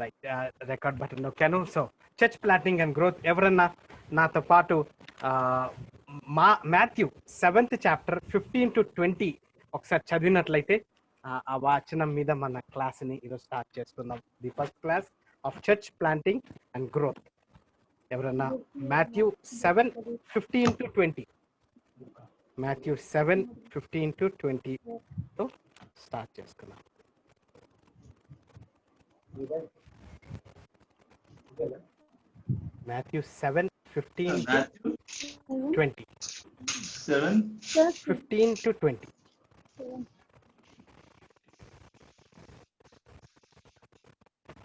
Right, record button నొక్కాను. So church planting and growth ఎవరన్నా నాతో పాటు మాథ్యూ 7th చాప్టర్ 15 to 20 ఒకసారి చదివినట్లయితే ఆ వాచనం మీద మన క్లాస్ని ఈరోజు స్టార్ట్ చేసుకుందాం. The first class of church planting and growth. ఎవరన్నా మాథ్యూ 7:15 to 20, మాథ్యూ 7:15 to 20 తో స్టార్ట్ చేసుకుందాం. Matthew 7:15 to 20. 7:15 to 20.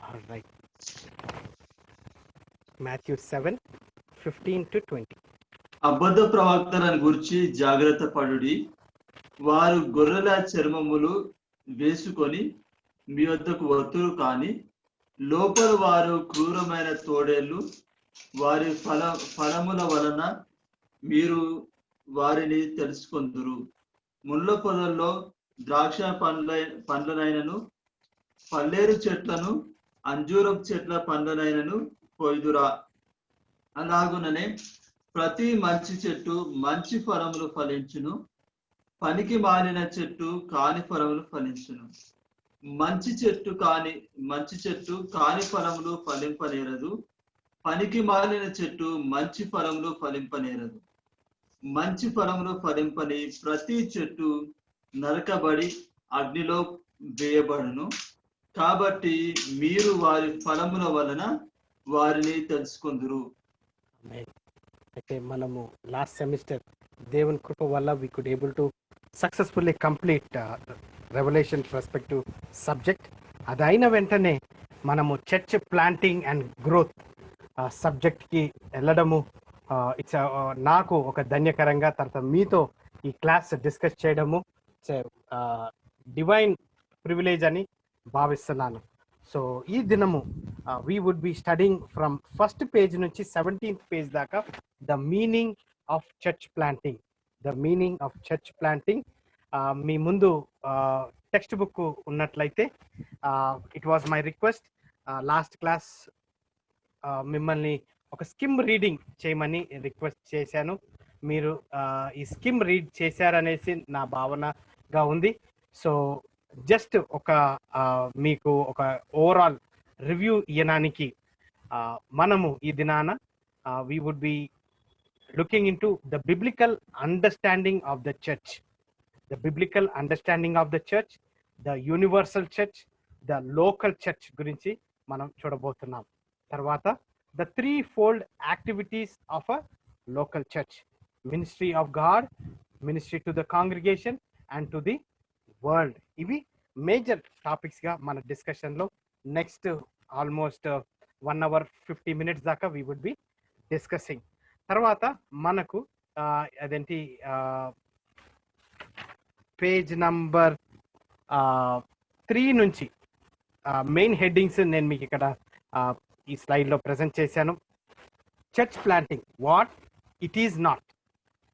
All right. Matthew 7:15 to 20. అబద్ధ ప్రవక్తలను గురించి జాగ్రత్త పడుడి. వారు గొర్రెల చర్మములు వేసుకొని మీ వద్దకు వత్తురు, కానీ లోపల వారు క్రూరమైన తోడేళ్లు. వారి ఫలముల వలన మీరు వారిని తెలుసుకొందురు. ముళ్ళ పొదల్లో ద్రాక్ష పండ్లనైనను పల్లేరు చెట్లను అంజూరపు చెట్ల పండ్లనైనను కొయ్దురా. అలాగుననే ప్రతి మంచి చెట్టు మంచి ఫలములు ఫలించును, పనికి మాలిన చెట్టు కాని ఫలములు ఫలించును. మంచి చెట్టు కాని ఫలములు ఫలింపనేరదు, పనికి మాలిన చెట్టు మంచి ఫలములు ఫలింపనేరదు. మంచి ఫలములు ఫలింపని ప్రతి చెట్టు నరకబడి అగ్నిలో వేయబడును. కాబట్టి మీరు వారి ఫలముల వలన వారిని తెలుసుకొందురు. అయితే మనము లాస్ట్ సెమిస్టర్ దేవుని కృప వల్ల we could able to successfully complete revolution perspective subject. అది అయిన వెంటనే మనము చర్చ్ ప్లాంటింగ్ అండ్ గ్రోత్ సబ్జెక్ట్కి వెళ్ళడము ఇట్స్ నాకు ఒక ధన్యకరంగా, తర్వాత మీతో ఈ క్లాస్ డిస్కస్ చేయడము డివైన్ ప్రివిలేజ్ అని భావిస్తున్నాను. సో ఈ దినము we would be studying from first page నుంచి 17th పేజ్ దాకా the meaning of church planting. మీ ముందు టెక్స్ట్ బుక్ ఉన్నట్లయితే it was my request last class మిమ్మల్ని ఒక స్కిమ్ రీడింగ్ చేయమని రిక్వెస్ట్ చేశాను. మీరు ఈ స్కిమ్ రీడ్ చేశారనేసి నా భావనగా ఉంది. సో జస్ట్ మీకు ఒక ఓవరాల్ రివ్యూ ఇవ్వడానికి మనము ఈ దినాన we would be looking into the biblical understanding of the church, the universal church, the local church గురించి మనం చూడబోతున్నాం. తర్వాత the threefold activities of a local church: ministry of God, ministry to the congregation and to the world. ఇవి major topics గా మన discussion లో next almost 1 hour 50 minutes దాకా we would be discussing. తర్వాత మనకు అదేంటి పేజ్ నంబర్ 3 నుంచి main headings నేను మీకు ఇక్కడ ఈ స్లైడ్ లో ప్రెజెంట్ చేశాను. Church planting, what it is not.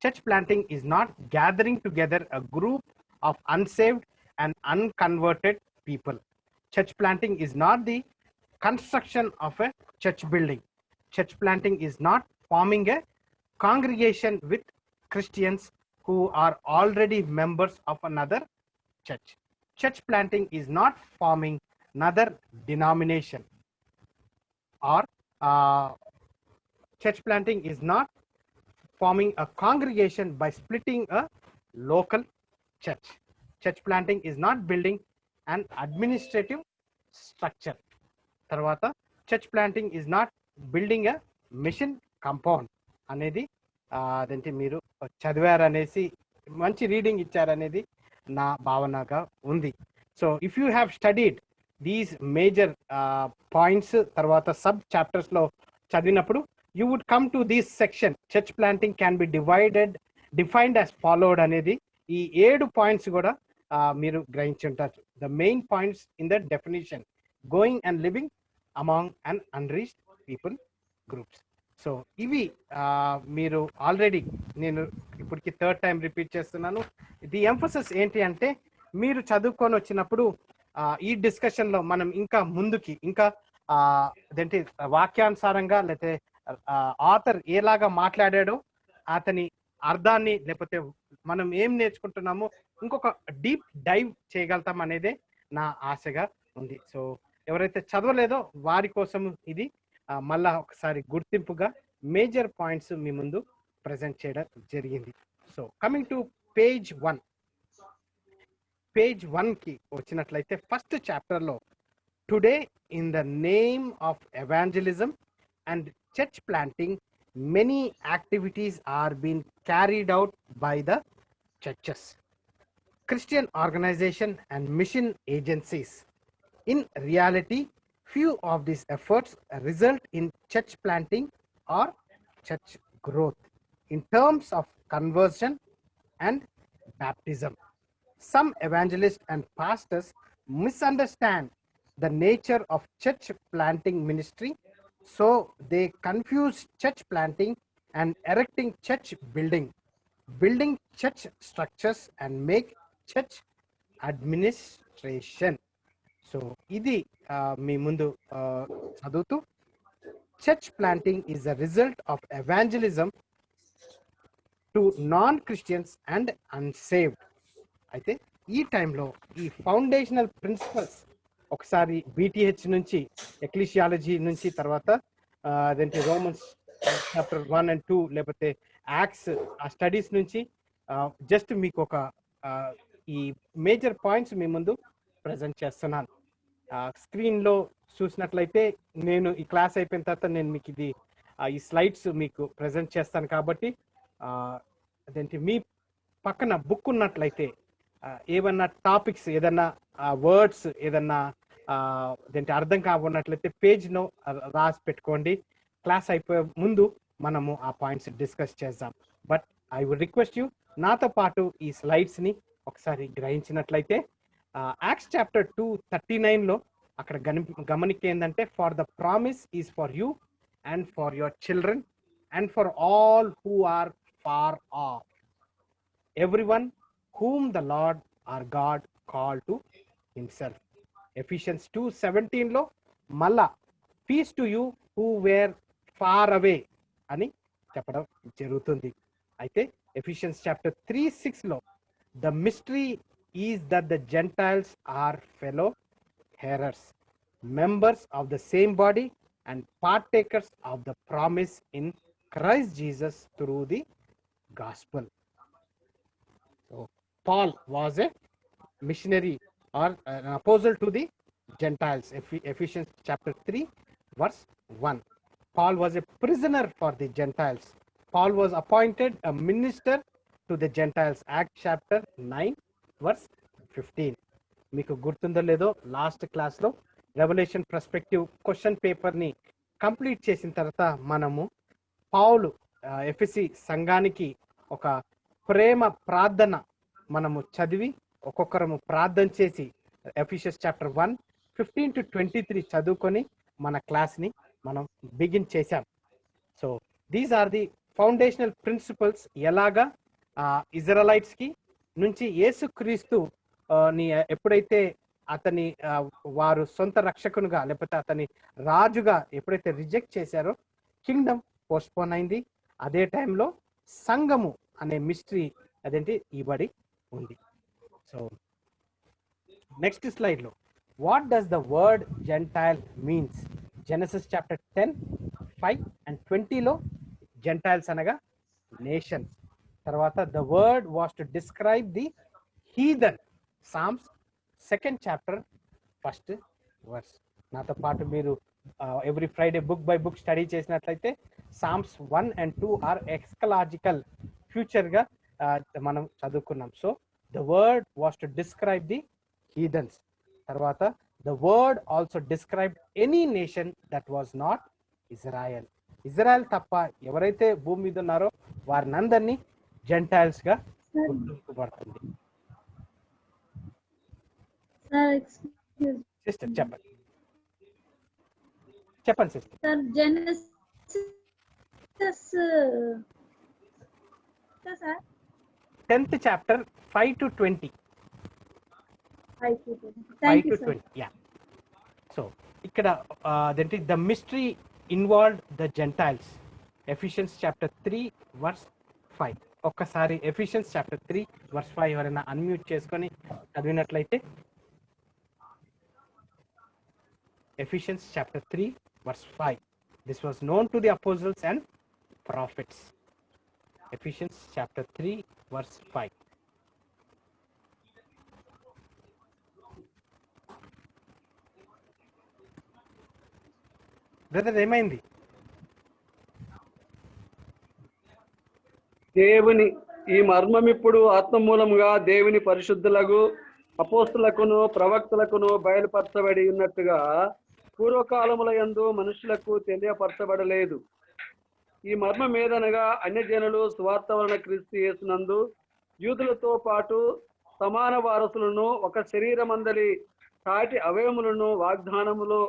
Church planting is not gathering together a group of unsaved and unconverted people. Church planting is not the construction of a church building. Church planting is not forming a congregation with Christians who are already members of another church. Church planting is not forming another denomination, or church planting is not forming a congregation by splitting a local church. Church planting is not building an administrative structure. Tarvata church planting is not building a mission compound అనేది అదంటే మీరు చదివారనేసి మంచి reading ఇచ్చారనేది నా భావనగా ఉంది. So if you have studied these major points తర్వాత sub chapters లో చదివినప్పుడు you would come to this section. Church planting can be defined as followed అనేది ఈ 7 పాయింట్స్ కూడా మీరు గ్రహించి ఉంటారు. The main points in the definition: going and living among and unreached people groups. So ఇవి మీరు ఆల్రెడీ, నేను ఇప్పటికి 3rd టైం రిపీట్ చేస్తున్నాను. ది ఎంఫసిస్ ఏంటి అంటే, మీరు చదువుకొని వచ్చినప్పుడు ఈ డిస్కషన్లో మనం ఇంకా ముందుకి ఇంకా అదేంటి వాక్యానుసారంగా లేకపోతే ఆథర్ ఏలాగా మాట్లాడాడో అతని అర్థాన్ని లేకపోతే మనం ఏం నేర్చుకుంటున్నామో ఇంకొక డీప్ డైవ్ చేయగలుగుతాం అనేదే నా ఆశగా ఉంది. సో ఎవరైతే చదవలేదో వారి కోసం ఇది మళ్ళా ఒకసారి గుర్తింపుగా మేజర్ పాయింట్స్ మీ ముందు ప్రజెంట్ చేయడం జరిగింది. So coming to page 1, page 1 కి వచ్చినట్లయితే ఫస్ట్ చాప్టర్లో today in the name of evangelism and church planting many activities are being carried out by the churches, Christian organization and mission agencies. In reality, few of these efforts result in church planting or church growth in terms of conversion and baptism. Some evangelists and pastors misunderstand the nature of church planting ministry, so they confuse church planting and erecting church building church structures and make church administration. So ఇది మీ ముందు చదువుతూ church planting is the result of evangelism to non Christians and unsaved. అయితే ఈ టైంలో ఈ foundational principles ఒకసారి BTH నుంచి ఎక్లీషియాలజీ నుంచి తర్వాత అదేంటి రోమన్స్ చాప్టర్ 1 and 2 లేకపోతే యాక్ట్స్ ఆ స్టడీస్ నుంచి జస్ట్ మీకు ఒక ఈ మేజర్ పాయింట్స్ మీ ముందు ప్రజెంట్ చేస్తున్నాను. స్క్రీన్లో చూసినట్లయితే నేను ఈ క్లాస్ అయిపోయిన తర్వాత నేను మీకు ఇది ఈ స్లైడ్స్ మీకు ప్రజెంట్ చేస్తాను కాబట్టి అదేంటి మీ పక్కన బుక్ ఉన్నట్లయితే ఏమన్నా టాపిక్స్ ఏదన్నా వర్డ్స్ ఏదన్నా అదేంటి అర్థం కాబోన్నట్లయితే పేజ్లో రాసి పెట్టుకోండి. క్లాస్ అయిపోయే ముందు మనము ఆ పాయింట్స్ డిస్కస్ చేద్దాం. But I would request you నాతో పాటు ఈ స్లైడ్స్ని ఒకసారి గ్రహించినట్లయితే యాక్ట్స్ చాప్టర్ 2:39లో అక్కడ గమనిక ఏంటంటే for the promise is for you and for your children and for all who are far off everyone whom the Lord our God called to himself. Ephesians 2:17లో మళ్ళా peace to you who were far away అని చెప్పడం జరుగుతుంది. అయితే Ephesians chapter 3:6లో the mystery is that the Gentiles are fellow hearers, members of the same body and partakers of the promise in Christ Jesus through the gospel. So Paul was a missionary or an apostle to the Gentiles. Ephesians chapter 3 verse 1. Paul was a prisoner for the Gentiles. Paul was appointed a minister to the Gentiles. Acts chapter 9 verse 15. మీకు గుర్తుందో లేదో last క్లాస్లో revolution perspective question పేపర్ని complete చేసిన తర్వాత మనము పౌలు ఎఫెసీ సంఘానికి ఒక ప్రేమ ప్రార్థన మనము చదివి ఒక్కొక్కరము ప్రార్థన చేసి ఎఫెసియన్స్ చాప్టర్ 1:15-23 చదువుకొని మన క్లాస్ని మనం బిగిన్ చేశాం. So these are the foundational principles ఎలాగా ఇజ్రాయలైట్స్కి నుంచి యేసుక్రీస్తు ని ఎప్పుడైతే అతని వారు సొంత రక్షకునిగా లేకపోతే అతని రాజుగా ఎప్పుడైతే రిజెక్ట్ చేశారో కింగ్డమ్ పోస్ట్పోన్ అయింది. అదే టైంలో సంఘము అనే మిస్టరీ అదేంటి ఇవ్వడి ఉంది. సో నెక్స్ట్ స్లైడ్లో what does the word gentile means? Genesis chapter 10:5-20లో జెంటైల్స్ అనగా నేషన్స్. తర్వాత the word was to describe the heathen. Psalms 2nd chapter 1st verse. నాతో పాటు మీరు every Friday book by book study చేసినట్లయితే సామ్స్ 1 and 2 ఆర్ ఎస్కలాజికల్ ఫ్యూచర్గా మనం చదువుకున్నాం. So the word was to describe the heathens. తర్వాత the word also describe any nation that was not Israel. Israel తప్ప ఎవరైతే భూమి మీద ఉన్నారో వారిని అందరినీ జెంటైల్స్గా గుర్తింపబడుతుంది. సిస్టర్ చెప్పండి sister. Sir Genesis 10th chapter 5-20. 5-20. Thank you, sir. Yeah. So ఇక్కడ అదేంటి the mystery involved the gentiles. Ephesians chapter 3 verse 5. ఒక్కసారి ఎఫిషియన్స్ చాప్టర్ 3 వర్స్ 5 ఎవరైనా అన్మ్యూట్ చేసుకొని చదివినట్లయితే. Ephesians chapter 3 verse 5. This was known to the apostles and prophets. Ephesians chapter 3 verse 5. Brother ఏమైంది? దేవుని ఈ మర్మం ఇప్పుడు ఆత్మ మూలముగా దేవుని పరిశుద్ధులకు అపోస్తులకును ప్రవక్తలకును బయలుపరచబడి ఉన్నట్టుగా పూర్వకాలముల యందు మనుషులకు తెలియపరచబడలేదు. ఈ మర్మం ఏదనగా అన్యజనులు సువార్త వలన క్రీస్తు యేసునందు యూదులతో పాటు సమాన వారసులను ఒక శరీరమందలి సాటి అవయములను వాగ్దానములో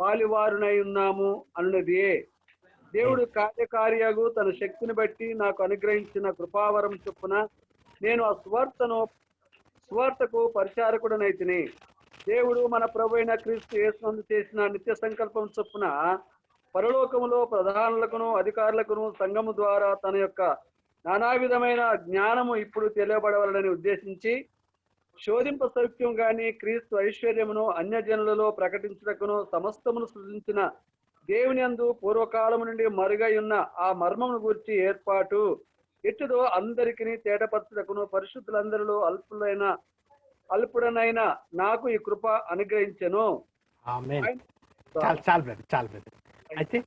పాలివారునై ఉన్నాము అనున్నదియే. దేవుడు కార్యకార్యగు తన శక్తిని బట్టి నాకు అనుగ్రహించిన కృపావరం చొప్పున నేను ఆ సువార్తకు పరిచారకుడనైతిని. దేవుడు మన ప్రభు అయిన క్రీస్తు యేసునందు చేసిన నిత్య సంకల్పం చొప్పున పరలోకములో ప్రధానులకును అధికారులకును సంఘము ద్వారా తన యొక్క నానా విధమైన జ్ఞానము ఇప్పుడు తెలియబడవాలని ఉద్దేశించి శోధింప సౌఖ్యం గాని క్రీస్తు ఐశ్వర్యమును అన్యజనులలో ప్రకటించుటకును సమస్తమును సృజించిన దేవుని యందు పూర్వకాలము నుండి మరుగై ఉన్న ఆ మర్మమును గురించి ఏర్పాటు ఎట్టుదో అందరికీ తేటపరచుటకును పరిశుద్ధులందరిలో అల్పుడనైనా నాకు ఈ కృప అనుగ్రహించెను. ఆమేన్. చాలు బ్రదర్. అయితే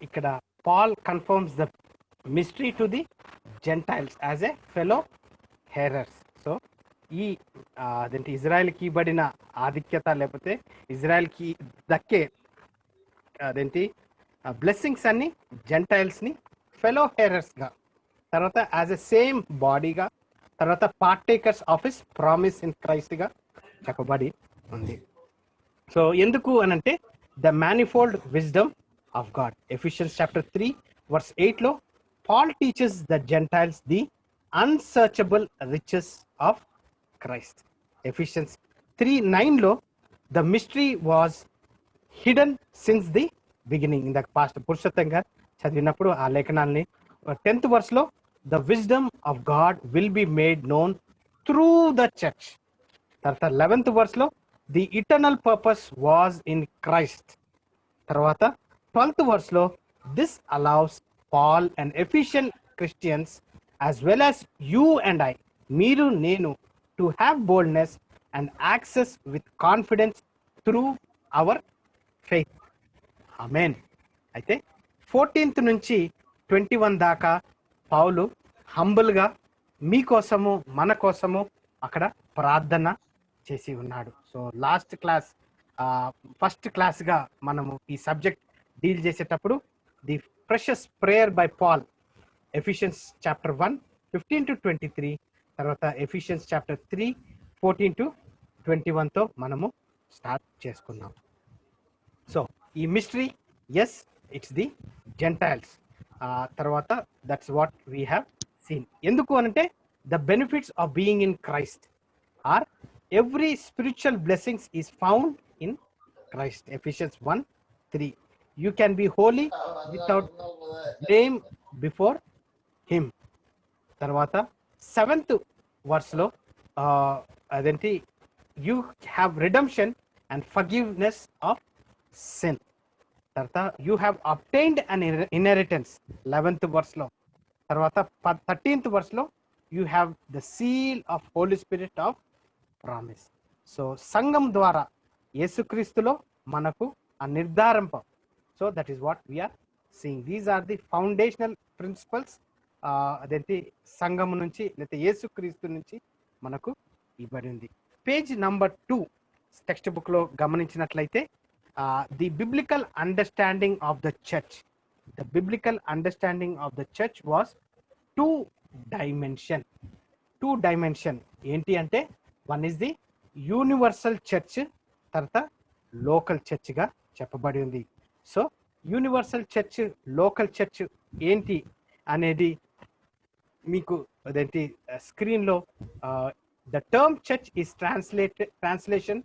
ఇక్కడ Paul confirms the mystery to the gentiles as a fellow heirs. So ఈ అదేంటి ఇజ్రాయెల్కి ఇవ్వబడిన ఆధిక్యత లేకపోతే ఇజ్రాయెల్కి దక్కే అదేంటి బ్లెస్సింగ్స్ అన్ని జెంటైల్స్ని ఫెలో హెరర్స్గా, తర్వాత యాజ్ ఎ సేమ్ బాడీగా, తర్వాత partakers of his promise in క్రైస్ట్గా చెప్పబడి ఉంది. సో ఎందుకు అనంటే the manifold wisdom of God. Ephesians chapter 3 verse 8లో Paul teaches the gentiles the unsearchable riches of Christ. Ephesians 3:9లో the mystery was hidden since the beginning. ఇందాక pastor Purushottam garu చదివినప్పుడు ఆ లేఖనాల్ని 10th వర్స్లో the wisdom of God will be made known through the church. తర్వాత 11th వర్స్లో the eternal purpose was in Christ. తర్వాత 12th వర్స్లో this allows Paul and Ephesian Christians as well as you and I, మీరు నేను, to have boldness and access with confidence through our faith. Amen. అయితే 14th నుంచి 21 దాకా పౌలు హంబుల్గా మీకోసము మన కోసము అక్కడ ప్రార్థన చేసి ఉన్నాడు. సో లాస్ట్ క్లాస్ ఫస్ట్ క్లాస్గా మనము ఈ సబ్జెక్ట్ డీల్ చేసేటప్పుడు the precious prayer by Paul, Ephesians chapter 1 15 to 23, తర్వాత ఎఫిషియన్స్ చాప్టర్ 3 14 to 21తో మనము స్టార్ట్ చేసుకున్నాం. సో ఈ mystery, yes it's the gentiles. తర్వాత that's what we have seen. ఎందుకు అనంటే the benefits of being in Christ are every spiritual blessings is found in Christ. Ephesians 1:3 you can be holy without blame before him. తర్వాత 7th వర్స్లో అదేంటి you have redemption and forgiveness of sin. తర్వాత you have obtained an inheritance 11th వర్స్లో. తర్వాత 13th వర్స్లో you have the seal of holy spirit of promise. So సంఘం ద్వారా యేసుక్రీస్తులో మనకు ఆ నిర్ధారింప. So that is what we are seeing. These are the foundational principles అదేంటి సంఘము నుంచి లేకపోతే యేసుక్రీస్తు నుంచి మనకు ఇవ్వబడింది. పేజ్ నంబర్ 2 టెక్స్ట్ బుక్లో గమనించినట్లయితే the biblical understanding of the church. The biblical understanding of the church was 2 dimension. ఏంటి అంటే one is the universal church, తర్వాత లోకల్ చర్చ్గా చెప్పబడి ఉంది. So universal church, local church ఏంటి అనేది మీకు అదేంటి స్క్రీన్లో the term church is translation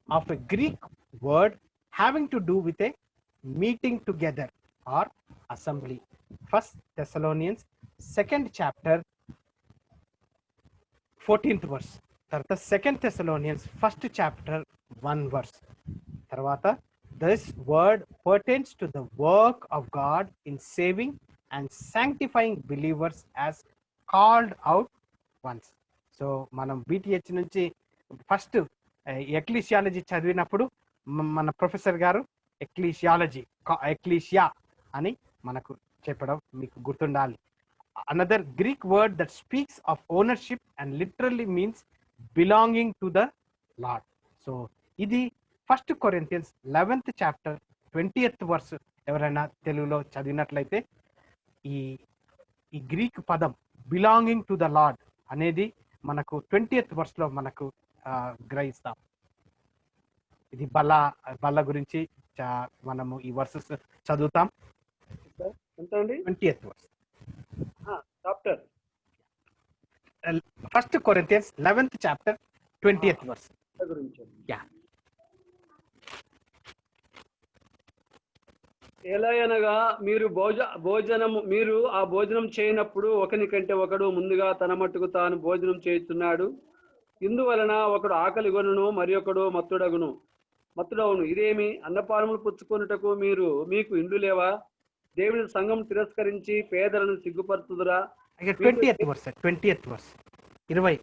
of a Greek word having to do with a meeting together or assembly. First Thessalonians 2nd chapter 14th verse. తర్వాత second Thessalonians first chapter 1 verse. తర్వాత this word pertains to the work of God in saving and sanctifying believers as called out ones. So మనం BTH నుంచి first ఎక్లీషియాలజీ చదివినప్పుడు మన professor గారు ecclesia అని మనకు చెప్పడం మీకు గుర్తుండాలి. Another Greek word that speaks of ownership and literally means belonging to the Lord. So ఇది first Corinthians 11th chapter 20th verse ఎవరైనా తెలుగులో చదివినట్లయితే ఈ గ్రీక్ పదం బిలాంగింగ్ టు ద లార్డ్ అనేది మనకు 20th verse లో మనకు గ్రహిస్తాం. ఇది బల్ల గురించి మనము ఈ వర్సెస్ చదువుతాం. ఎంత అండి? 20th verse. Chapter first Corinthians 11th chapter 20th verse గురించి. యా. ఎలా అనగా మీరు మీరు ఆ భోజనం చేయనప్పుడు ఒకని కంటే ఒకడు ముందుగా తన మట్టుకు తాను భోజనం చేస్తున్నాడు. ఇందువలన ఒకడు ఆకలి గొనును, మరి ఒకడు మత్తుడవును. ఇదేమి? అన్నపానములు పుచ్చుకొనుటకు మీకు ఇండ్లు లేవా? దేవుని సంఘం తిరస్కరించి పేదలను సిగ్గుపరుచుదురా? 20th verse 21.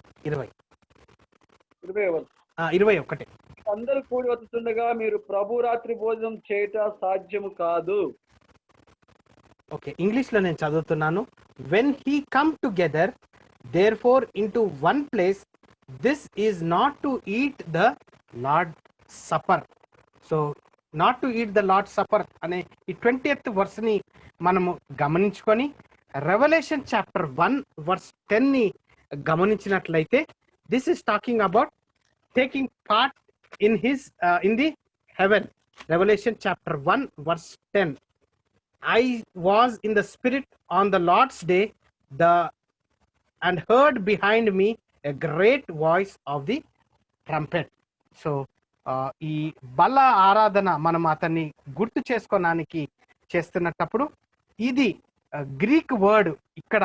అందరూ కూడి వస్తుండగా మీరు ప్రభు రాత్రి భోజనం చేయట సాధ్యము కాదు. ఓకే, ఇంగ్లీష్ లో నేను చదువుతున్నాను. when he come together therefore into one place, this is not to eat the Lord supper. So not to eat the Lord supper అనే ఈ 20th verse ని మనము గమనించుకొని రెవల్యూషన్ చాప్టర్ 1 verse 10 ని గమనించినట్లయితే this is talking about taking part in the heaven. Revelation chapter 1 verse 10. I was in the spirit on the Lord's day and heard behind me a great voice of the trumpet. So ఈ బల్ల ఆరాధన మనం అతన్ని గుర్తు చేసుకోవడానికి చేస్తున్నప్పుడు ఇది Greek word ఇక్కడ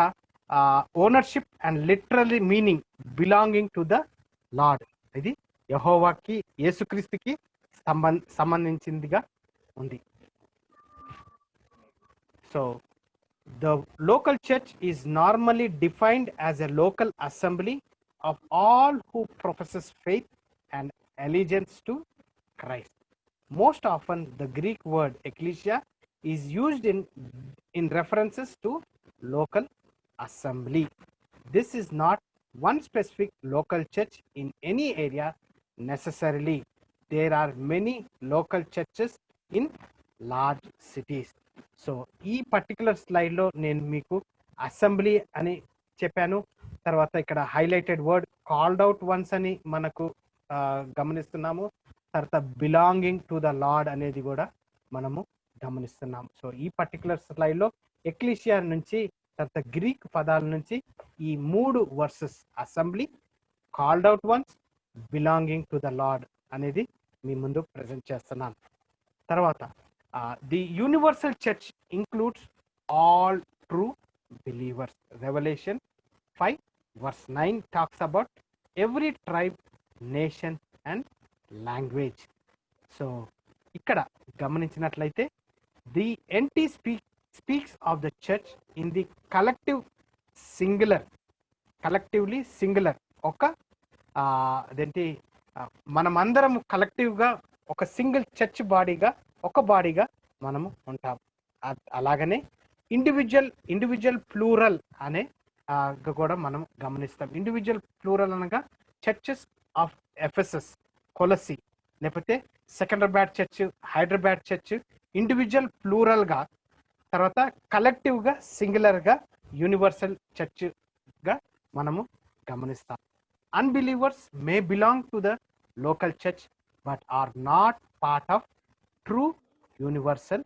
ownership and literally meaning belonging to the lord. ఇది యెహోవాకి యేసుక్రీస్తుకి సంబంధించిందిగా ఉంది. So the local church is normally defined as a local assembly of all who professes faith and allegiance to Christ. Most often the Greek word ecclesia is used in references to local assembly. This is not one specific local church in any area necessarily. There are many local churches in large cities. So ఈ particular స్లైడ్లో నేను మీకు assembly అని చెప్పాను. తర్వాత ఇక్కడ highlighted word called out once అని మనకు గమనిస్తున్నాము. తర్వాత బిలాంగింగ్ టు ద లార్డ్ అనేది కూడా మనము గమనిస్తున్నాము. సో ఈ పర్టికులర్ స్లైడ్లో ఎక్లీషియా నుంచి తర్వాత గ్రీక్ పదాల నుంచి ఈ 3 versus assembly, called out once, belonging to the lord అనేది మీ ముందు ప్రజెంట్ చేస్తున్నాను. తర్వాత the universal church includes all true believers. Revelation 5 verse 9 talks about every tribe, nation and language. So ikkada gamaninchinatleyte the NT speaks of the church in the collectively singular oka adenti manamandaram collective ga oka single church body ga ఒక బాడీగా మనము ఉంటాం. అలాగనే individual plural అనే కూడా మనం గమనిస్తాం. Individual plural అనగా churches of Ephesus, Colossae, లేకపోతే Secunderabad church, Hyderabad church individual plural గా, తర్వాత కలెక్టివ్ గా సింగులర్ గా యూనివర్సల్ చర్చ్ గా మనము గమనిస్తాం. Unbelievers may belong to the local church but are not part of true universal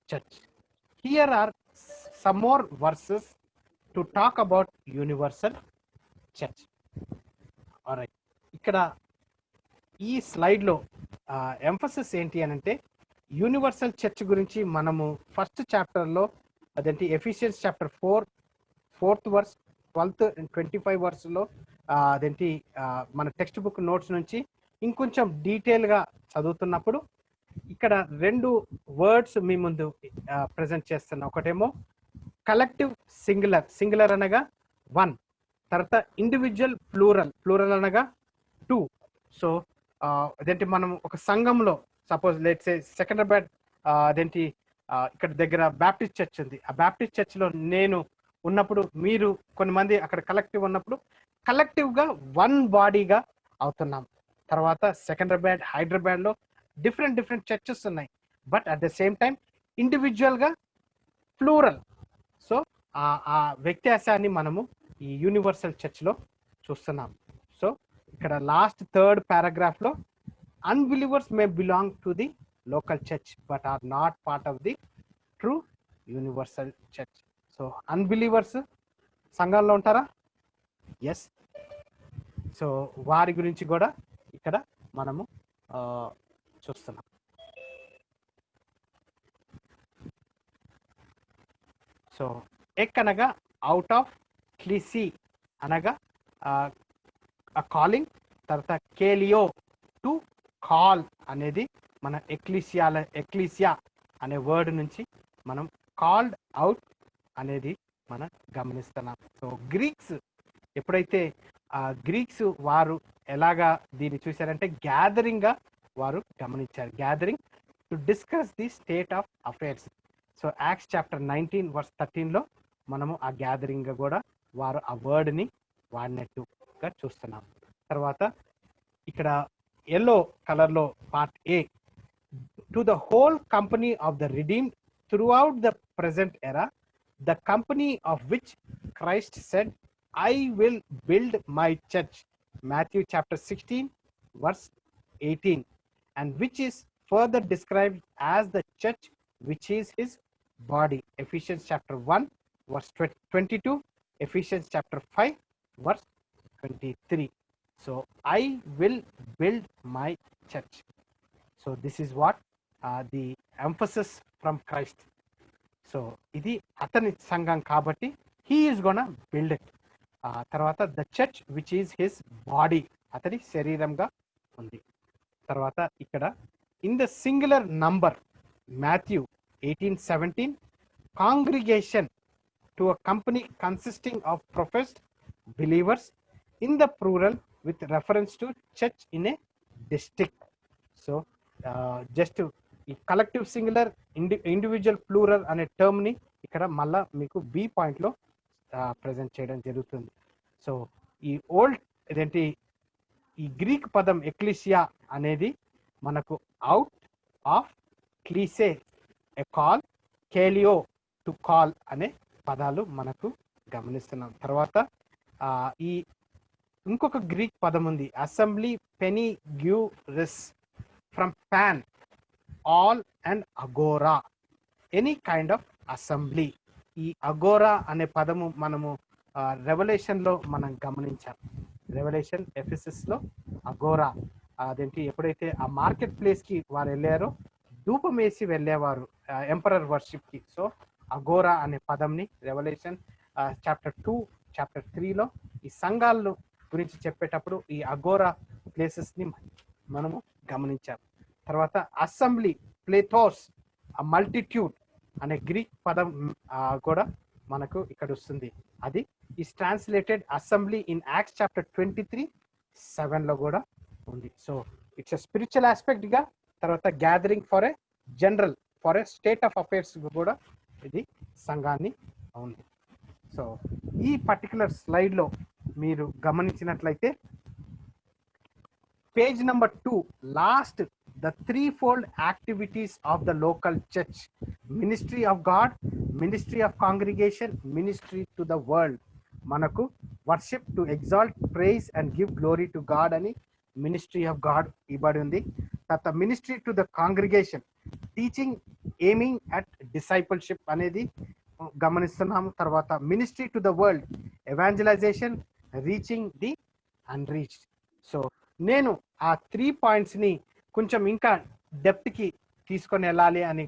church. Here are some more verses to talk about universal church. Alright, ikkada ee slide lo emphasis enti anante universal church గురించి మనము first చాప్టర్లో అదేంటి Ephesians chapter 4th verse 12th and 25 వర్స్లో అదేంటి మన text book notes నుంచి ఇంకొంచెం డీటెయిల్గా చదువుతున్నప్పుడు ఇక్కడ 2 వర్డ్స్ మీ ముందు ప్రజెంట్ చేస్తున్నా. ఒకటేమో కలెక్టివ్ సింగులర్ అనగా 1, తర్వాత ఇండివిజువల్ ప్లూరల్ అనగా 2. సో అదేంటి మనం ఒక సంఘంలో సపోజ్ లెట్స్ సే సెకండ్రాబాద్ అదేంటి ఇక్కడ దగ్గర బ్యాప్టిస్ట్ చర్చ్ ఉంది. ఆ బ్యాప్టిస్ట్ చర్చ్లో నేను ఉన్నప్పుడు మీరు కొంతమంది అక్కడ కలెక్టివ్ ఉన్నప్పుడు కలెక్టివ్గా 1 బాడీగా అవుతున్నాం. తర్వాత సెకండ్రాబాద్ హైదరాబాద్లో డిఫరెంట్ చర్చెస్ ఉన్నాయి, but at the same time ఇండివిజువల్గా ప్లూరల్. సో ఆ వ్యత్యాసాన్ని మనము ఈ యూనివర్సల్ చర్చ్లో చూస్తున్నాం. సో ఇక్కడ last 3rd పారాగ్రాఫ్లో unbelievers may belong to the local church but are not part of the true universal church. So unbelievers సంఘంలో ఉంటారా? ఎస్. సో వారి గురించి కూడా ఇక్కడ మనము చూస్తున్నాం. సో ఎక్ అనగా అవుట్ ఆఫ్, క్లీసీ అనగా కాలింగ్, తర్వాత కేలియో టు కాల్ అనేది మన ఎక్లీసియా అనే వర్డ్ నుంచి మనం కాల్డ్ అవుట్ అనేది మనం గమనిస్తున్నాం. సో గ్రీక్స్ ఎప్పుడైతే గ్రీక్స్ వారు ఎలాగా దీన్ని చూశారంటే గ్యాదరింగ్గా వారు గమనించారు. Gathering to discuss the state of affairs. So Acts chapter 19 verse 13లో మనము ఆ గ్యాదరింగ్గా కూడా వారు ఆ వర్డ్ని వాడినట్టుగా చూస్తున్నాం. తర్వాత ఇక్కడ yellow కలర్లో part A, to the whole company of the redeemed throughout the present era, the company of which Christ said I will build my church, Matthew chapter 16 verse 18, and which is further described as the church which is his body, Ephesians chapter 1 verse 22, Ephesians chapter 5 verse 23. So I will build my church. So this is what the emphasis from Christ. So ఇది అతని సంఘం కాబట్టి he is gonna build it. తర్వాత the church which is his body, అతని శరీరంగా ఉంది. తర్వాత ఇక్కడ in the singular number Matthew 18:17, congregation to a company consisting of professed believers, in the plural with reference to church in a district. So just ఈ collective singular individual plural అనే టర్మ్ని ఇక్కడ మళ్ళా మీకు బి పాయింట్లో ప్రజెంట్ చేయడం జరుగుతుంది. So ఈ old ఇదేంటి ఈ గ్రీక్ పదం ఎక్లీసియా అనేది మనకు అవుట్ ఆఫ్, క్లీసే ఎ కాల్, కేలియో టు కాల్ అనే పదాలు మనకు గమనిస్తున్నాం. తర్వాత ఈ ఇంకొక గ్రీక్ పదం ఉంది, అసెంబ్లీ పెనిగ్యూరిస్, ఫ్రమ్ పాన్, all and agora, any kind of assembly. ఈ అగోరా అనే పదము మనము రెవల్యూషన్లో మనం గమనించాం. రెవల్యూషన్ ఎఫెసస్లో అగోరా అదేంటి ఎప్పుడైతే ఆ మార్కెట్ ప్లేస్కి వారు వెళ్ళారో ధూపం వేసి వెళ్ళేవారు ఎంపరర్ వర్షిప్కి. సో అగోరా అనే పదంని రెవల్యూషన్ చాప్టర్ 2 చాప్టర్ 3లో ఈ సంఘాలను గురించి చెప్పేటప్పుడు ఈ అగోరా ప్లేసెస్ని మనము గమనించాం. తర్వాత అసెంబ్లీ, ప్లేథోస్, మల్టిట్యూడ్ అనే గ్రీక్ పదం కూడా మనకు ఇక్కడ వస్తుంది. అది is translated assembly in Acts chapter 23:7లో కూడా ఉంది. So it's a spiritual aspect గా, తర్వాత gathering for a general for a state of affairs కూడా ఇది సంఘాన్ని ఉంది. సో ఈ పర్టికులర్ స్లైడ్లో మీరు గమనించినట్లయితే page number 2 last the threefold activities of the local church: ministry of God, ministry of congregation, ministry to the world. Manaku worship, to exalt, praise and give glory to God ani ministry of God ibadi undi. Tata ministry to the congregation, teaching, aiming at discipleship anedi గమనిస్తున్నాము. తర్వాత ministry to the world, evangelization, reaching the unreached. So నేను ఆ 3 పాయింట్స్ని కొంచెం ఇంకా డెప్త్కి తీసుకొని వెళ్ళాలి అని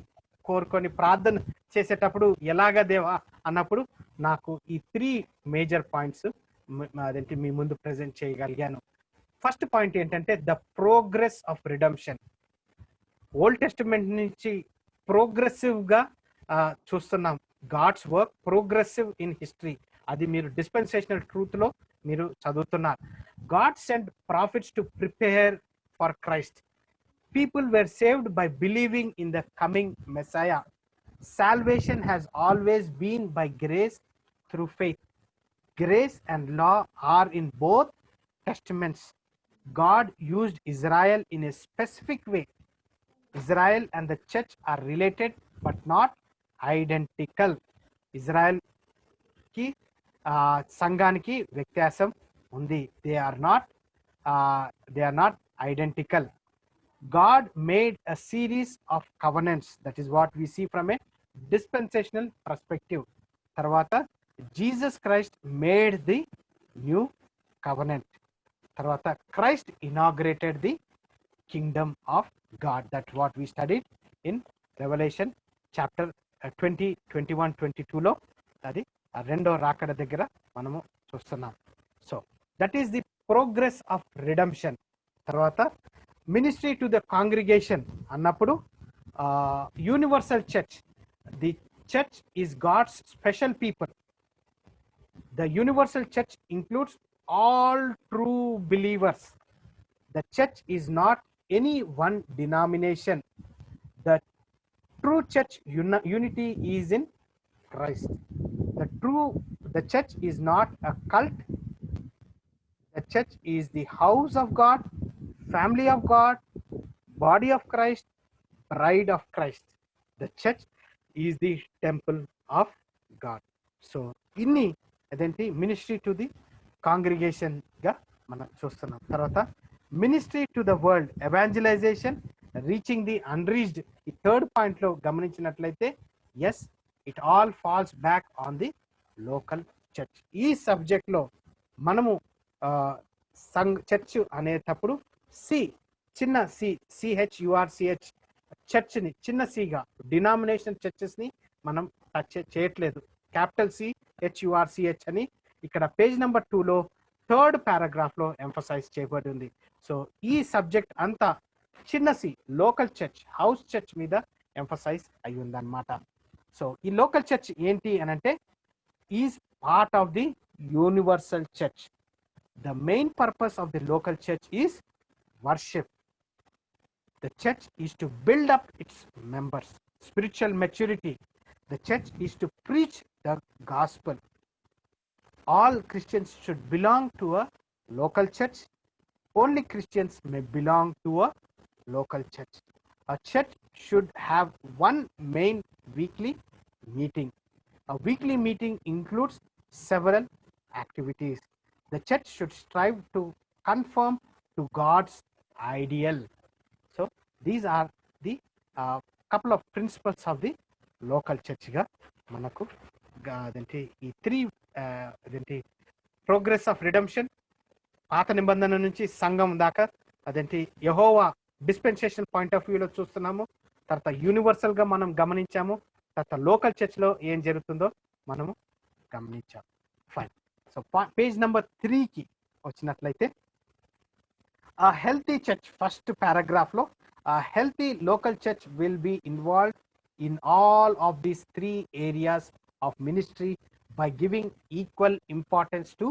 కోరుకొని ప్రార్థన చేసేటప్పుడు ఎలాగా దేవా అన్నప్పుడు నాకు ఈ 3 మేజర్ పాయింట్స్ అదేంటి మీ ముందు ప్రెజెంట్ చేయగలిగాను. ఫస్ట్ పాయింట్ ఏంటంటే the progress of redemption. Old testament నుంచి ప్రోగ్రెసివ్ గా చూస్తున్నాం. God's work progressive in history. అది మీరు డిస్పెన్సేషనల్ ట్రూత్ లో మీరు చదువుతున్నారు. God sent prophets to prepare for Christ. People were saved by believing in the coming Messiah. Salvation has always been by grace through faith. Grace and law are in both testaments. God used Israel in a specific way. Israel and the church are related but not identical. Israel ki సంఘానికి వ్యత్యాసం ఉంది. They are not identical. God made a series of covenants. That is what we see from a dispensational perspective. Tarvata Jesus Christ made the new covenant. Tarvata Christ inaugurated the kingdom of God. That's what we studied in Revelation chapter 20, 21, 22 లో అది రెండో రాకడ దగ్గర మనము చూస్తున్నాం. So that is the progress of redemption. తర్వాత ministry to the congregation అన్నప్పుడు universal church. The church is God's special people. The universal church includes all true believers. The church is not any one denomination. The true church unity is in Christ. The church is not a cult. The church is the house of God, family of God, body of Christ, bride of Christ. The church is the temple of God. So inni adenti ministry to the congregation ga మనం చూస్తున్నాం. తర్వాత ministry to the world, evangelization, reaching the unreached. ఈ third point లో గమనించినట్లయితే yes, it all falls back on the local church. ఈ subject లో మనము church అనేటప్పుడు చిన్న CHURCH చర్చ్ ని చిన్న సిగా, డినామినేషన్ చర్చెస్ ని మనం టచ్ చేయట్లేదు. క్యాపిటల్ CHURCH అని ఇక్కడ పేజ్ నెంబర్ 2 లో థర్డ్ పారాగ్రాఫ్ లో ఎంఫసైజ్ చేయబడి ఉంది. సో ఈ సబ్జెక్ట్ అంతా చిన్న C, local church, house church మీద ఎంఫసైజ్ అయి ఉందన్నమాట. సో ఈ లోకల్ చర్చ్ ఏంటి అని అంటే is part of the universal church. The main purpose of the local church is worship. The church is to build up its members. Spiritual maturity. The church is to preach the gospel. All Christians should belong to a local church. Only Christians may belong to a local church. A church should have one main weekly meeting. A weekly meeting includes several activities. The church should strive to conform to God's ideal. So these are the couple of principles of the local church ga manaku adenti ee 3 adenti progress of redemption, పాత నిబంధన నుంచి సంఘం దాకా, అదేంటి యెహోవా dispensation point of వ్యూలో చూస్తున్నాము. తర్వాత universal గా మనం గమనించాము. తర్వాత లోకల్ చర్చ్ లో ఏం జరుగుతుందో మనము గమనించాము. ఫైన్. సో పేజ్ నెంబర్ 3 కి వచ్చినట్లయితే a healthy church, first paragraph లో a healthy local church will be involved in all of these 3 areas of ministry by giving equal importance to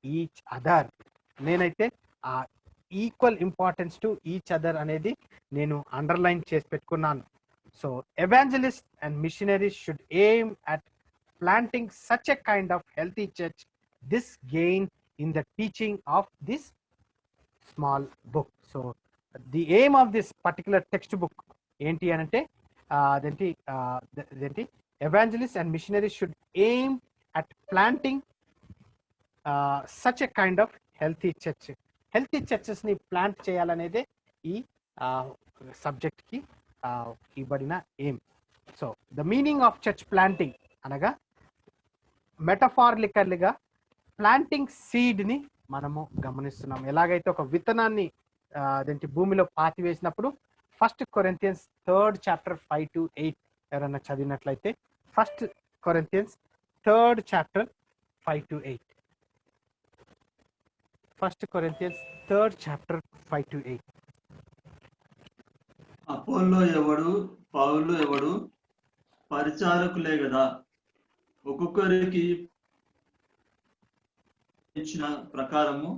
each other. నేనైతే ఆ equal importance to each other అనేది నేను underline చేసి పెట్టుకున్నాను. So evangelist and missionaries should aim at planting such a kind of healthy church. This gain in the teaching of this small book. So the aim of this particular text book ఏంటి అని అంటే అదేంటి evangelists and missionaries should aim at planting such a kind of healthy church. Healthy churches ni plant చేయాలనేదే ఈ subject కి ఇవ్వబడిన aim. So the meaning of church planting అనగా మెటఫారికల్గా planting seed ని మనము గమనిస్తున్నాం. ఎలాగైతే ఒక విత్తనాన్ని అదేంటి భూమిలో పాతి వేసినప్పుడు first Corinthians 3rd chapter 5 to 8 ఎవరైనా చదివినట్లయితే first Corinthians 3rd chapter 5 to 8. First Corinthians 3rd chapter 5 to 8. Apollo ఎవడు, పౌలు ఎవడు, పరిచారకులే కదా, ఒక్కొక్కరికి ఇచ్చిన ప్రకారము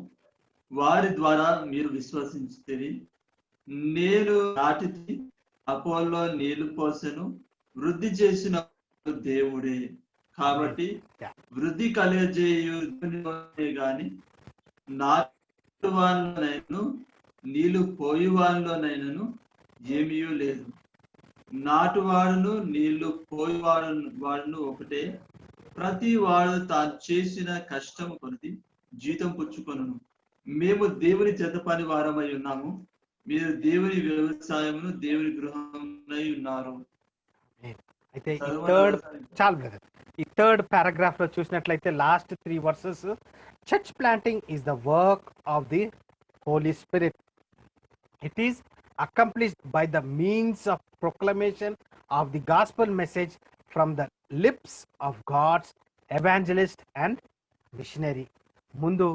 వారి ద్వారా మీరు విశ్వసించితిరి. నేను నాటితి, అపోల్లో నీళ్లు పోసెను, వృద్ధి చేసిన దేవుడే. కాబట్టి వృద్ధి కలుగజేయునే గాని నాటు వాళ్ళనైను నీళ్లు పోయి వాళ్ళనైనను ఏమీ లేదు. నాటువాడును నీళ్లు పోయి వాడును ఒకటే. ప్రతి వాడు తాను చేసిన కష్టము కొనిది జీతం పుచ్చుకొనును. మేము దేవుని జత పని వారమై ఉన్నాము, మీరు దేవుని వ్యవసాయమును దేవుని గృహమై ఉన్నారు. అయితే ఈ థర్డ్ చాలు బ్రదర్, ఈ థర్డ్ పారాగ్రాఫ్ లో చూసినట్లయితే last 3 verses, church planting is the work of the Holi spirit. It is accomplished by the means of proclamation of the gospel message from the lips of God's evangelist and missionary. ముందు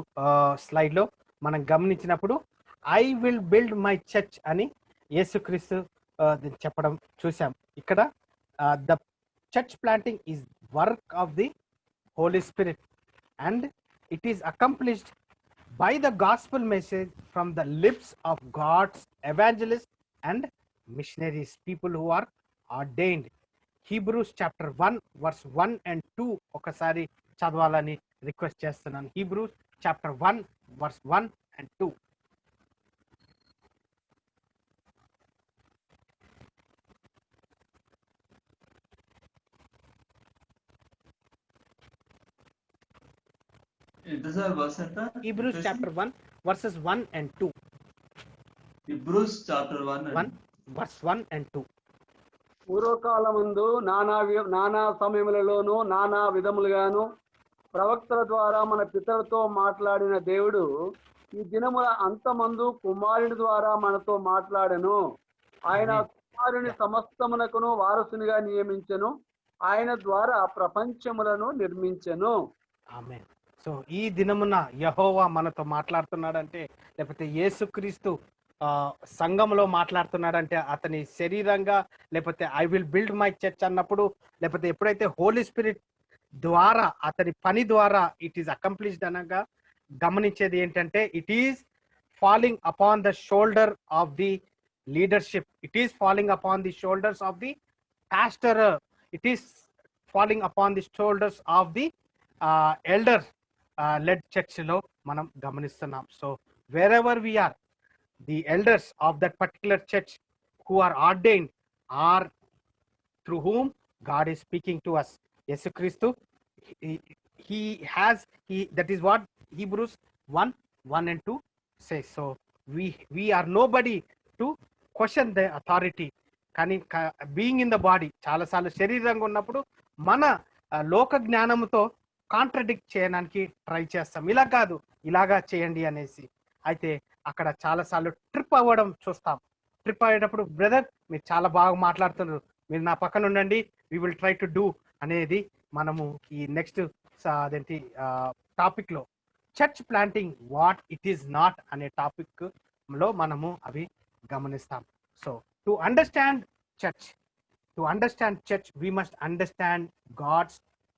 slide లో మనం గమనించినప్పుడు I will build my church అని యేసుక్రీస్తు చెప్పడం చూసాం. ఇక్కడ the church planting is work of the Holi spirit and it is accomplished by the gospel message from the lips of God's evangelists and missionaries, people who are ordained. Hebrews chapter 1 verse 1 and 2 ఒకసారి చదవాలని request చేస్తున్నాను. Hebrews chapter 1 verse 1 and 2. ఎంత sir verse ఎంత? Hebrews chapter 1 verses 1 and 2. Hebrews chapter 1 verse 1 and 2. పూర్వకాలమందు నానా సమయములలోనూ నానా విధములుగాను ప్రవక్తల ద్వారా మన పితరులతో మాట్లాడిన దేవుడు ఈ దినముల అంతమందు కుమారుని ద్వారా మనతో మాట్లాడెను. ఆయన కుమారుని సమస్తమునకును వారసునిగా నియమించెను. ఆయన ద్వారా ప్రపంచములను నిర్మించెను. ఆమేన్. సో ఈ దినమున యెహోవా మనతో మాట్లాడుతున్నాడంటే, లేకపోతే యేసుక్రీస్తు సంఘంలో మాట్లాడుతున్నాడంటే, అతని శరీరంగా, లేకపోతే I will build my church అన్నప్పుడు, లేకపోతే ఎప్పుడైతే హోలీ స్పిరిట్ ద్వారా అతని పని ద్వారా ఇట్ ఈస్ అకంప్లిష్డ్ అనగా గమనించేది ఏంటంటే, it is falling upon the shoulder of the leadership, it is falling upon the shoulders of the pastor, it is falling upon the shoulders of the elder led church లో మనం గమనిస్తున్నాం. So wherever we are, the elders of that particular church who are ordained are through whom God is speaking to us. Yesukristu, that is what Hebrews 1 and 2 says. So we are nobody to question the authority. కానీ being in the body, చాలాసార్లు శరీరంగా ఉన్నప్పుడు మన లోక జ్ఞానంతో contradict చేయడానికి try చేస్తాం. ఇలా కాదు, ఇలాగా చేయండి అనేసి. అయితే అక్కడ చాలాసార్లు ట్రిప్ అవ్వడం చూస్తాం. ట్రిప్ అయ్యేటప్పుడు, బ్రదర్ మీరు చాలా బాగా మాట్లాడుతున్నారు, మీరు నా పక్కన ఉండండి, we will try to do అనేది మనము ఈ నెక్స్ట్ అదేంటి టాపిక్ లో church planting what it is not అనే టాపిక్ లో మనము అవి గమనిస్తాం. So to understand church we must understand God's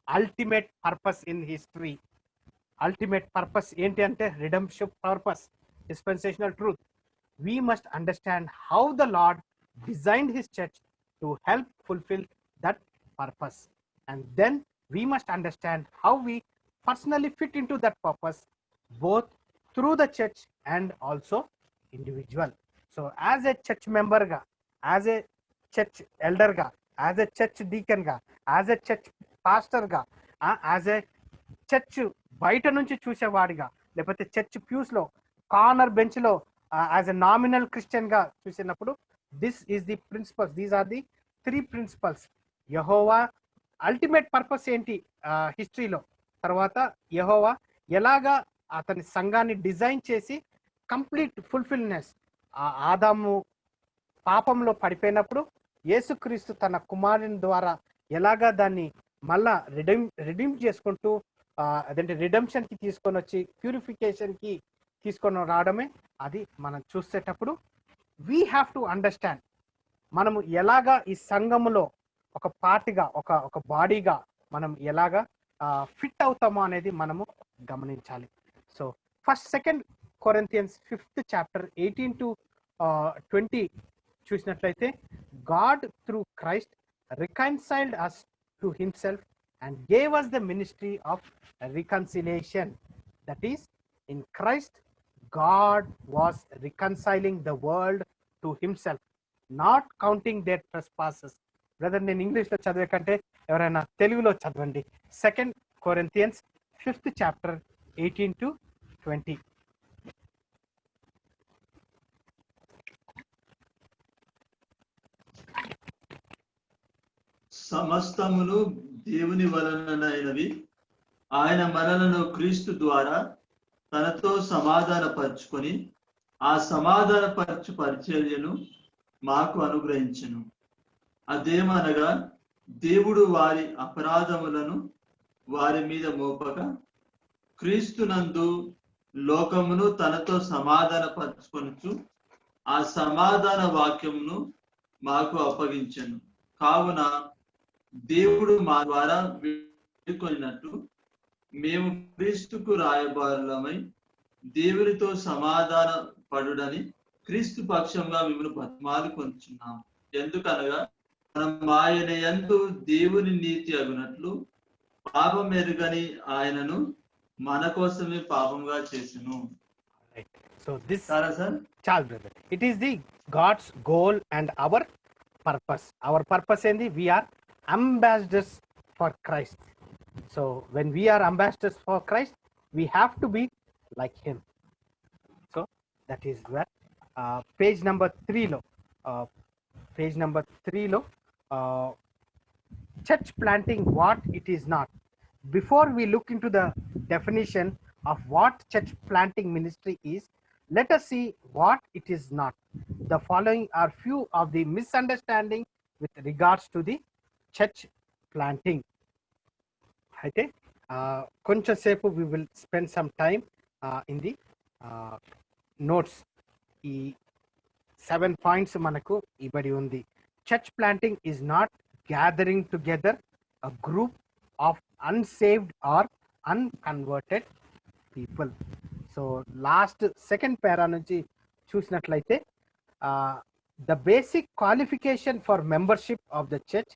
ultimate purpose in history. Ultimate purpose ఏంటి అంటే redemption purpose, dispensational truth. We must understand how the Lord designed his church to help fulfill that purpose, and then we must understand how we personally fit into that purpose, both through the church and also individual. So as a church member ga, as a church elder ga, as a church deacon ga, as a church pastor ga, as a church బయట నుంచి చూసేవాడిగా, లేకపోతే church pews లో corner bench లో as a nominal Christian గా చూసినప్పుడు, this is the principles, these are the 3 principles. Jehovah ultimate purpose ఏంటి హిస్టరీలో, తర్వాత యెహోవా ఎలాగా అతని సంఘాన్ని డిజైన్ చేసి కంప్లీట్ ఫుల్ఫిల్నెస్, ఆదాము పాపంలో పడిపోయినప్పుడు యేసుక్రీస్తు తన కుమారుని ద్వారా ఎలాగా దాన్ని మళ్ళా రిడీమ్ చేసుకుంటూ అదేంటి రిడమ్షన్కి తీసుకొని వచ్చి ప్యూరిఫికేషన్కి తీసుకొని రావడమే అది మనం చూసేటప్పుడు వీ హ్యావ్ టు అండర్స్టాండ్ మనము ఎలాగా ఈ సంఘములో ఒక పార్టీగా ఒక బాడీగా మనం ఎలాగా ఫిట్ అవుతామో అనేది మనము గమనించాలి. So first second Corinthians 5th chapter 18 to 20 చూసినట్లయితే God through Christ reconciled us to himself and gave us the ministry of reconciliation. That is, in Christ God was reconciling the world to himself, not counting their trespasses. Brother, నేను ఇంగ్లీష్లో చదివే కంటే ఎవరైనా తెలుగులో చదవండి. 2 Corinthians 5th chapter 18 to 20. సమస్తమును దేవుని వలనైనవి, ఆయన మనలను క్రీస్తు ద్వారా తనతో సమాధానపరుచుకొని ఆ సమాధానపరచు పరిచర్యను మాకు అనుగ్రహించెను. అదేమనగా దేవుడు వారి అపరాధములను వారి మీద మోపక క్రీస్తునందు లోకమును తనతో సమాధానపరచుకొనుచు ఆ సమాధాన వాక్యమును మాకు అప్పగించెను. కావున దేవుడు మా ద్వారా వేడుకొనినట్టు మేము క్రీస్తుకు రాయబారులమై దేవునితో సమాధాన పడుడని క్రీస్తు పక్షంగా మిమ్మల్ని బతిమాలు కొంచున్నాము. ఎందుకనగా మనం ఆయన యందు దేవుని నీతి అగునట్లు పాపం ఎరుగని ఆయనను మన కోసమే పాపంగా చేసెను. సో దిస్ సార్ చాలు brother. It is the God's goal and our purpose. Our purpose ఏంది? We are ambassadors for Christ. So when we are ambassadors for Christ we have to be like him. So that is where page number 3 lo church planting, what it is not. Before we look into the definition of what church planting ministry is, let us see what it is not. The following are few of the misunderstanding with regards to the church planting. అయితే కొంచెం సేపు we will spend some time in the notes. ఈ 7 points మనకు ఇవ్వడి ఉంది. Church planting is not gathering together a group of unsaved or unconverted people. So last second para నుంచి చూసినట్లయితే the basic qualification for membership of the church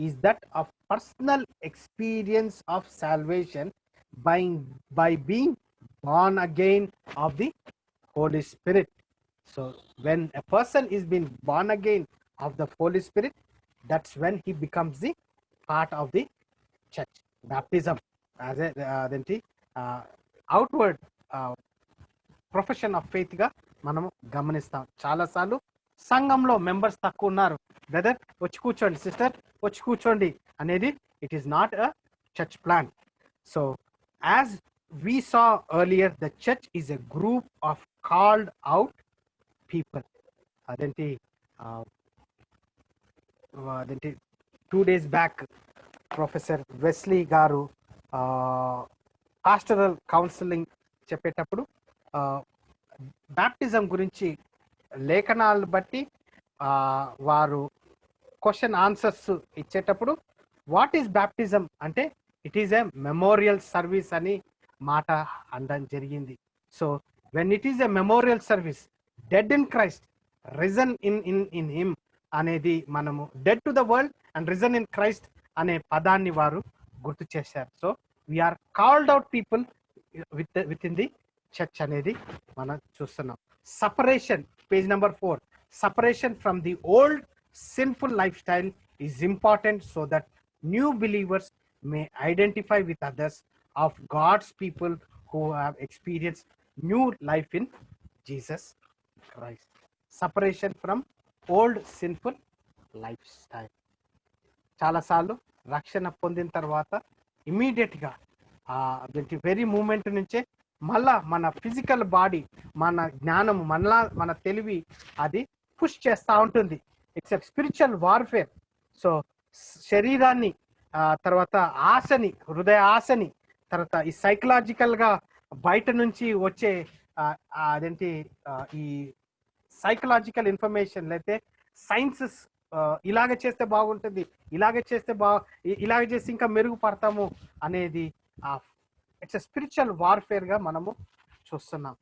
is that of personal experience of salvation by being born again of the Holy Spirit. So when a person is being born again of the Holy Spirit, that's when he becomes the part of the church. Baptism as a outward profession of faith గా మనం గమనిస్తాం. చాలా సార్లు సంఘంలో members తక్కువ ఉన్నారు, brother వచ్చి కూర్చోండి, సిస్టర్ వచ్చి కూర్చోండి అనేది it is not a church plan. So as we saw earlier, the church is a group of called out people. Adenti 2 days back Professor Wesley garu pastoral counseling చెప్పేటప్పుడు baptism గురించి లేఖనాలు బట్టి వారు క్వశ్చన్ ఆన్సర్స్ ఇచ్చేటప్పుడు what is baptism అంటే it is a memorial service అని మాట అనడం జరిగింది. So when it is a memorial service, dead in Christ, risen in him అనేది మనము dead to the world and risen in Christ అనే పదాన్ని వారు గుర్తు చేశారు. So we are called out people within the church అనేది మనం చూస్తున్నాం. Separation, page number 4, separation from the old sinful lifestyle is important so that new believers may identify with others of God's people who have experienced new life in Jesus Christ. Separation from old sinful lifestyle. చాలా సార్లు రక్షణ పొందిన తర్వాత immediate గా very moment నుంచే మళ్ళా మన physical body, మన జ్ఞానం, మన తెలివి అది పుష్ చేస్తూ ఉంటుంది. It's a spiritual warfare. So శరీరాన్ని, తర్వాత ఆశని, హృదయ ఆశని, తర్వాత ఈ సైకలాజికల్గా బయట నుంచి వచ్చే అదేంటి ఈ సైకలాజికల్ ఇన్ఫర్మేషన్, లేకపోతే సైన్సెస్ ఇలాగ చేస్తే బాగుంటుంది, ఇలాగే చేస్తే ఇలాగ చేసి ఇంకా మెరుగుపడతాము అనేది ఇట్స్ ఎ స్పిరిచువల్ వార్ఫేర్గా మనము చూస్తున్నాం.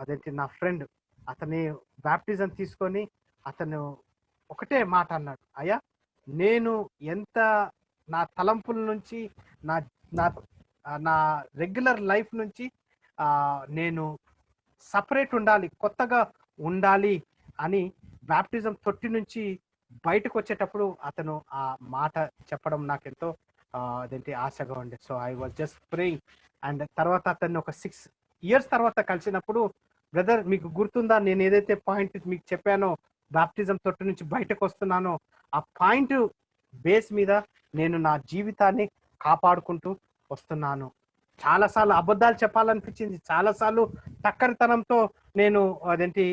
అదేంటి నా ఫ్రెండ్, అతని బ్యాప్టిజం తీసుకొని అతను ఒకటే మాట అన్నాడు, అయ్యా నేను ఎంత నా తలంపుల నుంచి, నా నా నా రెగ్యులర్ లైఫ్ నుంచి నేను సపరేట్ ఉండాలి, కొత్తగా ఉండాలి అని బ్యాప్టిజం తొట్టి నుంచి బయటకు వచ్చేటప్పుడు అతను ఆ మాట చెప్పడం నాకెంతో అదేంటి ఆశగా ఉండే. So I was just praying. And తర్వాత అతన్ని ఒక 6 years తర్వాత కలిసినప్పుడు, బ్రదర్ మీకు గుర్తుందా నేను ఏదైతే పాయింట్ మీకు చెప్పానో, బ్యాప్టిజం తొట్టి నుంచి బయటకు వస్తున్నానో, ఆ పాయింట్ బేస్ మీద నేను నా జీవితాన్ని కాపాడుకుంటూ వస్తున్నాను. చాలాసార్లు అబద్ధాలు చెప్పాలనిపించింది, చాలాసార్లు టక్కరితనంతో నేను అదేంటి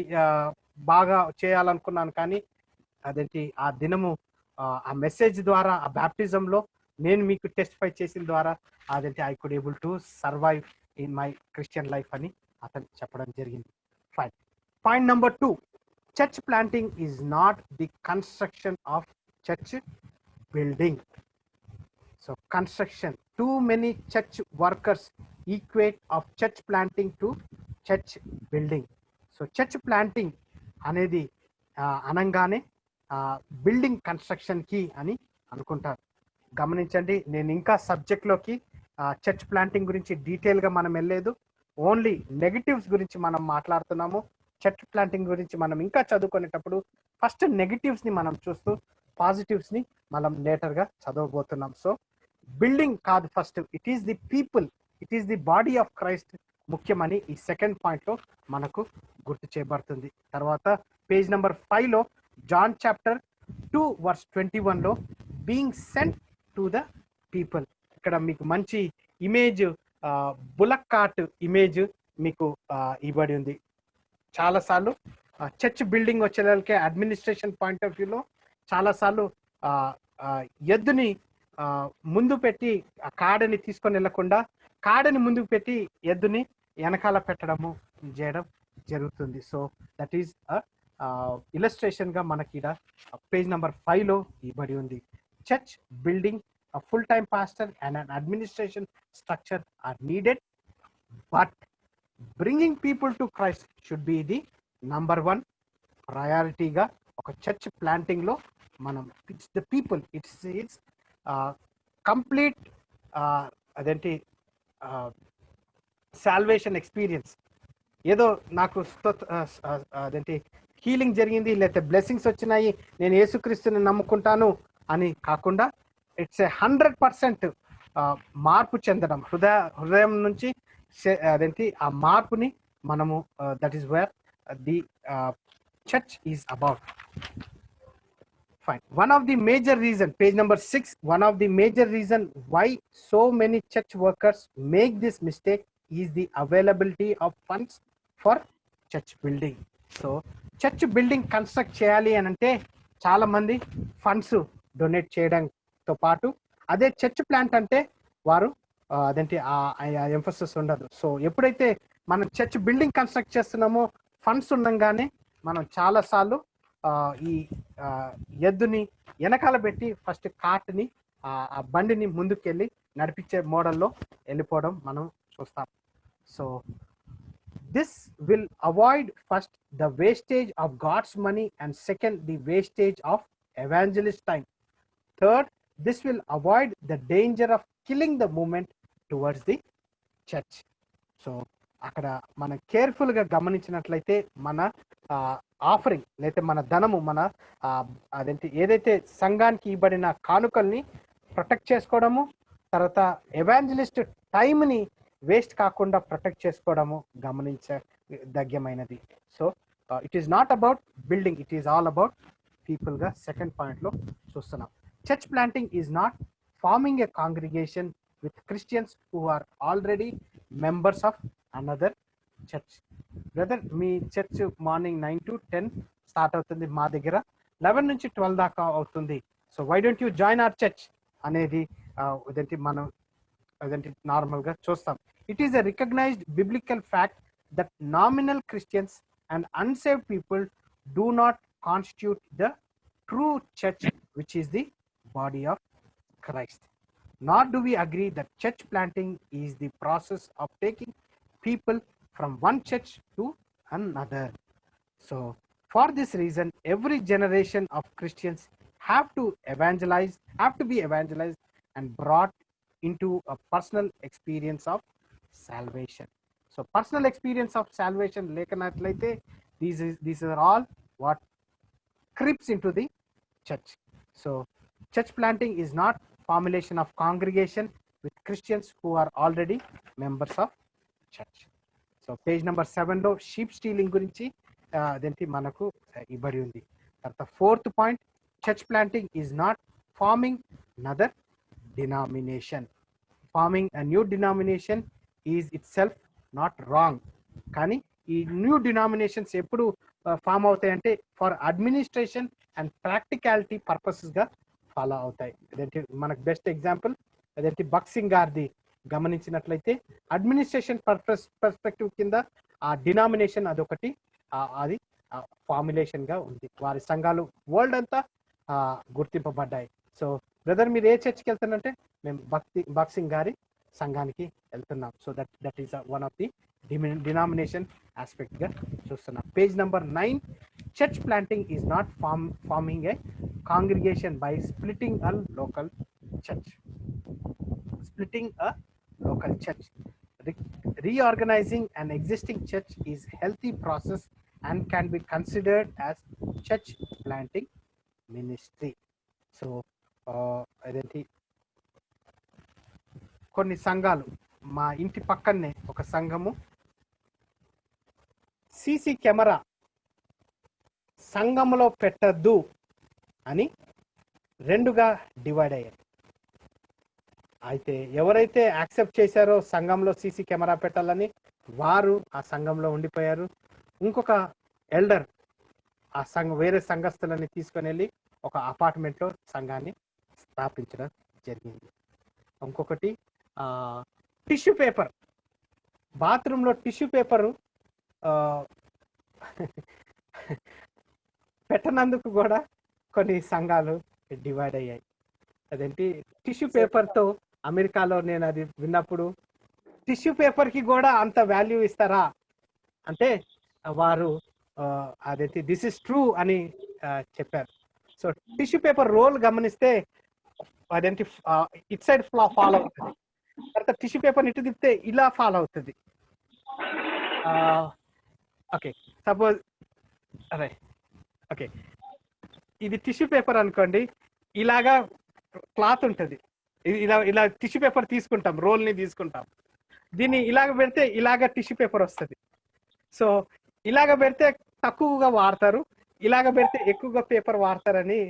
బాగా చేయాలనుకున్నాను. కానీ అదేంటి ఆ దినము ఆ మెసేజ్ ద్వారా, ఆ బ్యాప్టిజంలో నేను మీకు టెస్టిఫై చేసిన ద్వారా అదేంటి I could able to survive in my Christian life అని అతను చెప్పడం జరిగింది. Fine. Point number 2, church planting is not the construction of church building. So construction, too many church workers equate of church planting to church building. So church planting అనేది అనగానే building construction కి అని అనుకుంటారు. గమనించండి, నేను ఇంకా సబ్జెక్ట్లోకి చర్చ్ ప్లాంటింగ్ గురించి డీటెయిల్గా మనం వెళ్ళలేదు, ఓన్లీ నెగటివ్స్ గురించి మనం మాట్లాడుతున్నాము. చర్చ్ ప్లాంటింగ్ గురించి మనం ఇంకా చదువుకునేటప్పుడు ఫస్ట్ నెగటివ్స్ని మనం చూస్తూ పాజిటివ్స్ని మనం లేటర్గా చదవబోతున్నాం. సో బిల్డింగ్ కాదు first, it is the people, it is the body of Christ ముఖ్యమని ఈ సెకండ్ పాయింట్లో మనకు గుర్తు చేయబడుతుంది. తర్వాత పేజ్ నెంబర్ 5లో జాన్ చాప్టర్ 2:21లో being sent to the people, ఇక్కడ మీకు మంచి ఇమేజ్, బులక్ కార్ట్ ఇమేజ్ మీకు ఇవ్వబడి ఉంది. చాలాసార్లు చర్చ్ బిల్డింగ్ వచ్చేదానికి అడ్మినిస్ట్రేషన్ పాయింట్ ఆఫ్ వ్యూలో చాలాసార్లు ఎద్దుని ముందు పెట్టి ఆ కాడని తీసుకొని వెళ్ళకుండా కాడని ముందుకు పెట్టి ఎద్దుని వెనకాల పెట్టడము చేయడం జరుగుతుంది. సో దట్ ఈస్ ఇలస్ట్రేషన్ గా మనకి ఇక్కడ పేజ్ నెంబర్ 5లో ఇవ్వబడి ఉంది. Church building, a full-time pastor and an administration structure are needed, but bringing people to Christ should be the number 1 priority ga oka church planting lo manam. It's the people, it's complete adenti salvation experience. ఏదో నాకు అదేంటి healing జరిగింది, లేకపోతే blessings వచ్చినాయి, నేను యేసుక్రీస్తుని నమ్ముకుంటాను అని కాకుండా ఇట్స్ 100% మార్పు చెందడం, హృదయం నుంచి అదేంటి ఆ మార్పుని మనము that is where the church is about. Fine. One of the major reason, page number 6, one of the major reason why so many church workers make this mistake is the availability of funds for church building. So church building construct చేయాలి అని అంటే చాలా మంది funds donate చేయడంతో పాటు, అదే church plant అంటే వారు అదేంటి ఎంఫసిస్ ఉండదు. సో ఎప్పుడైతే మనం చర్చ్ బిల్డింగ్ కన్స్ట్రక్ట్ చేస్తున్నామో ఫండ్స్ ఉండగానే మనం చాలాసార్లు ఈ ఎద్దుని వెనకాల పెట్టి ఫస్ట్ కార్ట్ని ఆ బండిని ముందుకెళ్ళి నడిపించే మోడల్లో వెళ్ళిపోవడం మనం చూస్తాం. So this will avoid first the wastage of God's money, and second the wastage of evangelist time. Third, this will avoid the danger of killing the movement towards the church. So అక్కడ మనం కేర్ఫుల్గా గమనించినట్లయితే మన offering లేకపోతే మన ధనము, మన అదేంటి ఏదైతే సంఘానికి ఇవ్వబడిన కానుకల్ని ప్రొటెక్ట్ చేసుకోవడము, తర్వాత ఎవాంజలిస్ట్ టైంని వేస్ట్ కాకుండా ప్రొటెక్ట్ చేసుకోవడము గమనించదగ్గమైనది. So it is not about building, it is all about పీపుల్గా సెకండ్ పాయింట్లో చూస్తున్నాం. Church planting is not forming a congregation with Christians who are already members of another church. Brother, మీ church morning 9 to 10 start అవుతుంది మా దగ్గర, 11 నుంచి 12 దాకా అవుతుంది. So why don't you join our church అనేది అదేంటి మనం అదేంటి నార్మల్గా చూస్తాం. It is a recognised biblical fact that nominal Christians and unsaved people do not constitute the true church which is the body of Christ. Nor do we agree that church planting is the process of taking people from one church to another. So, for this reason, every generation of Christians have to be evangelized and brought into a personal experience of salvation. So, personal experience of salvation, lekanatlaite, these are all what creeps into the church. So, church planting is not formulation of congregation with Christians who are already members of church. So page number 7 లో sheep stealing గురించి అదేంటి మనకు ఇవ్వబడి ఉంది. తర్వాత 4th point, church planting is not forming another denomination. Forming a new denomination is itself not wrong. కానీ ఈ new denominations ఎప్పుడు form అవుతాయంటే ఫర్ అడ్మినిస్ట్రేషన్ అండ్ ప్రాక్టికాలిటీ పర్పసెస్గా ఫాలో అవుతాయి. అదేంటి మనకు బెస్ట్ ఎగ్జాంపుల్ అదేంటి బక్సింగ్ గారిది గమనించినట్లయితే అడ్మినిస్ట్రేషన్ పర్స్పెక్టివ్ కింద ఆ డినామినేషన్ అదొకటి అది ఫార్ములేషన్ గా ఉంది. వారి సంఘాలు వరల్డ్ అంతా గుర్తింపబడ్డాయి. సో బ్రదర్ మీరు ఏ చర్చ్కి వెళ్తానంటే మేము బక్సింగ్ గారి సంఘానికి వెళ్తున్నాం. So that is one of the denomination aspect గా చూస్తున్నాం. Page number 9, church planting is not farming A congregation by splitting a local church. Splitting a local church. Reorganizing an existing church is a healthy process and can be considered as church planting ministry. So, అదేంటి కొన్ని సంఘాలు, మా ఇంటి పక్కనే ఒక సంఘము CC camera సంఘంలో పెట్టద్దు అని 2గా డివైడ్ అయ్యాయి. అయితే ఎవరైతే యాక్సెప్ట్ చేశారో సంఘంలో సీసీ కెమెరా పెట్టాలని వారు ఆ సంఘంలో ఉండిపోయారు. ఇంకొక ఎల్డర్ ఆ వేరే సంఘస్థులని తీసుకొని వెళ్ళి ఒక అపార్ట్మెంట్లో సంఘాన్ని స్థాపించడం జరిగింది. ఇంకొకటి టిష్యూ పేపర్, బాత్రూంలో టిష్యూ పేపరు పెట్టనందుకు కూడా కొన్ని సంఘాలు డివైడ్ అయ్యాయి. అదేంటి టిష్యూ పేపర్తో అమెరికాలో నేను అది విన్నప్పుడు టిష్యూ పేపర్కి కూడా అంత వాల్యూ ఇస్తారా అంటే వారు అదేంటి దిస్ ఇస్ ట్రూ అని చెప్పారు. సో టిష్యూ పేపర్ రోల్ గమనిస్తే అదేంటి ఇట్ సైడ్ ఫాలో అవుతుంది, తర్వాత టిష్యూ పేపర్ ఇటు తిప్పితే ఇలా ఫాలో అవుతుంది. ఓకే సపోజ్ అరే ఓకే ఇది టిష్యూ పేపర్ అనుకోండి, ఇలాగా క్లాత్ ఉంటుంది, ఇలా టిష్యూ పేపర్ తీసుకుంటాం, రోల్ని తీసుకుంటాం, దీన్ని ఇలాగ పెడితే ఇలాగ టిష్యూ పేపర్ వస్తుంది. సో ఇలాగ పెడితే తక్కువగా వాడతారు, ఇలాగ పెడితే ఎక్కువగా పేపర్ వాడతారని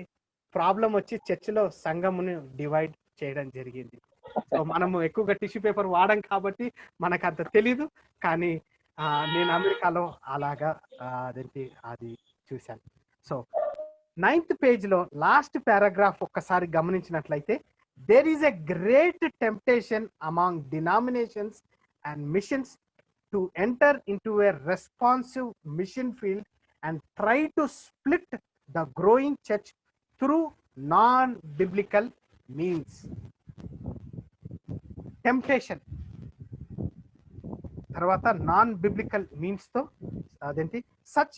ప్రాబ్లం వచ్చి చర్చిలో సంఘమును డివైడ్ చేయడం జరిగింది. సో మనము ఎక్కువగా టిష్యూ పేపర్ వాడం కాబట్టి మనకు అంత తెలీదు, కానీ నేను అమెరికాలో అలాగా అదేంటి అది చూశాను. సో 9th పేజ్లో లాస్ట్ పారాగ్రాఫ్ ఒక్కసారి గమనించినట్లయితే there is a great temptation among denominations and missions to enter into a responsive mission field and try to split the growing church through non-biblical means. Temptation తర్వాత non biblical means తో అదేంటి such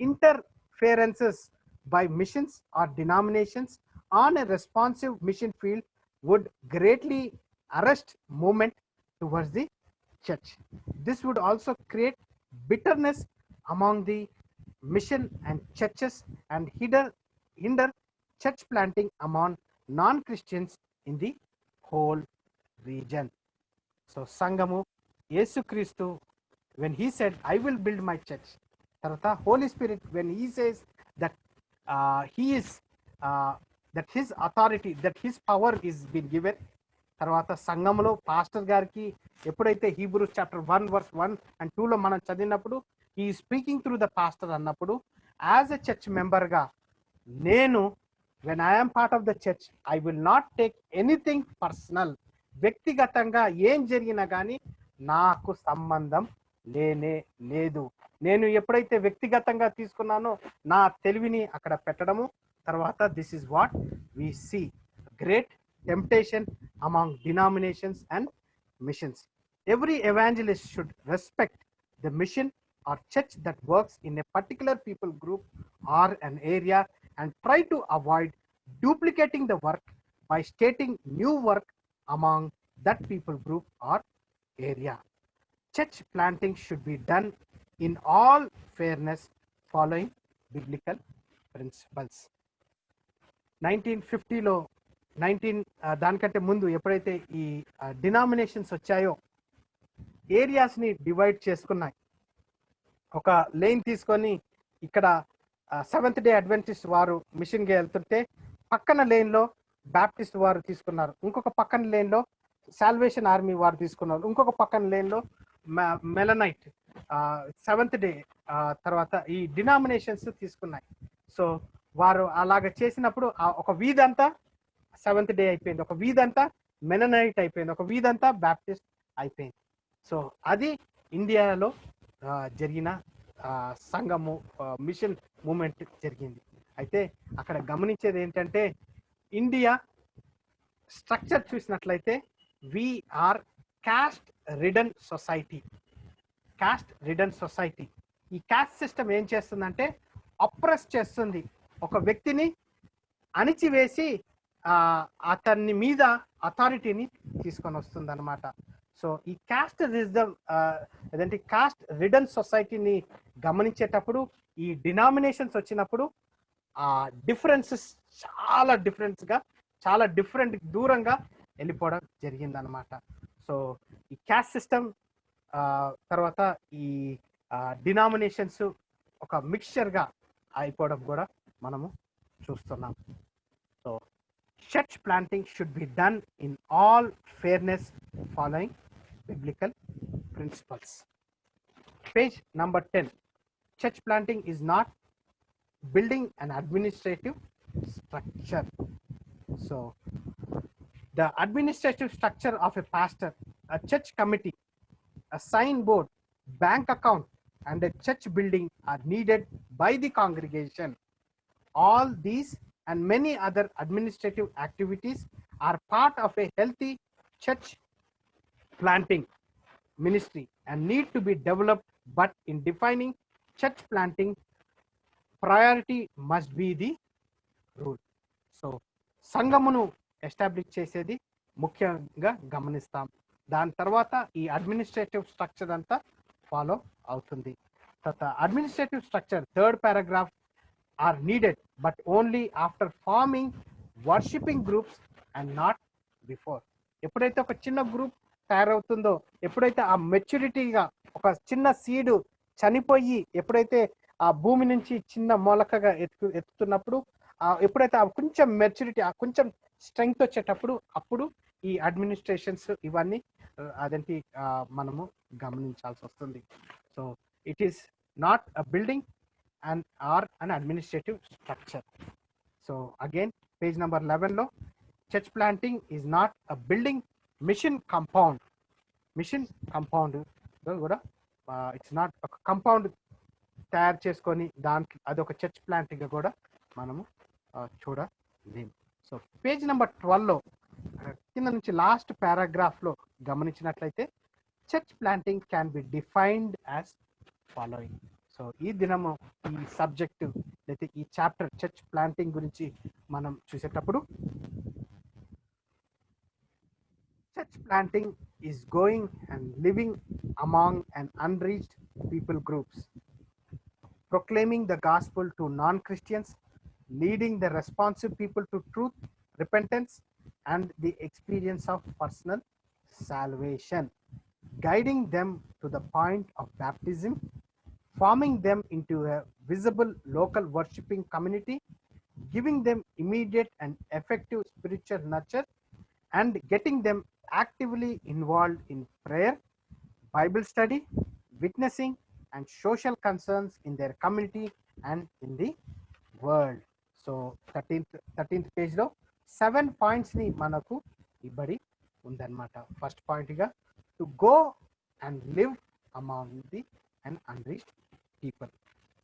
interferences by missions or denominations on a responsive mission field would greatly arrest movement towards the church. This would also create bitterness among the mission and churches and hinder church planting among non-Christians in the whole region. So Sangamu, Yesu Christu, when he said, I will build my church, Tarata, Holy Spirit, when he says that he is that his authority, that his power is been given, తర్వాత సంఘంలో pastor గారికి ఎప్పుడైతే Hebrews chapter 1 verse 1 and 2 లో మనం చదివినప్పుడు ఈ speaking through the pastor అన్నప్పుడు as a church మెంబర్గా నేను when I'm part of the church I will not take anything personal. వ్యక్తిగతంగా ఏం జరిగినా కానీ నాకు సంబంధం లేనే లేదు. నేను ఎప్పుడైతే వ్యక్తిగతంగా తీసుకున్నానో నా తెలివిని అక్కడ పెట్టడము, తర్వాత this is what we see great temptation among denominations and missions. Every evangelist should respect the mission or church that works in a particular people group or an area and try to avoid duplicating the work by stating new work among that people group or area. Church planting should be done in all fairness following biblical principles. 1950లో దానికంటే ముందు ఎప్పుడైతే ఈ denominations వచ్చాయో ఏరియాస్ని divide చేసుకున్నాయి. ఒక lane తీసుకొని ఇక్కడ seventh day Adventist వారు మిషన్కి వెళ్తుంటే పక్కన లేన్లో బ్యాప్టిస్ట్ వారు తీసుకున్నారు, ఇంకొక పక్కన లేన్లో సాల్వేషన్ ఆర్మీ వారు తీసుకున్నారు, ఇంకొక పక్కన లేన్లో మెలనైట్ సెవెంత్ డే తర్వాత ఈ డినామినేషన్స్ తీసుకున్నాయి. సో వారు అలాగ చేసినప్పుడు ఒక వీధంతా సెవెంత్ డే అయిపోయింది, ఒక వీధంతా మెలనైట్ అయిపోయింది, ఒక వీధంతా బ్యాప్టిస్ట్ అయిపోయింది. సో అది ఇండియాలో జరిగిన సంఘము మిషన్ మూమెంట్ జరిగింది. అయితే అక్కడ గమనించేది ఏంటంటే ఇండియా స్ట్రక్చర్ చూసినట్లయితే we are caste ridden society. Caste ridden society. ఈ కాస్ట్ సిస్టమ్ ఏం చేస్తుందంటే అప్రెస్ చేస్తుంది, ఒక వ్యక్తిని అణిచివేసి అతన్ని మీద అథారిటీని తీసుకొని వస్తుంది అనమాట. సో ఈ కాస్ట్ రిజం అదేంటి కాస్ట్ రిడన్ సొసైటీని గమనించేటప్పుడు ఈ డినామినేషన్స్ వచ్చినప్పుడు ఆ డిఫరెన్సెస్ చాలా డిఫరెంట్ దూరంగా వెళ్ళిపోవడం జరిగిందనమాట. సో ఈ కాస్ట్ సిస్టమ్ తర్వాత ఈ డినామినేషన్స్ ఒక మిక్స్చర్గా అయిపోవడం కూడా మనము చూస్తున్నాం. So church planting should be done in all fairness following biblical principles. Page number 10. Church planting is not building an administrative structure. So the administrative structure of a pastor, a church committee, a signboard, bank account and a church building are needed by the congregation. All these and many other administrative activities are part of a healthy church planting ministry and need to be developed, but in defining church planting, priority must be the rule. So సంఘమును establish చేసేది ముఖ్యంగా గమనిస్తాం, దాని తర్వాత ఈ administrative structure అంతా follow అవుతుంది. తర్వాత administrative structure third paragraph are needed but only after forming worshipping groups and not before. ఎప్పుడైతే ఒక చిన్న గ్రూప్ తయారవుతుందో, ఎప్పుడైతే ఆ మెచ్యూరిటీగా ఒక చిన్న సీడు చనిపోయి ఎప్పుడైతే ఆ భూమి నుంచి చిన్న మొలకగా ఎత్తుతున్నప్పుడు ఎప్పుడైతే ఆ కొంచెం మెచ్యూరిటీ ఆ కొంచెం స్ట్రెంగ్త్ వచ్చేటప్పుడు అప్పుడు ఈ అడ్మినిస్ట్రేషన్స్ ఇవన్నీ అదేంటి మనము గమనించాల్సి వస్తుంది. So it is not a building and are an administrative structure. So again page number 11 lo church planting is not a building mission compound kuda it's not a compound తయారు చేసుకొని దాంట్లో అదొక చర్చ్ ప్లాంటింగ్ కూడా మనము చూడలేము. So page number 12లో కింద నుంచి last పారాగ్రాఫ్లో గమనించినట్లయితే church planting can be defined as following. So ఈ దినము ఈ సబ్జెక్టు అయితే ఈ చాప్టర్ చర్చ్ ప్లాంటింగ్ గురించి మనం చూసేటప్పుడు church planting is going and living among and unreached people groups, proclaiming the gospel to non-Christians, leading the responsive people to truth, repentance, and the experience of personal salvation, guiding them to the point of baptism, forming them into a visible local worshiping community, giving them immediate and effective spiritual nurture, and getting them actively involved in prayer, Bible study, witnessing, and social concerns in their community and in the world. So 13th పేజ్లో 7 పాయింట్స్ని మనకు ఇబ్బడి ఉందన్నమాట. First పాయింట్గా to go and live among the and unreached people.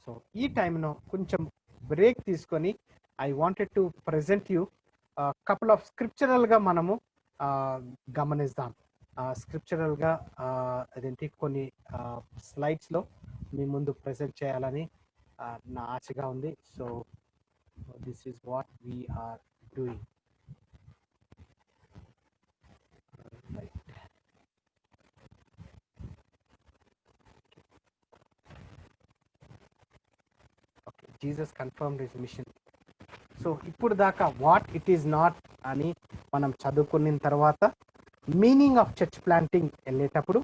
So ఈ టైంలో కొంచెం break తీసుకొని I wanted to present you couple of స్క్రిప్చరల్గా మనము గమనిద్దాం. స్క్రిప్చరల్గా అదేంటి కొన్ని స్లైడ్స్లో మీ ముందు ప్రజెంట్ చేయాలని నా ఆశగా ఉంది. So this is what we are doing. Right. Okay, Jesus confirmed his mission. So ఇప్పుడు దాకా వాట్ ఇట్ ఈస్ నాట్ అని మనం చదువుకున్న తర్వాత మీనింగ్ ఆఫ్ చర్చ్ ప్లాంటింగ్ వెళ్ళేటప్పుడు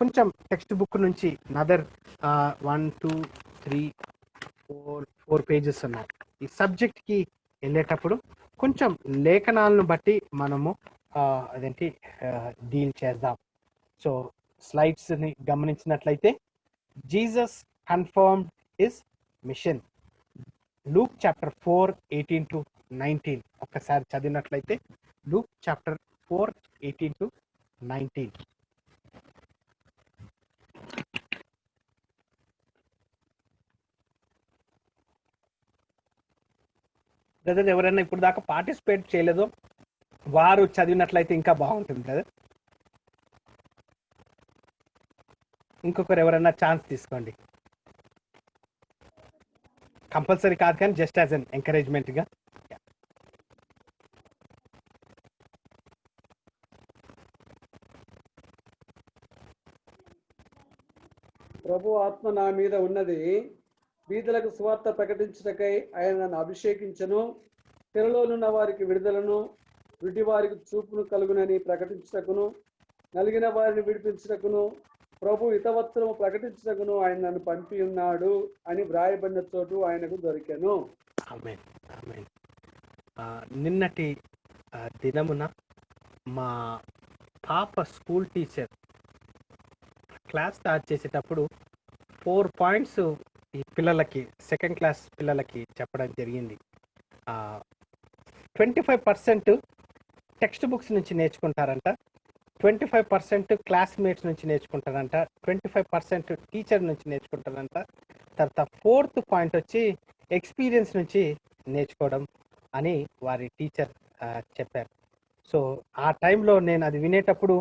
కొంచెం టెక్స్ట్ బుక్ నుంచి నదర్ 1 2 3 4 పేజెస్ ఉన్నాయి. ఈ సబ్జెక్ట్కి వెళ్ళేటప్పుడు కొంచెం లేఖనాలను బట్టి మనము అదేంటి డీల్ చేద్దాం. సో స్లైడ్స్ని గమనించినట్లయితే Jesus confirmed his mission, Luke chapter 4:18-19 ఒక్కసారి చదివినట్లయితే లూక్ చాప్టర్ 4:18-19. బ్రదర్ ఎవరైనా ఇప్పుడు దాకా పార్టిసిపేట్ చేయలేదో వారు చదివినట్లయితే ఇంకా బాగుంటుంది బ్రదర్. ఇంకొకరు ఎవరైనా ఛాన్స్ తీసుకోండి, కంపల్సరీ కాదు కానీ జస్ట్ యాజ్ అన్ ఎంకరేజ్మెంట్గా. ప్రభు ఆత్మ నా మీద ఉన్నది, బీదలకు సువార్త ప్రకటించుటకై ఆయన నన్ను అభిషేకించను, చెరలోనున్న వారికి విడుదలను, విడి వారికి చూపును కలుగునని ప్రకటించుటకును, నలిగిన వారిని విడిపించుటకును, ప్రభు హితవత్సరము ప్రకటించుటకును ఆయన నన్ను పంపి ఉన్నాడు అని వ్రాయబడిన చోటు ఆయనకు దొరికెను. ఆమేన్, ఆమేన్. నిన్నటి దినమున మా పాప స్కూల్ టీచర్ క్లాస్ స్టార్ట్ చేసేటప్పుడు 4 పాయింట్స్ ఈ పిల్లలకి, సెకండ్ క్లాస్ పిల్లలకి చెప్పడం జరిగింది. 25% టెక్స్ట్ బుక్స్ నుంచి నేర్చుకుంటారంట, 25% క్లాస్మేట్స్ నుంచి నేర్చుకుంటారంట, 25% టీచర్ నుంచి నేర్చుకుంటారంట. తర్వాత 4th పాయింట్ వచ్చి ఎక్స్పీరియన్స్ నుంచి నేర్చుకోవడం అని వారి టీచర్ చెప్పారు. సో ఆ టైంలో నేను అది వినేటప్పుడు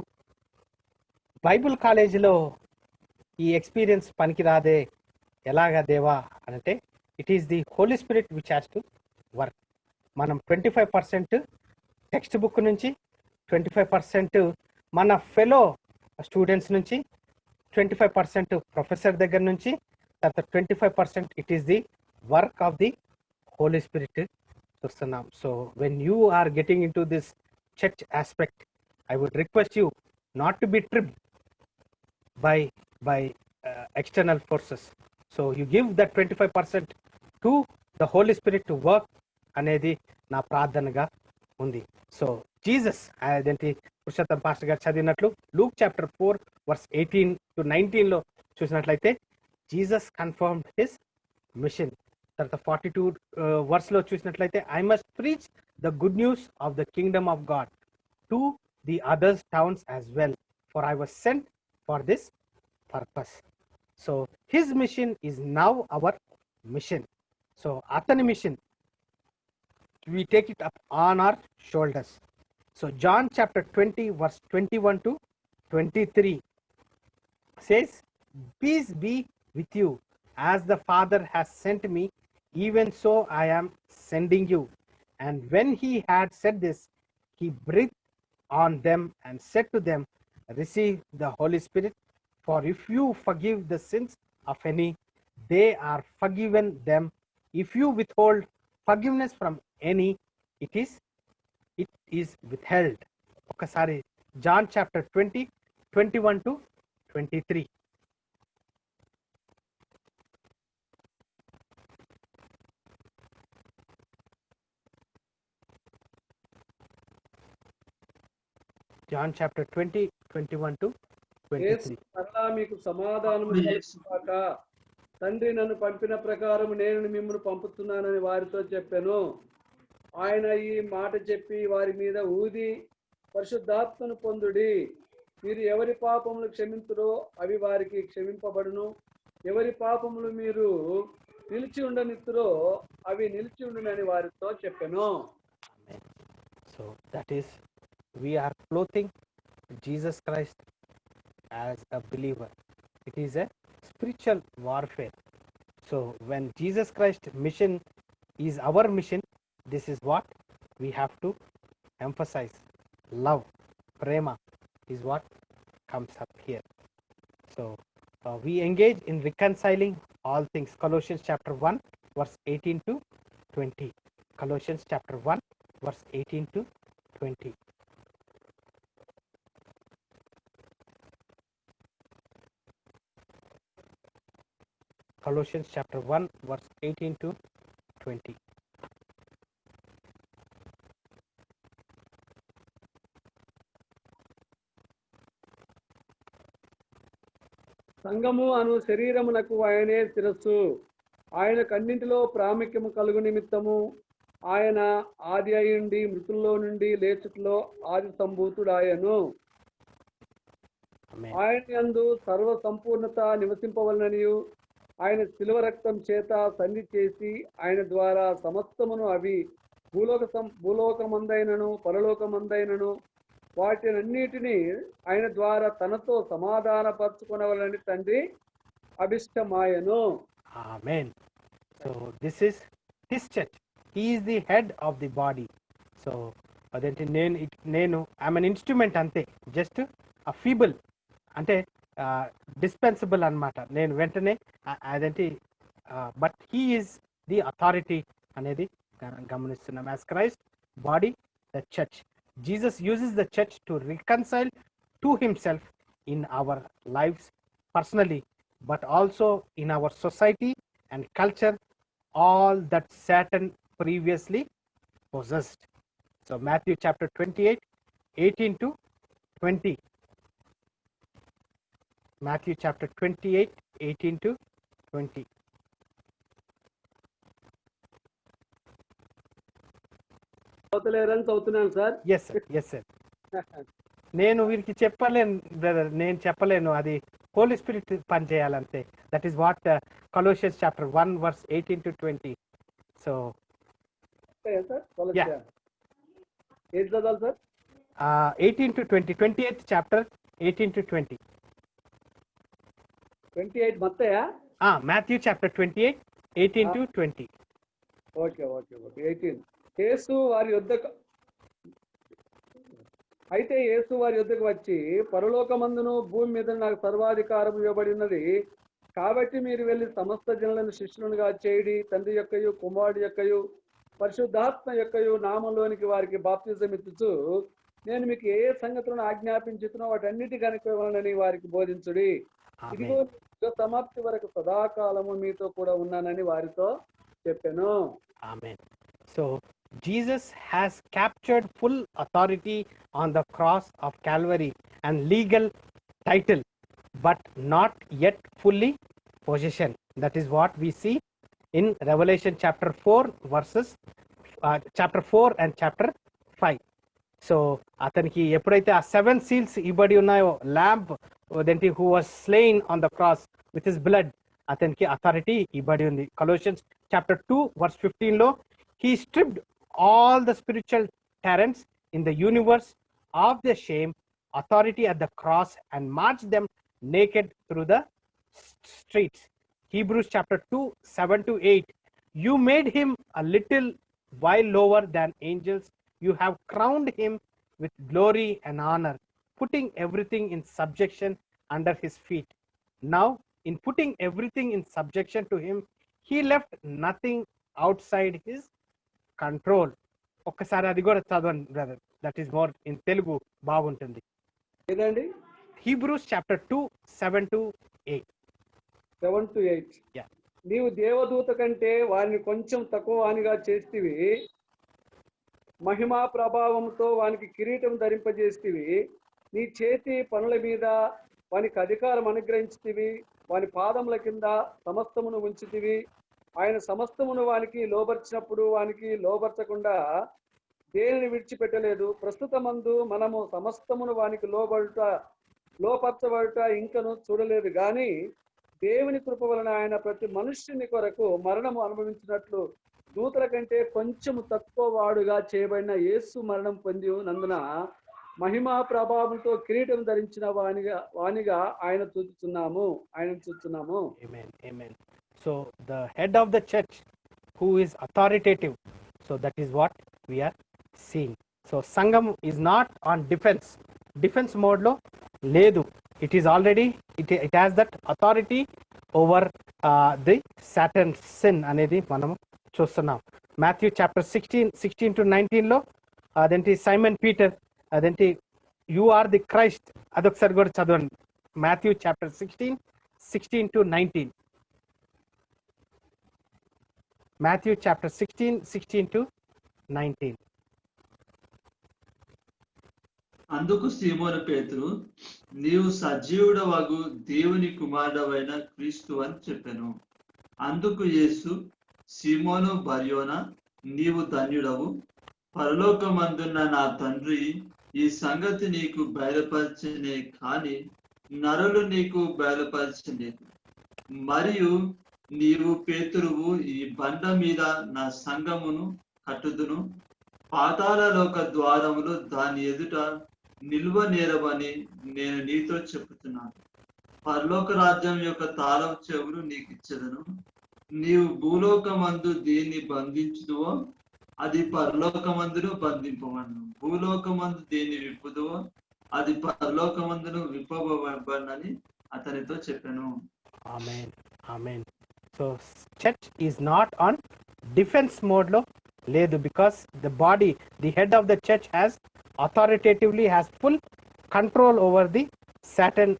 బైబుల్ కాలేజీలో ఈ ఎక్స్పీరియన్స్ పనికి రాదే, ఎలాగా దేవా అంటే it is the Holi spirit which has to work. మనం 25% టెక్స్ట్ బుక్ నుంచి, 25% మన ఫెలో స్టూడెంట్స్ నుంచి, 25% ప్రొఫెసర్ దగ్గర నుంచి, తర్వాత 25% it is the work of the Holi Spirit చూస్తున్నాం. So when you are getting into this church aspect, I would request you not to be tripped by external forces. So you give that 25% to the Holy Spirit to work అనేది నా ప్రార్థనగా ఉంది. So Jesus అదేంటి Purushottam pastor గారు చదివినట్లు Luke chapter 4:18-19 చూసినట్లయితే Jesus confirmed his machine. తర్వాత 42 వర్స్లో చూసినట్లయితే I must preach the good news of the Kingdom of God to the others towns as well, for I was cent for this purpose. So his mission is now our mission. So atani mission we take it up on our shoulders. So John chapter 20 verse 21-23 says, peace be with you, as the Father has sent me, even so I am sending you. And when he had said this, he breathed on them and said to them, receive the Holy Spirit, for if you forgive the sins of any, they are forgiven them. If you withhold forgiveness from any, it is withheld. ఒకసారి John chapter 20:21-23. John chapter 20:21-23. మరలా మీకు సమాధానము కలుగుగాక. తండ్రి నన్ను పంపిన ప్రకారం నేను మిమ్మల్ని పంపుతున్నానని వారితో చెప్పాను. ఆయన ఈ మాట చెప్పి వారి మీద ఊది, పరిశుద్ధాత్మను పొందుడి. మీరు ఎవరి పాపములు క్షమించురో అవి వారికి క్షమింపబడును, ఎవరి పాపములు మీరు నిలిచి ఉండనిత్తురో అవి నిలిచి ఉండునని వారితో చెప్పాను. Amen. So that is, we are clothing Jesus Christ as a believer. It is a spiritual warfare. So when Jesus Christ's mission is our mission, this is what we have to emphasize. Love, prema is what comes up here. So we engage in reconciling all things. Colossians chapter 1 verse 18 to 20. Colossians chapter 1 verse 18 to 20. Colossians chapter 1 verse 18 to 20. సంఘము అను శరీరమునకు ఆయనే శిరస్సు. ఆయన కన్నింటిలో ప్రాముఖ్యము కలుగు నిమిత్తము ఆయన ఆది అయ్యుండి మృతుల్లో నుండి లేచుట్లో ఆది సంభూతుడాయను. Amen. ఆయన యందు సర్వ సంపూర్ణత నివసింపవలననియు ఆయన శిలువ రక్తం చేత సంధి చేసి ఆయన ద్వారా సమస్తమును అవి భూలోకమందైనను పరలోకమందైనను వాటినన్నిటినీ ఆయన ద్వారా తనతో సమాధానపరచుకొనవలని తండ్రి అభిష్టమాయను. Amen. So this is his church. He is the head of the body. So అదేంటి నేను ఐఎమ్ అన్ ఇన్స్ట్రుమెంట్ అంతే, జస్ట్ ఆ ఫీబుల్ అంటే డిస్పెన్సిబుల్ అన్నమాట. నేను వెంటనే అదేంటి but he is the authority అనేది గమనిస్తున్నాం. As Christ body the church, Jesus uses the church to reconcile to himself in our lives personally, but also in our society and culture, all that Satan previously possessed. So Matthew chapter 28, 18 to 20. Matthew chapter 28, 18 to 20. చదువుతలేరని చదువుతున్నాను sir. Yes sir, yes sir. నేను వీరికి చెప్పలేను brother, నేను చెప్పలేను, అది Holy Spirit పని చేయాలంతే. That is what Colossians chapter 1 verse 18 to 20. So sir Yeah. ఏది చదవాలి sir? 18 to 20, 28th chapter 18 to 20. 28 మత్తయా? Matthew chapter 28, 18 to 20. ఓకే 18. యేసు వారి యొద్దకు వచ్చి, పరలోకమందును భూమి మీద నాకు సర్వాధికారం ఇవ్వబడి ఉన్నది, కాబట్టి మీరు వెళ్ళి సమస్త జనులను శిష్యులుగా చేయడి, తండ్రి యొక్కయు కుమారుడి యొక్కయు పరిశుద్ధాత్మ యొక్కయు నామంలోనికి వారికి బాప్తిజం ఇచ్చుచు నేను మీకు ఏ సంగతులను ఆజ్ఞాపించుతున్నో వాటన్నిటి కనుక్కోవాలని వారికి బోధించుడి. ఇదిగో యుగ సమాప్తి వరకు సదాకాలము మీతో కూడా ఉన్నానని వారితో చెప్పాను. Amen. So Jesus has captured full authority on the cross of Calvary and legal title, but not yet fully possession. That is what we see in Revelation chapter 4 verses chapter 4 and chapter 5. So అతనికి ఎప్పుడైతే ఆ 7 seals ఇవ్వబడి ఉన్నాయో, lamb అదేంటి who was slain on the cross with his blood, అతనికి authority ఇవ్వబడి ఉంది. Colossians chapter 2 verse 15 లో he stripped all the spiritual tyrants in the universe of their shame, authority at the cross and marched them naked through the streets. Hebrews chapter 2 7 to 8, you made him a little while lower than angels, you have crowned him with glory and honor, putting everything in subjection under his feet. Now in putting everything in subjection to him, he left nothing outside his control. ఒక్కసారి అది కూడా చదవండి brother, that is more in Telugu బాగుంటుంది. ఏదండి? Hebrews chapter 2 7 to 8. 7 to 8. Yeah. నీవు దేవదూత కంటే వారిని కొంచెం తక్కువ వానిగా చేస్తివి, మహిమా ప్రభావంతో వానికి కిరీటం ధరింపజేస్తివి, నీ చేతి పనుల మీద వానికి అధికారం అనుగ్రహించితివి, వాని పాదముల కింద సమస్తమును ఉంచితివి. ఆయన సమస్తమును వానికి లోబర్చినప్పుడు వానికి లోబర్చకుండా దేనిని విడిచిపెట్టలేదు. ప్రస్తుతమందు మనము సమస్తమును వానికి లోపరచబడుట ఇంకను చూడలేదు గాని దేవుని కృప వలన ఆయన ప్రతి మనుష్యుని కొరకు మరణము అనుభవించినట్లు దూతల కంటే కొంచెము తక్కువ వాడుగా చేయబడిన యేసు మరణం పొంది నందున మహిమా ప్రభావంతో కిరీటం ధరించిన వానిగా ఆయన చూస్తున్నాము. Amen. Amen. So the head of the church who is authoritative, so that is what we are seeing. So Sangam is not on defense mode lo ledu. It is already it has that authority over the Satan's sin anedi manam చూస్తున్నాం. Matthew chapter 16 to 19 లో అదేంటి Simon Peter అదేంటి you are the Christ అదొకసారి కూడా చదవండి. Matthew chapter 16 to 19. Matthew chapter 16 to 19. అందుకు సీమోను పేతురు, నీవు సజీవుడవగు దేవుని కుమారుడవైన క్రీస్తు అని చెప్పెను. అందుకు యేసు, సీమోను బర్యోనా, నీవు ధన్యుడవు. పరలోకమందున్న నా తండ్రి ఈ సంగతి నీకు బయలుపరచనే కాని నరులు నీకు బయలుపరచలేదు. మరియు నీవు పేతురువు, ఈ బండ మీద నా సంఘమును కట్టుదును. పాతాళలోక ద్వారములు దాని ఎదుట నిల్వ నేరవని నేను నీతో చెప్పుతున్నాను. పరలోక రాజ్యం యొక్క తాళం చెవులు నీకు ఇచ్చేదను. నీవు భూలోకమందు దేన్ని బంధించుదువో అది పరలోకమందును బంధింపబడును. భూలోకమందు దేన్ని విప్పుదువో అది పరలోకమందును విప్పబడనని అతనితో చెప్పాను. Amen. Amen. So church is not on defense mode lo ledu, because the body, the head of the church has authoritatively has full control over the Satan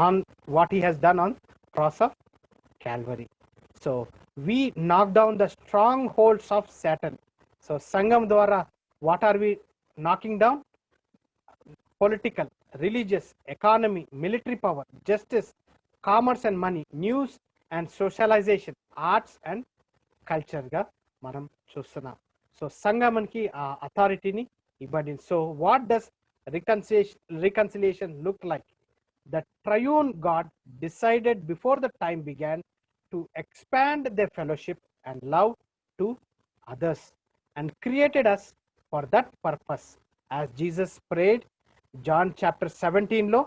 on what he has done on cross of Calvary. So we knock down the strongholds of Satan. So Sangam dwara what are we knocking down? Political, religious, economy, military power, justice, commerce and money, news and socialization, arts and culture ga మనం చూస్తున్నాం. So సంగమానికి ఆ అథారిటీని ఇవ్వబడింది. So what does reconciliation look like? The triune God decided before the time began to expand their fellowship and love to others and created us for that purpose. As Jesus prayed, John chapter 17 లో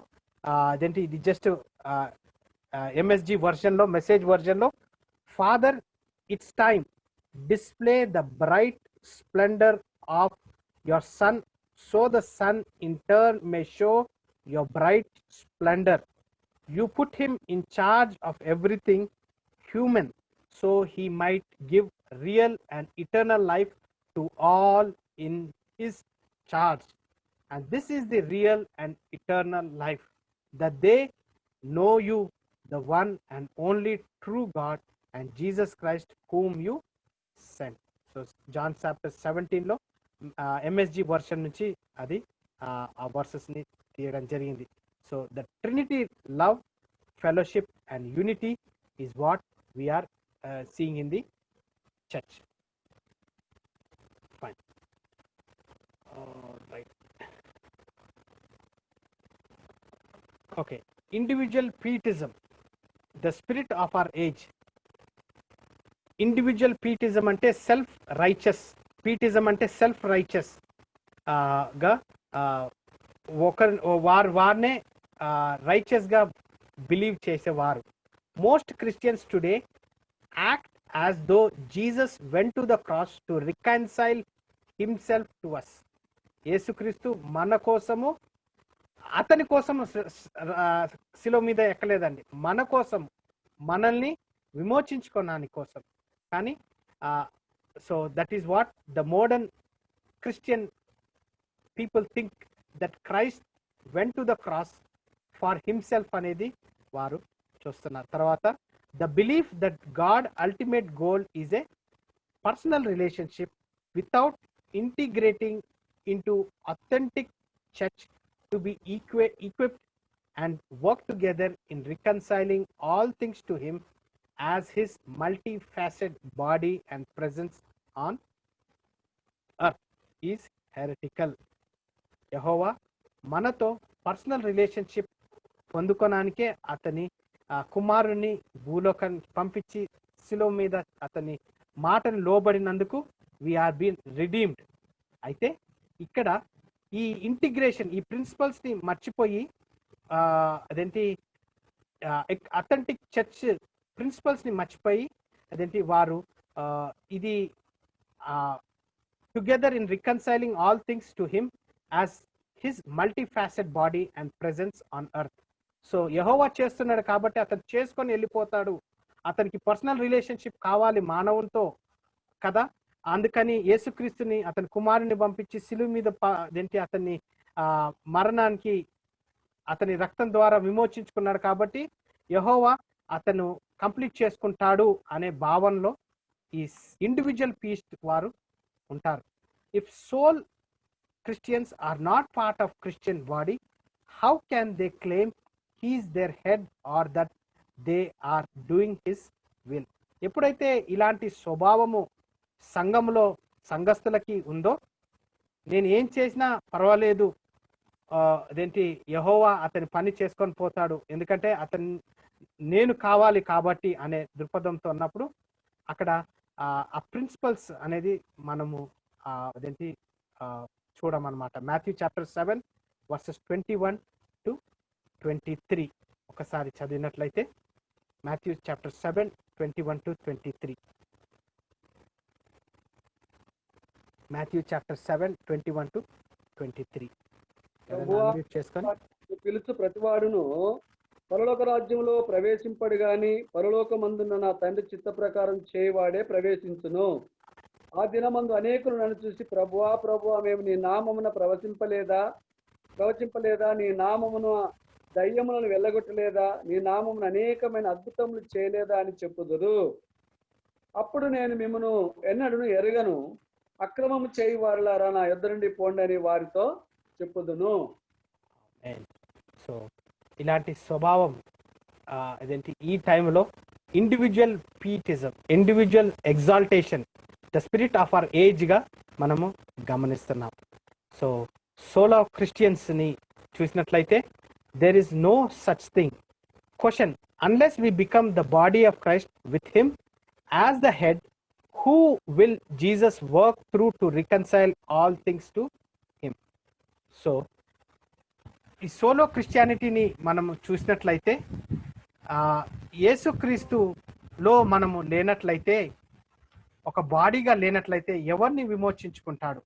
అదేంటి ఇది just MSG version లో, message version లో, Father, it's time, display the bright splendor of your Son, so the Son in turn may show your bright splendor. You put him in charge of everything human, so he might give real and eternal life to all in his charge. And this is the real and eternal life, that they know you, the one and only true God, and Jesus Christ whom you sent. So John chapter 17 లో MSG version నుంచి అది ఆ versus ని తీయడం జరిగింది. So the Trinity love, fellowship and unity is what we are seeing in the church. Fine, right. Okay, individual pietism, the spirit of our age. Individual pietism అంటే self righteous, పీటిజం అంటే self righteous గా వారినే righteous గా believe చేసేవారు. Most Christians today act as though Jesus went to the cross to reconcile himself to us. యేసుక్రీస్తు మన కోసము, అతని కోసం శిలువ మీద ఎక్కలేదండి, మన కోసం, మనల్ని విమోచించుకోవడానికి కోసం. కానీ so that is what the modern Christian people think, that Christ went to the cross for himself అనేది వారు చూస్తున్నారు. తర్వాత the belief that God ultimate goal is a personal relationship without integrating into authentic church to be equipped and work together in reconciling all things to him as his multifaceted body and presence on earth is heretical. యెహోవా మనతో personal relationship పొందుకోవడానికే అతని కుమారుని భూలోకానికి పంపించి శిలువ మీద అతని మాటను లోబడినందుకు we are been redeemed. అయితే ఇక్కడ ఈ ఇంటిగ్రేషన్, ఈ ప్రిన్సిపల్స్ ని మర్చిపోయి అదేంటి అథెంటిక్ చర్చ్ ప్రిన్సిపల్స్ ని మర్చిపోయి అదేంటి వారు ఇది together in reconciling all things to him as his multifaceted body and presence on earth. So యెహోవా చేస్తున్నాడు కాబట్టి అతను చేసుకొని వెళ్ళిపోతాడు. అతనికి పర్సనల్ రిలేషన్షిప్ కావాలి మానవునితో కదా, అందుకని యేసుక్రీస్తుని అతని కుమారుని పంపించి శిలువ మీద అదేంటి అతన్ని మరణానికి అతని రక్తం ద్వారా విమోచించుకున్నాడు కాబట్టి యెహోవా అతను కంప్లీట్ చేసుకుంటాడు అనే భావనలో ఈ ఇండివిజువల్ పీస్ వారు ఉంటారు. If sole Christians are not part of Christian body, how can they claim he is their head or that they are doing his will? ఎప్పుడైతే ఇలాంటి స్వభావము సంఘములో సంఘస్థులకి ఉందో, నేను ఏం చేసినా పర్వాలేదు, అదేంటి యెహోవా అతని పని చేసుకొని పోతాడు ఎందుకంటే అతను నేను కావాలి కాబట్టి అనే దృక్పథంతో ఉన్నప్పుడు అక్కడ ఆ ప్రిన్సిపల్స్ అనేది మనము అదేంటి చూడమన్నమాట. మాథ్యూ చాప్టర్ 7 వర్సెస్ 21 to 23 ఒకసారి చదివినట్లయితే Matthew chapter 7 21 to 23. Matthew chapter 7 21 to 23 చేసుకొని. పిలుచు ప్రతివాడును పరలోక రాజ్యంలో ప్రవేశింపడు గాని పరలోకమందున్న నా తండ్రి చిత్త ప్రకారం చేయవాడే ప్రవేశించును. ఆ దినమందు అనేకులు నన్ను చూసి ప్రభువా ప్రభువా మేము నీ నామమున ప్రవచింపలేదా, నీ నామమును దయ్యములను వెళ్ళగొట్టలేదా, నీ నామమును అనేకమైన అద్భుతములు చేయలేదా అని చెప్పుదురు. అప్పుడు నేను మిమ్మను ఎన్నడూను ఎరుగను, అక్రమము చేయి వారులారా నా యొద్ద నుండి పోండి అని వారితో చెప్పుదును. సో ఇలాంటి స్వభావం అదేంటి ఈ టైంలో individual pietism, individual exaltation, the spirit of our age గా మనము గమనిస్తున్నాం. సో సోలో క్రిస్టియన్స్ ని చూసినట్లయితే there is no such thing. Question, unless we become the body of Christ with him as the head, who will Jesus work through to reconcile all things to him? So ఈ solo క్రిస్టియానిటీని మనము చూసినట్లయితే యేసుక్రీస్తులో మనము లేనట్లయితే, ఒక బాడీగా లేనట్లయితే ఎవరిని విమోచించుకుంటాడు?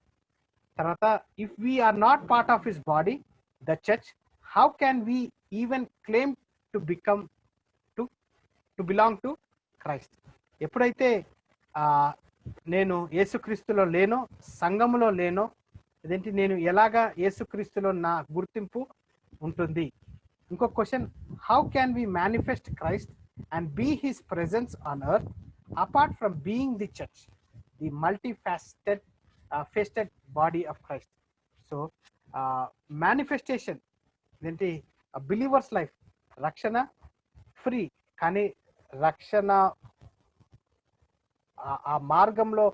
తర్వాత if we are not part of his body the church, how can we even claim to become to belong to Christ? ఎప్పుడైతే నేను యేసుక్రీస్తులో లేనో, సంఘములో లేనో, అదేంటి నేను ఎలాగా యేసుక్రీస్తులో నా గుర్తింపు ఉంటుంది? ఇంకో question, how can we manifest Christ and be his presence on earth apart from being the church, the multifaceted faceted body of Christ? So manifestation ఏంటి? బిలీవర్స్ లైఫ్ రక్షణ ఫ్రీ, కానీ రక్షణ ఆ మార్గంలో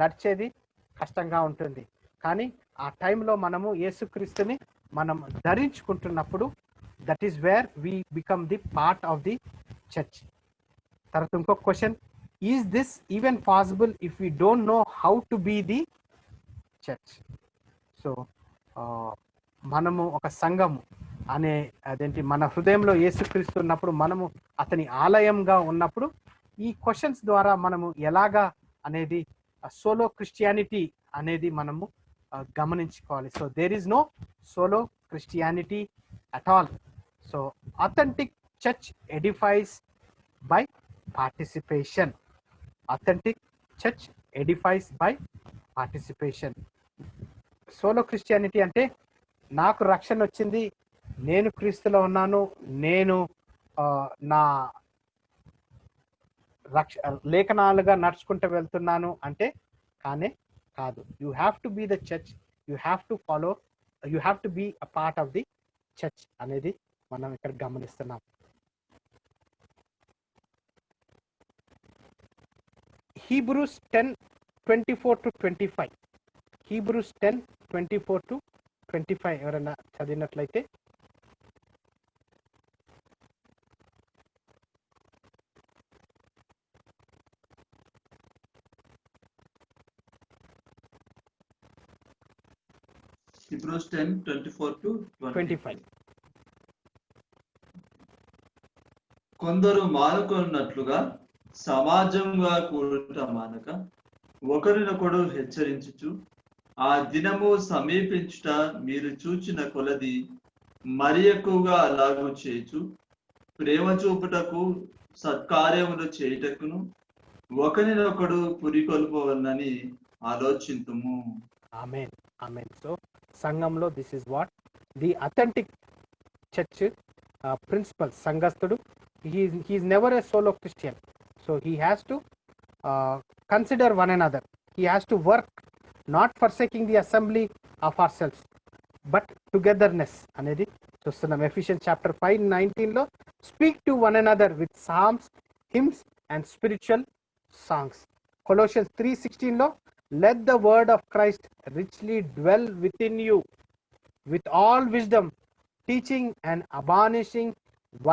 నడిచేది కష్టంగా ఉంటుంది. కానీ ఆ టైంలో మనము యేసుక్రీస్తుని మనం ధరించుకుంటున్నప్పుడు that is where we become the part of the church. తర్వాత ఇంకొక question, is this even possible if we don't know how to be the church? So మనము ఒక సంఘము అనే అదేంటి మన హృదయంలో యేసుక్రీస్తు ఉన్నప్పుడు, మనము అతని ఆలయంగా ఉన్నప్పుడు ఈ క్వశ్చన్స్ ద్వారా మనము ఎలాగా అనేది సోలో క్రిస్టియానిటీ అనేది మనము గమనించుకోవాలి. So there is no solo Christianity at all. So authentic church edifies by participation. Authentic church edifies by participation. Solo Christianity అంటే నాకు రక్షణ వచ్చింది, నేను క్రీస్తులో ఉన్నాను, నేను నా లేఖనాలుగా నడుచుకుంటూ వెళ్తున్నాను అంటే కానే కాదు. You have to be the church, you have to follow, you have to be a part of the church అనేది మనం ఇక్కడ గమనిస్తున్నాం. Hebrews 10:24-25. Hebrews 10:24-25 ఎవరైనా చదివినట్లయితే. Hebrews 10:24-25. కొందరు మానుకున్నట్లుగా సమాజంగా కూడుట మానక ఒకరినొకడు హెచ్చరించుచు ఆ దినము సమీపించుట మీరు చూచిన కొలది మరి ఎక్కువగా అలాగూ చేయుచు ప్రేమ చూపుటకు సత్కార్యములు చేయుటకును ఒకరినొకడు పురికొల్పవలనని ఆలోచింతుము. ఆమేన్, ఆమేన్. సో సంఘంలో this is what the authentic church principle. సంఘస్థుడు he is never a solo Christian, so he has to consider one another. He has to work, not forsaking the assembly of ourselves, but togetherness అనేది చూస్తున్నాం. Ephesians chapter 5:19 లో speak to one another with psalms, hymns and spiritual songs. Colossians 3:16 లో let the word of Christ richly dwell within you with all wisdom, teaching and admonishing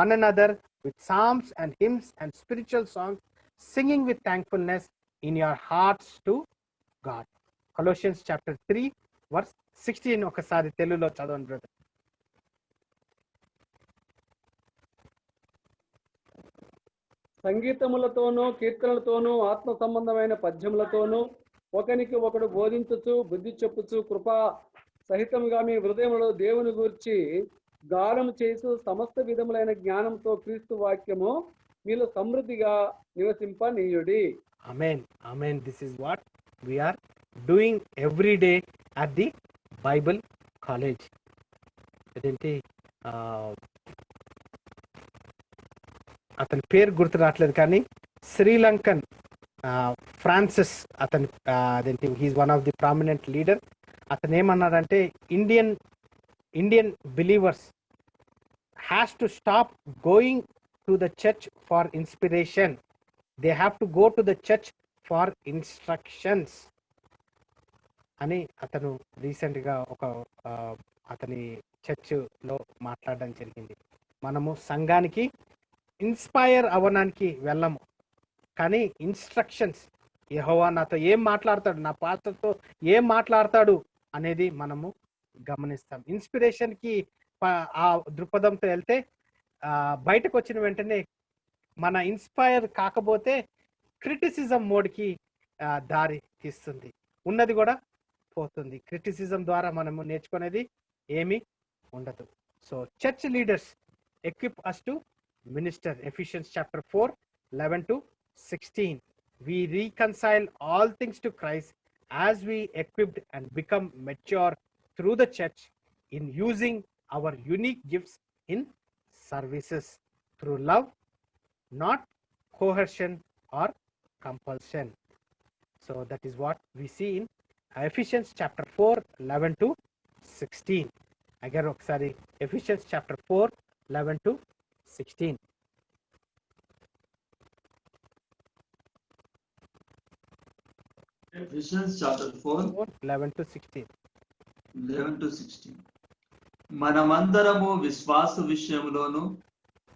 one another with psalms and hymns and spiritual songs, singing with thankfulness in your hearts to God. Colossians chapter 3 verse 16 ఒకసారి తెలుగులో చదవండి brother. సంగీతములతోనూ కీర్తనలతోనూ ఆత్మ సంబంధమైన పద్యములతోనూ ఒకనికి ఒకడు బోధించుచు బుద్ధి చెప్పుచు కృపా సహితంగా మీ హృదయములో దేవుని గూర్చి గానము చేసు సమస్త విధములైన జ్ఞానంతో క్రీస్తు వాక్యము మీలో సమృద్ధిగా నివసింపనీయుడి. Amen, amen. This is what we are doing every day at the Bible College. అదేంటి అతని పేరు గుర్తు రావట్లేదు కానీ శ్రీలంకన్ ఫ్రాన్సిస్ అతని అదేంటి he's one of the prominent leader. అతను ఏమన్నాడంటే Indian believers has to stop going to the church for inspiration. They have to go to the church for instructions అని అతను రీసెంట్గా ఒక అతని చర్చ్లో మాట్లాడడం జరిగింది. మనము సంఘానికి ఇన్స్పైర్ అవ్వడానికి వెళ్ళము, కానీ ఇన్స్ట్రక్షన్స్, యెహోవా నాతో ఏం మాట్లాడతాడు, నా పాస్టర్తో ఏం మాట్లాడతాడు అనేది మనము గమనిస్తాం. ఇన్స్పిరేషన్కి ఆ దృక్పథంతో వెళ్తే బయటకు వచ్చిన వెంటనే మన ఇన్స్పైర్ కాకపోతే క్రిటిసిజం మోడ్కి దారి తీస్తుంది, ఉన్నది కూడా పోతుంది. క్రిటిసిజం ద్వారా మనము నేర్చుకునేది ఏమీ ఉండదు. So church leaders equip us to minister. Ephesians chapter 4:11-16. We reconcile all things to Christ as we equipped and become mature through the church in using our unique gifts in services through love, not coercion or compulsion. So that is what we see in Ephesians chapter 4:11-16. Again ఒకసారి Ephesians chapter 4:11-16. Ephesians chapter 4:11-16. 11-16. మనమందరము విశ్వాస విషయంలోను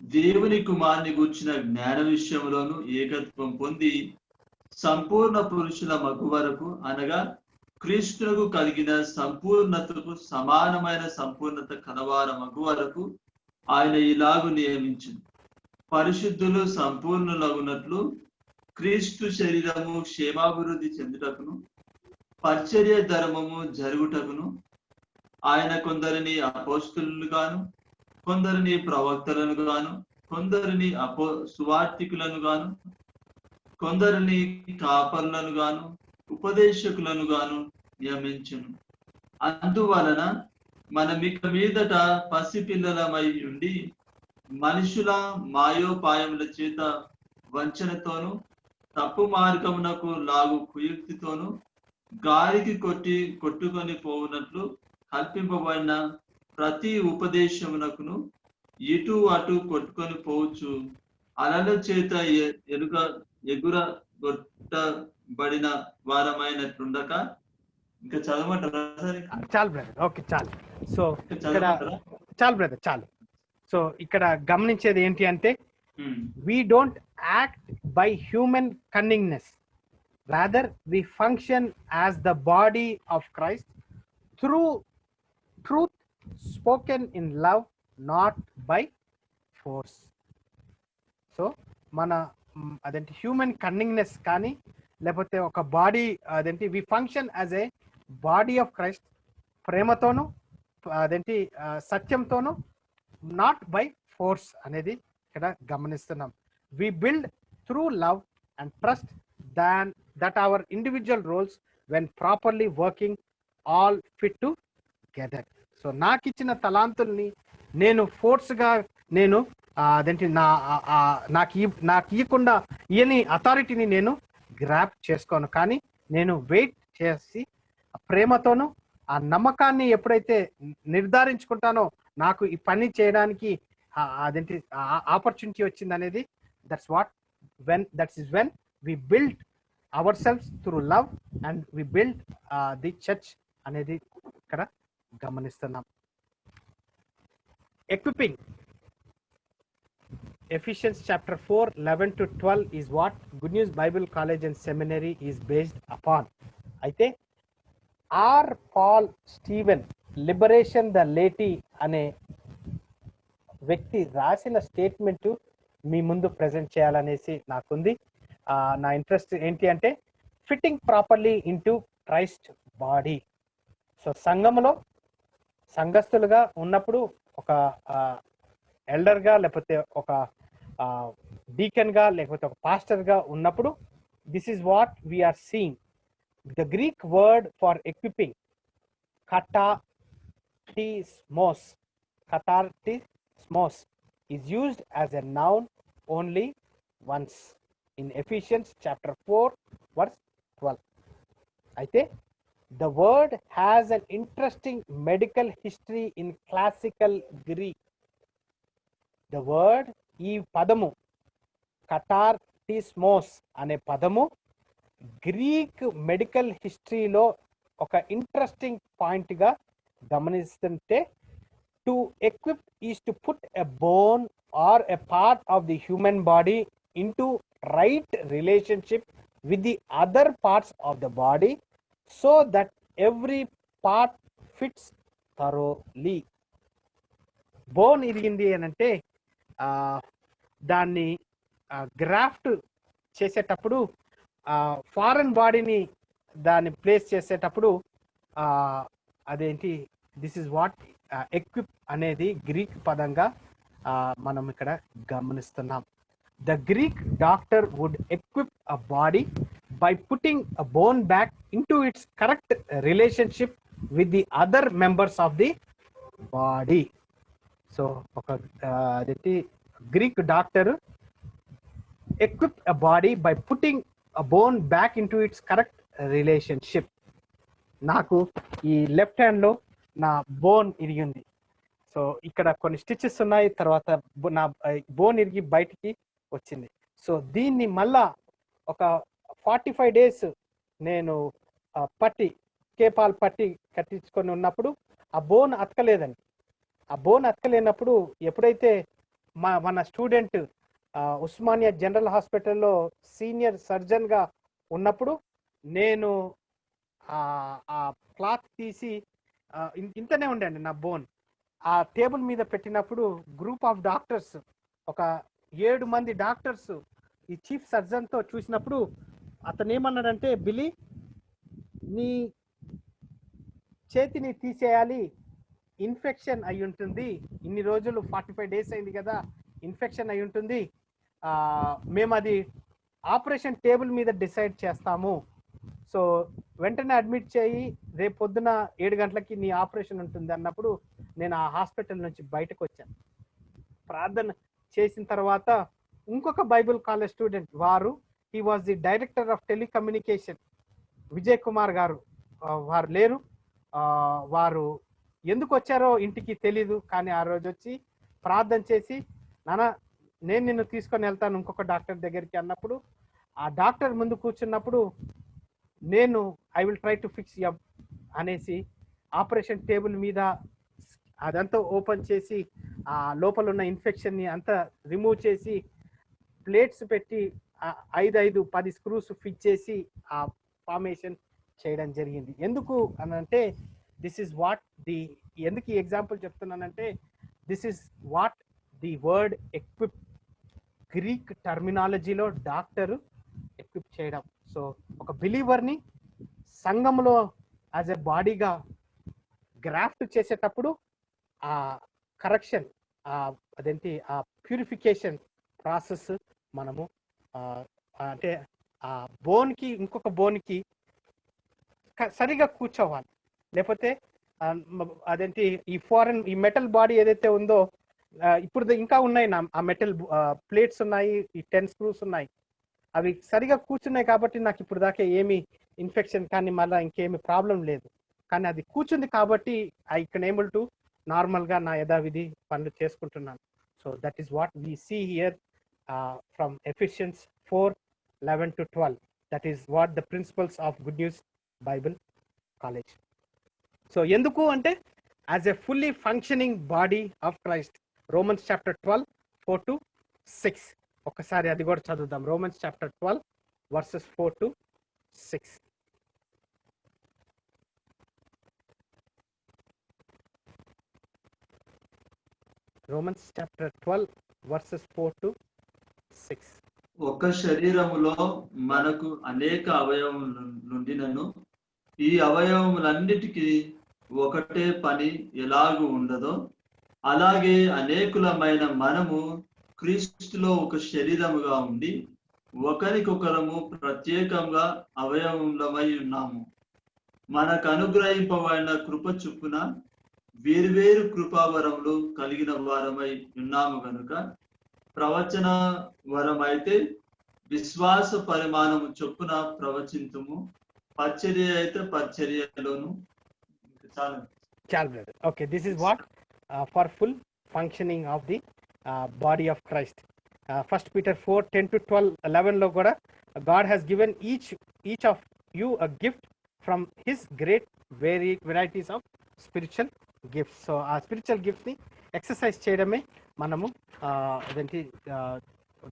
దేవుని కుమారుని గూర్చిన జ్ఞాన విషయంలోను ఏకత్వం పొంది సంపూర్ణ పురుషుల మగు వరకు, అనగా క్రీస్తునకు కలిగిన సంపూర్ణతకు సమానమైన సంపూర్ణత కలవార మగు వరకు ఆయన ఇలాగు నియమించింది. పరిశుద్ధులు సంపూర్ణులగునట్లు క్రీస్తు శరీరము క్షేమాభివృద్ధి చెందుటకును పరిచర్య ధర్మము జరుగుటకును ఆయన కొందరిని అపోస్తలులను గాను, కొందరిని ప్రవక్తలను గాను, కొందరిని సువార్తికులను గాను, కొందరిని కాపర్లను గాను, ఉపదేశకులను గాను నియమించును. అందువలన మనమిక మీదట పసిపిల్లలమై ఉండి మనుషుల మాయోపాయముల చేత వంచనతోను తప్పు మార్గమునకు లాగు కుయుక్తితోను గాలికి కొట్టుకొని పోవునట్లు కల్పింపబడిన ప్రతి ఉపదేశమునకును ఇటు అటు కొట్టుకొని పోవచ్చు, అలల చేత ఎగురగొట్టబడిన వారమైనట్లుండక. ఇంకా చదవమంటారా సార్? చాలు బ్రదర్, ఓకే చాలు. సో ఇంకా ఇక్కడ చదవమంటారా? చాలు బ్రదర్, చాలు. సో ఇక్కడ గమనించేది ఏంటి అంటే, ఉమ్, we don't act by human cunningness, rather we function as the body of Christ through truth spoken in love, not by force. So మన అదేంటి హ్యూమన్ కన్నింగ్నెస్ కానీ లేకపోతే ఒక బాడీ అదేంటి we function as a body of Christ, ప్రేమతోను అదేంటి సత్యంతోను, not by force అనేది ఇక్కడ గమనిస్తున్నాం. We build through love and trust than that our individual roles when properly working all fit together. So నాకు ఇచ్చిన తలాంతుల్ని నేను ఫోర్స్గా నేను అదేంటి నాకు ఇవ్వకుండా ఇయని అథారిటీని నేను గ్రాప్ చేసుకోను, కానీ నేను వెయిట్ చేసి ప్రేమతోను ఆ నమ్మకాన్ని ఎప్పుడైతే నిర్ధారించుకుంటానో నాకు ఈ పని చేయడానికి అదేంటి ఆపర్చునిటీ వచ్చింది అనేది, that's is when we build our selfs through love and we build the church అనేది ఇక్కడ గమనిస్తున్నాం. Equipping, Ephesians chapter 4, 11 to 12 is what Good News Bible College and Seminary is based upon. అయితే R Paul Steven liberation the laity అనే వ్యక్తి రాసిన statement మీ ముందు present చేయాలనేసి నాకుంది. నా ఇంట్రెస్ట్ ఏంటి అంటే fitting properly into Christ body. So సంఘములో సంఘస్థులుగా ఉన్నప్పుడు ఒక ఎల్డర్గా లేకపోతే ఒక డీకన్గా లేకపోతే ఒక పాస్టర్గా ఉన్నప్పుడు this is what we are seeing. The Greek word for equipping katartismos is used as a noun only once in Ephesians chapter 4 verse 12. అయితే the word has an interesting medical history in classical Greek. The word, ఈ పదము కటార్టిస్మోస్ అనే పదము Greek medical హిస్టరీలో ఒక interesting పాయింట్గా గమనిస్తుంటే, to equip is to put a bone or a part of the human body into right relationship with the other parts of the body so that every part fits thoroughly. Bone ఇరిగింది అని అంటే దాన్ని graft చేసేటప్పుడు foreign బాడీని దాన్ని place చేసేటప్పుడు అదేంటి this is what equip అనేది గ్రీక్ పదంగా మనం ఇక్కడ గమనిస్తున్నాం. The Greek doctor would equip a body by putting a bone back into its correct relationship with the other members of the body. So ఒక అదేంటి Greek doctor equip a body by putting a bone back into its correct relationship. నాకు ఈ left హ్యాండ్లో నా bone ఇరిగింది. So ఇక్కడ కొన్ని stitches ఉన్నాయి, తర్వాత నా బోన్ ఇరిగి బయటికి వచ్చింది. సో దీన్ని మళ్ళా ఒక 45 days నేను కేపాల్ పట్టి కట్టించుకొని ఉన్నప్పుడు ఆ బోన్ అతకలేదండి. ఆ బోన్ అతకలేనప్పుడు ఎప్పుడైతే మన స్టూడెంట్ ఉస్మానియా జనరల్ హాస్పిటల్లో సీనియర్ సర్జన్గా ఉన్నప్పుడు నేను ఆ క్లాత్ తీసి ఇంతనే ఉండండి నా బోన్ ఆ టేబుల్ మీద పెట్టినప్పుడు గ్రూప్ ఆఫ్ డాక్టర్స్, ఒక 7 మంది డాక్టర్స్ ఈ చీఫ్ సర్జన్తో చూసినప్పుడు అతను ఏమన్నాడంటే, బిలీ నీ చేతిని తీసేయాలి, ఇన్ఫెక్షన్ అయి ఉంటుంది, ఇన్ని రోజులు 45 days అయింది కదా, ఇన్ఫెక్షన్ అయి ఉంటుంది, మేము అది ఆపరేషన్ టేబుల్ మీద డిసైడ్ చేస్తాము, సో వెంటనే అడ్మిట్ చేయి, రేపు పొద్దున 7 గంటలకి నీ ఆపరేషన్ ఉంటుంది అన్నప్పుడు నేను ఆ హాస్పిటల్ నుంచి బయటకు వచ్చాను. ప్రార్థన చేసిన తర్వాత ఇంకొక Bible college student, he was the director of telecommunication, Vijay Kumar గారు, వారు లేరు, వారు ఎందుకు వచ్చారో ఇంటికి తెలీదు, కానీ ఆ రోజు వచ్చి ప్రార్థన చేసి, నాన్న నేను నిన్ను తీసుకొని వెళ్తాను ఇంకొక డాక్టర్ దగ్గరికి అన్నప్పుడు, ఆ డాక్టర్ ముందు కూర్చున్నప్పుడు నేను I will try to fix yup అనేసి ఆపరేషన్ టేబుల్ మీద అదంతా ఓపెన్ చేసి ఆ లోపల ఉన్న ఇన్ఫెక్షన్ని అంతా రిమూవ్ చేసి ప్లేట్స్ పెట్టి 5-10 స్క్రూస్ ఫిట్ చేసి ఆ ఫార్మేషన్ చేయడం జరిగింది. ఎందుకు అని అంటే దిస్ ఇస్ వాట్ ది, ఎందుకు ఈ ఎగ్జాంపుల్ చెప్తున్నానంటే this is what the word equip, Greek టర్మినాలజీలో డాక్టర్ ఎక్విప్ చేయడం. సో ఒక బిలీవర్ని సంఘంలో యాజ్ ఎ బాడీగా గ్రాఫ్ట్ చేసేటప్పుడు ఆ కరెక్షన్, అదేంటి ఆ ప్యూరిఫికేషన్ ప్రాసెస్ మనము అంటే ఆ బోన్కి ఇంకొక బోన్కి సరిగా కూర్చోవాలి. లేకపోతే అదేంటి ఈ మెటల్ బాడీ ఏదైతే ఉందో, ఇప్పుడు ఇంకా ఉన్నాయి ఆ మెటల్ ప్లేట్స్ ఉన్నాయి, ఈ 10 స్క్రూస్ ఉన్నాయి, అవి సరిగా కూర్చున్నాయి కాబట్టి నాకు ఇప్పుడు దాకా ఏమి ఇన్ఫెక్షన్ కానీ మళ్ళీ ఇంకేమి ప్రాబ్లం లేదు. కానీ అది కూర్చుంది కాబట్టి ఐ కెన్ ఏబుల్ టు నార్మల్గా నా యథావిధి పనులు చేసుకుంటున్నాను. So that is what we see here from Ephesians 4:11-12. That is what the principles of good news Bible college. So ఎందుకు అంటే as a fully functioning body of Christ. Romans chapter 12:4-6. ఒకసారి అది కూడా చదువుదాం. Romans chapter 12:4-6. Romans chapter 12:4-6. ఒక శరీరములో మనకు అనేక అవయవములు నుండినను ఈ అవయవములన్నిటికీ ఒకటే పని ఎలాగూ ఉండదో, అలాగే అనేకులమైన మనము క్రీస్తులో ఒక శరీరముగా ఉండి ఒకరికొకరము ప్రత్యేకంగా అవయవములమై ఉన్నాము. మనకు అనుగ్రహింపబడిన కృప చొప్పున వేర్వేరు కృపావరములు కలిగిన వారమై ఉన్నాము కనుక, ప్రవచన వరం అయితే విశ్వాస పరిమాణము చొప్పున ప్రవచింతుము, పరిచర్య అయితే పరిచర్యలోను. చాలు brother. Okay, this is what for full functioning of the body of Christ. 1 Peter 4:10-12, 11 లో కూడా God has given each of you a gift from his great varieties of spiritual gifts. So ఆ స్పిరిచువల్ గిఫ్ట్స్ ని exercise చేయడమే మనము అదేంటి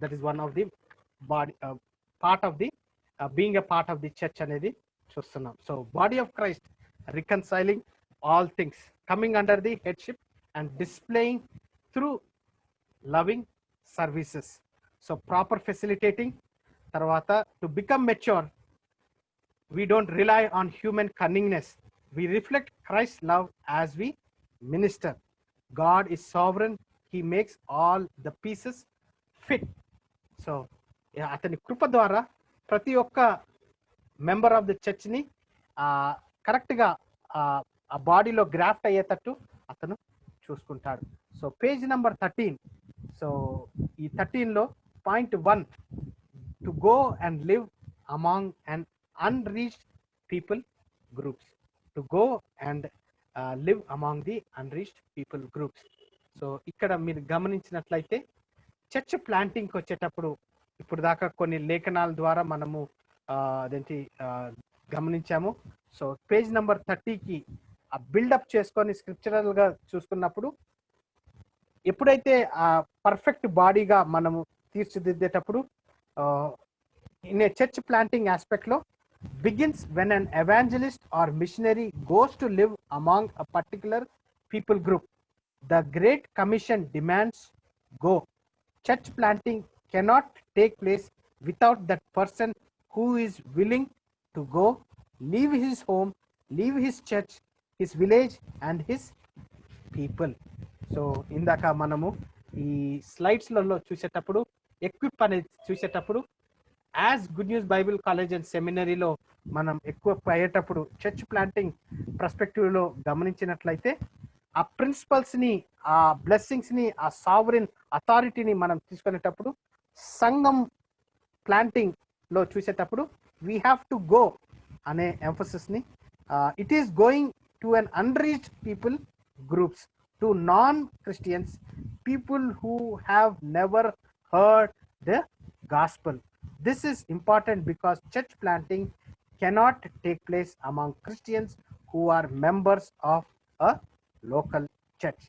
that is one of the body part of the being a part of the church అనేది చూస్తున్నాం. So body of Christ reconciling all things, coming under the headship and displaying through loving services. So proper facilitating. Tarvata, to become mature, we don't rely on human cunningness. We reflect Christ's love as we minister. God is sovereign. He makes all the pieces fit. So atani krupa dwara prati okka member of the church ni correct ga ఆ బాడీలో graft అయ్యేటట్టు అతను చూసుకుంటాడు. So page number 13. So ఈ 13లో point 1, to go and live among and unreached people groups. To go and live among the unreached people groups. So ఇక్కడ మీరు గమనించినట్లయితే చర్చ్ ప్లాంటింగ్కి వచ్చేటప్పుడు ఇప్పుడు దాకా కొన్ని లేఖనాల ద్వారా మనము అదేంటి గమనించాము. సో పేజ్ నెంబర్ 30కి ఆ బిల్డప్ చేసుకొని స్క్రిప్చరల్ గా చూసుకున్నప్పుడు ఎప్పుడైతే ఆ పర్ఫెక్ట్ బాడీగా మనము తీర్చిదిద్దేటప్పుడు in a church planting aspect లో begins when an evangelist or missionary goes to live among a particular people group. The great commission demands go. Church planting cannot take place without that person who is willing to go, leave his home, leave his church, his village and his people. So ఇందాక మనము ఈ స్లైడ్స్లలో చూసేటప్పుడు equip అనేది చూసేటప్పుడు as Good news Bible College and సెమినరీలో మనం ఎక్కువ అయ్యేటప్పుడు చర్చ్ ప్లాంటింగ్ పర్స్పెక్టివ్లో గమనించినట్లయితే ఆ ప్రిన్సిపల్స్ని, ఆ బ్లెస్సింగ్స్ని, ఆ సావరిన్ అథారిటీని మనం తీసుకునేటప్పుడు సంఘం ప్లాంటింగ్లో చూసేటప్పుడు వీ హ్యావ్ టు గో అనే ఎంఫసిస్ని, it is going to an unreached people groups, to non-Christians, people who have never heard the gospel. This is important because church planting cannot take place among Christians who are members of a local church.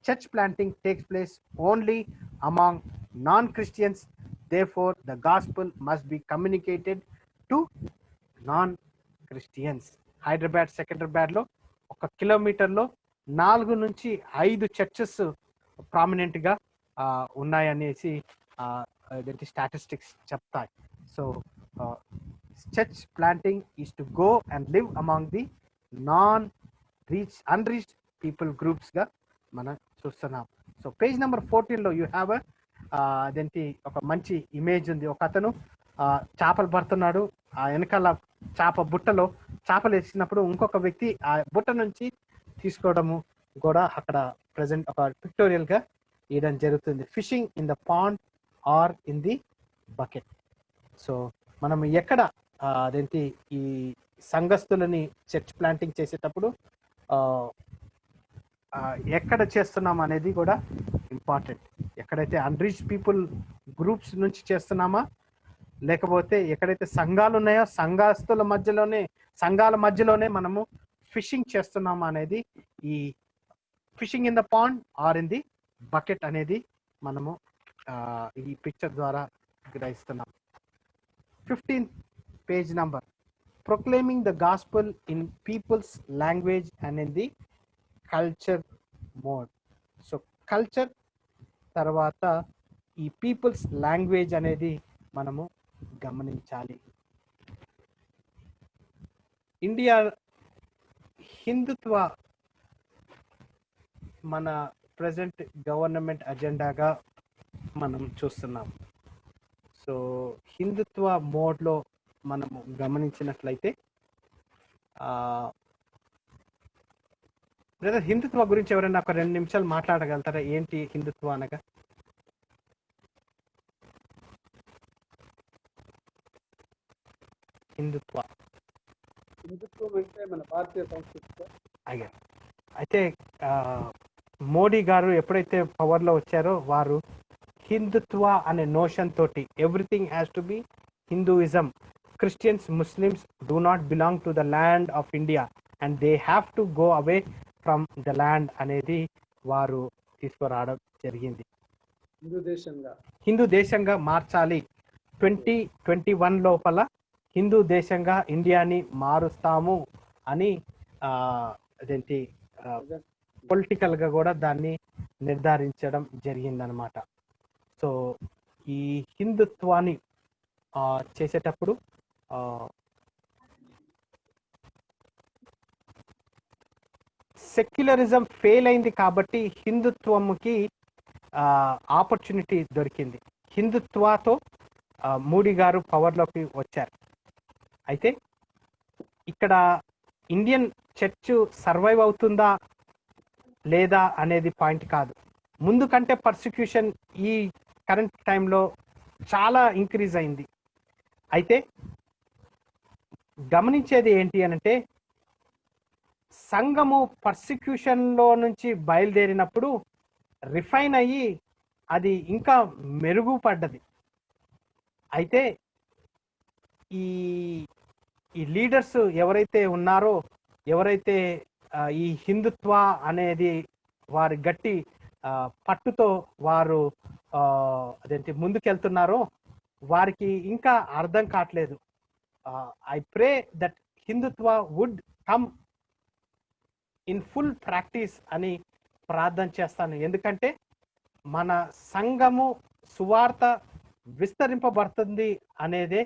Church planting takes place only among non-Christians. Therefore, the gospel must be communicated to non-Christians. Hyderabad సెకండ్రాబాద్లో 1 కిలోమీటర్లో 4 నుంచి 5 churches ప్రామినెంట్గా ఉన్నాయనేసి అదేంటి statistics చెప్తాయి. So church planting is to go and live among the unreached people గ్రూప్స్గా మనం చూస్తున్నాం. సో పేజ్ నెంబర్ 14లో యూ హ్యావ్ అదేంటి ఒక మంచి ఇమేజ్ ఉంది. ఒక అతను చేపలు పడుతున్నాడు. ఆ వెనకాల చేప బుట్టలో చేపలు వేసినప్పుడు ఇంకొక వ్యక్తి ఆ బుట్ట నుంచి తీసుకోవడము కూడా అక్కడ ప్రజెంట్ ఒక పిక్టోరియల్ గా ఇవ్వడం జరుగుతుంది. Fishing in the pond or in the bucket. So మనం ఎక్కడ అదేంటి ఈ సంఘస్థులని చర్చ్ ప్లాంటింగ్ చేసేటప్పుడు ఎక్కడ చేస్తున్నాం అనేది కూడా ఇంపార్టెంట్. ఎక్కడైతే అన్రీచ్ పీపుల్ గ్రూప్స్ నుంచి చేస్తున్నామా, లేకపోతే ఎక్కడైతే సంఘాలు ఉన్నాయో సంఘాల మధ్యలోనే మనము ఫిషింగ్ చేస్తున్నామా అనేది ఈ fishing in the pond or in the bucket అనేది మనము ఈ పిక్చర్ ద్వారా గ్రహిస్తున్నాం. 15th page number, proclaiming the gospel in people's language and in the culture mode. So culture తర్వాత ఈ పీపుల్స్ లాంగ్వేజ్ అనేది మనము గమనించాలి. ఇండియా హిందుత్వ మన ప్రజెంట్ గవర్నమెంట్ అజెండాగా మనం చూస్తున్నాం. సో హిందుత్వ మోడ్లో మనము గమనించినట్లయితే బ్రదర్ హిందుత్వ గురించి ఎవరైనా ఒక 2 నిమిషాలు మాట్లాడగలుగుతారా? ఏంటి హిందుత్వ అనగా? హిందుత్వం అంటే మన భారతీయ సంస్కృతి. అయ్యా అయితే మోడీ గారు ఎప్పుడైతే పవర్లో వచ్చారో వారు హిందుత్వ అనే నోషన్ తోటి everything has to B Hinduism, Christians Muslims do not belong to the land of India and they have to go away from the land అనేది వారు తీసుకురావడం జరిగింది. హిందూ దేశంగా మార్చాలి. 2021 లోపల హిందూ దేశంగా ఇండియాని మారుస్తాము అని అదేంటి పొలిటికల్ గా కూడా దాన్ని నిర్ధారించడం జరిగిందనమాట. సో ఈ హిందుత్వాన్ని చేసేటప్పుడు సెక్యులరిజం ఫెయిల్ అయింది కాబట్టి హిందుత్వంకి ఆపర్చునిటీ దొరికింది. హిందుత్వతో మోడీ గారు పవర్లోకి వచ్చారు. అయితే ఇక్కడ ఇండియన్ చర్చ్ సర్వైవ్ అవుతుందా లేదా అనేది పాయింట్ కాదు. ముందు కంటే పర్సిక్యూషన్ ఈ కరెంట్ టైంలో చాలా ఇంక్రీజ్ అయింది. అయితే గమనించేది ఏంటి అనంటే సంఘము పర్సిక్యూషన్లో నుంచి బయలుదేరినప్పుడు రిఫైన్ అయ్యి అది ఇంకా మెరుగుపడ్డది. అయితే ఈ లీడర్స్ ఎవరైతే ఉన్నారో, ఎవరైతే ఈ హిందుత్వ అనేది వారి గట్టి పట్టుతో వారు అదేంటి ముందుకెళ్తున్నారో వారికి ఇంకా అర్థం కావట్లేదు. I pray that Hindutva would come in full practice అని ప్రార్థన చేస్తాను. ఎందుకంటే మన సంఘము సువార్త విస్తరింపబడుతుంది అనేదే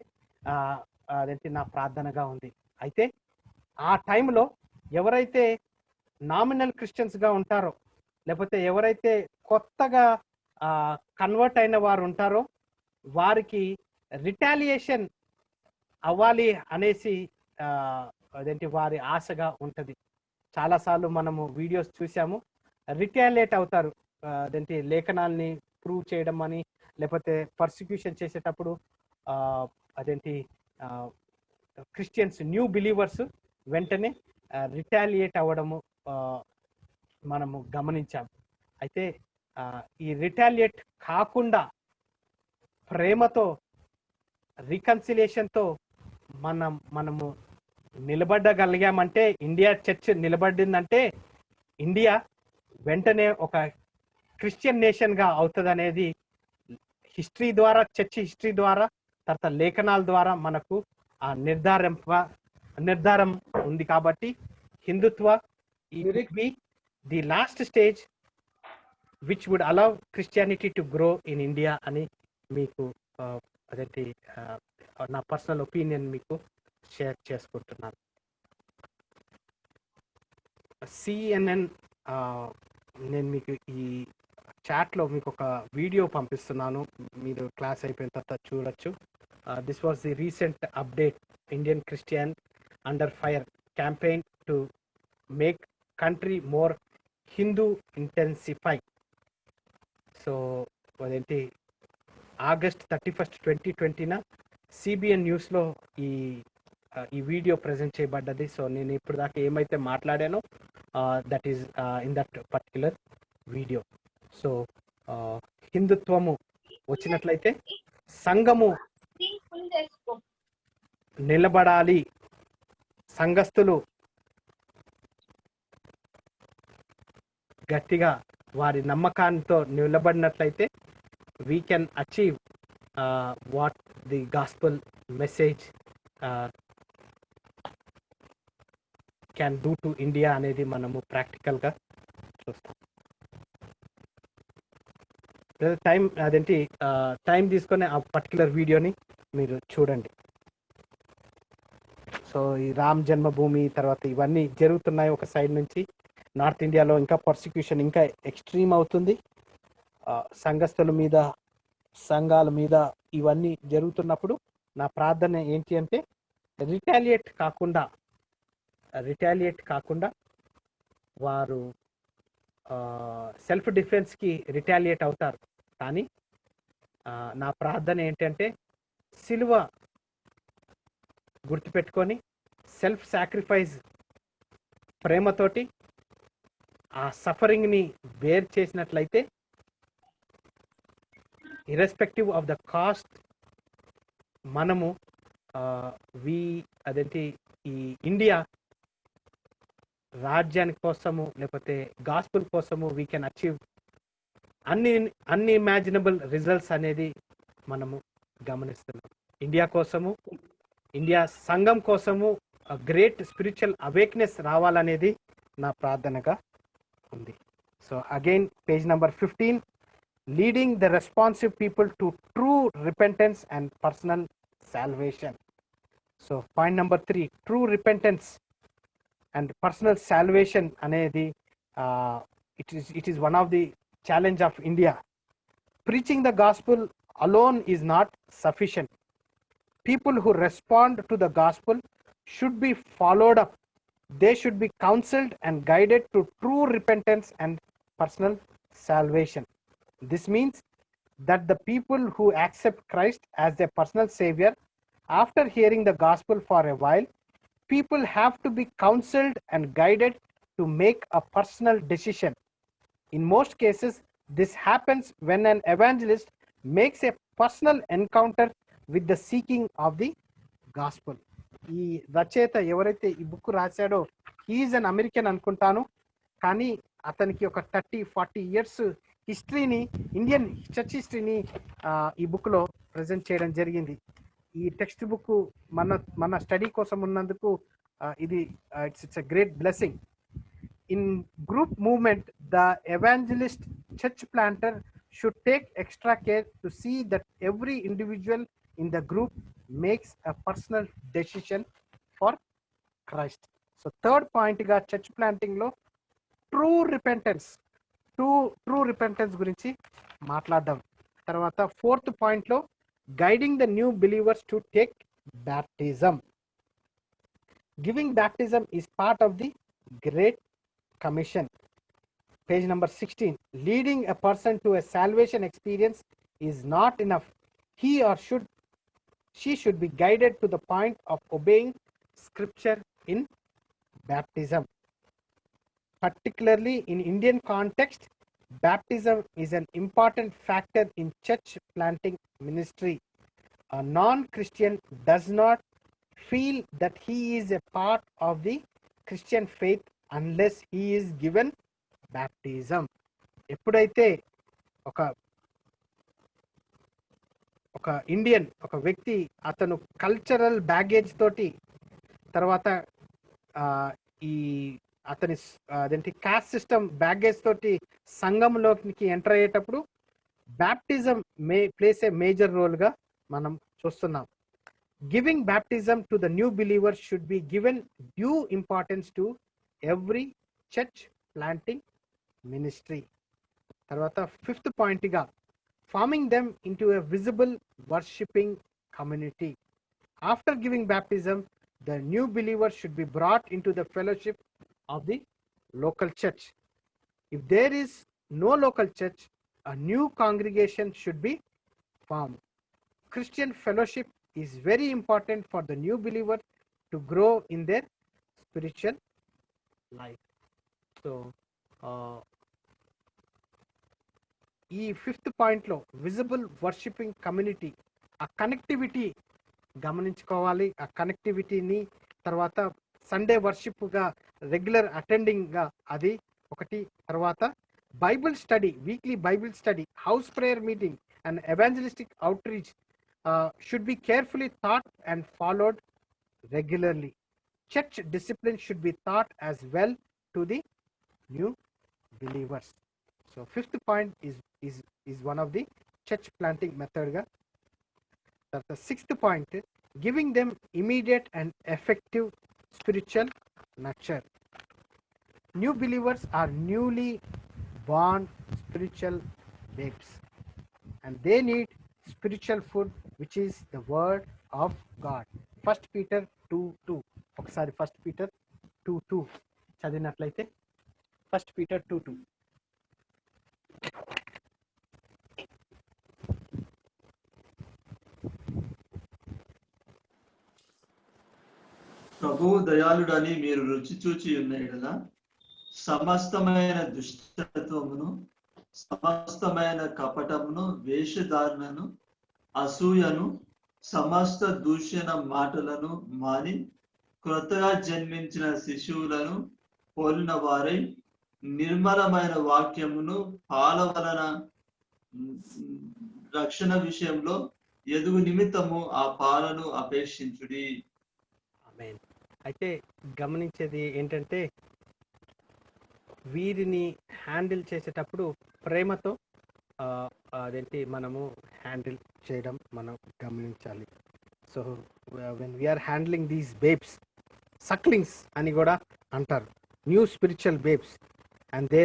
అదేంటి నా ప్రార్థనగా ఉంది. అయితే ఆ టైంలో ఎవరైతే నామినల్ క్రిస్టియన్స్గా ఉంటారో, లేకపోతే ఎవరైతే కొత్తగా కన్వర్ట్ అయిన వారు ఉంటారో వారికి రిటాలియేషన్ అవ్వాలి అనేసి అదేంటి వారి ఆశగా ఉంటుంది. చాలాసార్లు మనము వీడియోస్ చూసాము. రిటాలియేట్ అవుతారు, అదేంటి లేఖనాల్ని ప్రూవ్ చేయడం అని, లేకపోతే పర్సిక్యూషన్ చేసేటప్పుడు అదేంటి క్రిస్టియన్స్ న్యూ బిలీవర్స్ వెంటనే రిటాలియేట్ అవ్వడము మనము గమనించాము. అయితే ఈ రిటాలియేట్ కాకుండా ప్రేమతో రికన్సిలేషన్తో మనము నిలబడగలిగామంటే, ఇండియా చర్చ్ నిలబడిందంటే ఇండియా వెంటనే ఒక క్రిస్టియన్ నేషన్ గా అవుతుంది అనేది హిస్టరీ ద్వారా, చర్చ్ హిస్టరీ ద్వారా, తర్వాత లేఖనాల ద్వారా మనకు ఆ నిర్ధారం ఉంది. కాబట్టి Hindutva be the last stage which would allow Christianity to grow in India అని మీకు అదేంటి నా పర్సనల్ ఒపీనియన్ మీకు షేర్ చేసుకుంటున్నాను. సిఎన్ఎన్ నేను మీకు ఈ చాట్లో మీకు ఒక వీడియో పంపిస్తున్నాను, మీరు క్లాస్ అయిపోయిన తర్వాత చూడొచ్చు. This was the recent update, Indian Christian under fire campaign to make country more Hindu intensify. So అదేంటి ఆగస్ట్ 31, 2020 సిబిఎన్ న్యూస్లో ఈ వీడియో ప్రజెంట్ చేయబడ్డది. సో నేను ఇప్పుడు దాకా ఏమైతే మాట్లాడానో that is in that particular video. So హిందుత్వము వచ్చినట్లయితే సంఘము నిలబడాలి, సంఘస్థులు గట్టిగా వారి నమ్మకాంతో నిలబడినట్లయితే we can achieve what the gospel message can do to India అనేది మనము ప్రాక్టికల్గా చూస్తాం. టైం తీసుకొని ఆ పర్టికులర్ వీడియోని మీరు చూడండి. సో ఈ రామ్ జన్మభూమి తర్వాత ఇవన్నీ జరుగుతున్నాయి. ఒక సైడ్ నుంచి నార్త్ ఇండియాలో ఇంకా పర్సిక్యూషన్ ఇంకా ఎక్స్ట్రీమ్ అవుతుంది. సంఘస్థుల మీద, సంఘాల మీద ఇవన్నీ జరుగుతున్నప్పుడు నా ప్రార్థన ఏంటి అంటే రిటాలియేట్ కాకుండా వారు సెల్ఫ్ డిఫెన్స్కి రిటాలియేట్ అవుతారు. కానీ నా ప్రార్థన ఏంటంటే సిలువ గుర్తుపెట్టుకొని సెల్ఫ్ సాక్రిఫైస్ ప్రేమతోటి ఆ సఫరింగ్ని బేర్ చేసినట్లయితే ఇర్రెస్పెక్టివ్ ఆఫ్ ద కాస్ట్ మనము ఈ ఇండియా రాజ్యానికి కోసము లేకపోతే గాస్పుల్ కోసము we can achieve unimaginable results అనేది మనము గమనిస్తున్నాం. ఇండియా కోసము, ఇండియా సంఘం కోసము గ్రేట్ స్పిరిచువల్ అవేక్నెస్ రావాలనేది నా ప్రార్థనగా ఉంది. So again page number 15, leading the responsive people to true repentance and personal salvation. So point number 3, true repentance and personal salvation అనేది it is one of the challenge of India. Preaching the gospel alone is not sufficient. People who respond to the gospel should be followed up. They should be counseled and guided to true repentance and personal salvation. This means that the people who accept Christ as their personal savior, after hearing the gospel for a while, people have to be counseled and guided to make a personal decision. In most cases, this happens when an evangelist makes a personal encounter with the seeking of the gospel. ఈ రచయిత ఎవరైతే ఈ book రాశాడో he's an American అనుకుంటాను, కానీ అతనికి ఒక 30-40 years హిస్టరీని, Indian church హిస్టరీని ఈ బుక్లో ప్రజెంట్ చేయడం జరిగింది. ఈ టెక్స్ట్ బుక్ మన స్టడీ కోసం ఉన్నందుకు ఇది it's a great blessing. In group movement the evangelist church planter should take extra care to see that every individual in the group makes a personal decision for Christ. So third పాయింట్గా church ప్లాంటింగ్లో true repentance గురించి మాట్లాడదాం. తర్వాత fourth పాయింట్లో guiding the new believers to take baptism. Giving baptism is part of the great commission. Page number 16, leading a person to a salvation experience is not enough. He or she should be guided to the point of obeying scripture in baptism. Particularly in Indian context, baptism is an important factor in church planting ministry. A non-Christian does not feel that he is a part of the Christian faith unless he is given baptism. ఎప్పుడైతే ఒక Indian ఒక వ్యక్తి అతను cultural baggage తోటి తర్వాత ఈ అతని అదేంటి కాస్ట్ సిస్టమ్ బ్యాగేజ్ తోటి సంఘంలోకి ఎంటర్ అయ్యేటప్పుడు baptism place a major role గా మనం చూస్తున్నాం. Giving baptism to the new believer should be given due importance to every church planting ministry. తర్వాత 5th పాయింట్ గా forming them into a visible worshipping community. After giving baptism, the new believer should be brought into the fellowship of the local church. If there is no local church, a new congregation should be formed. Christian fellowship is very important for the new believer to grow in their spiritual life. So, ఈ 5th పాయింట్లో visible worshipping community, ఆ connectivity గమనించుకోవాలి. ఆ కనెక్టివిటీని తర్వాత Sunday వర్షిప్గా regular అటెండింగ్గా అది ఒకటి. తర్వాత Bible study, weekly Bible study, house prayer meeting and evangelistic outreach should be carefully thought and followed regularly. Church discipline should be thought as well to the new believers. So 5th point is one of the church planting method ga. The 6th point, giving them immediate and effective spiritual nurture. New believers are newly born spiritual babes and they need spiritual food, which is the word of God. 1 Peter 2:2 ఒకసారి 1 Peter 2:2 చదివినట్లయితే 1 Peter 2:2. ప్రభువు దయాళుడని మీరు రుచి చూచి ఉన్నాయి కదా, సమస్తమైన దుష్టత్వమును, సమస్తమైన కపటమును, వేషధారణను, అసూయను, సమస్త దూషణ మాటలను మాని క్రొత్తగా జన్మించిన శిశువులను పోలిన వారై నిర్మలమైన వాక్యమును పాల వలన రక్షణ విషయంలో ఎదుగు నిమిత్తము ఆ పాలను అపేక్షించుడి. ఆమేన్. అయితే గమనించేది ఏంటంటే వీరిని హ్యాండిల్ చేసేటప్పుడు ప్రేమతో అదేంటి మనము హ్యాండిల్ చేయడం మనం గమనించాలి. So when we are handling these babes, sucklings అని కూడా అంటారు, new spiritual babes, and they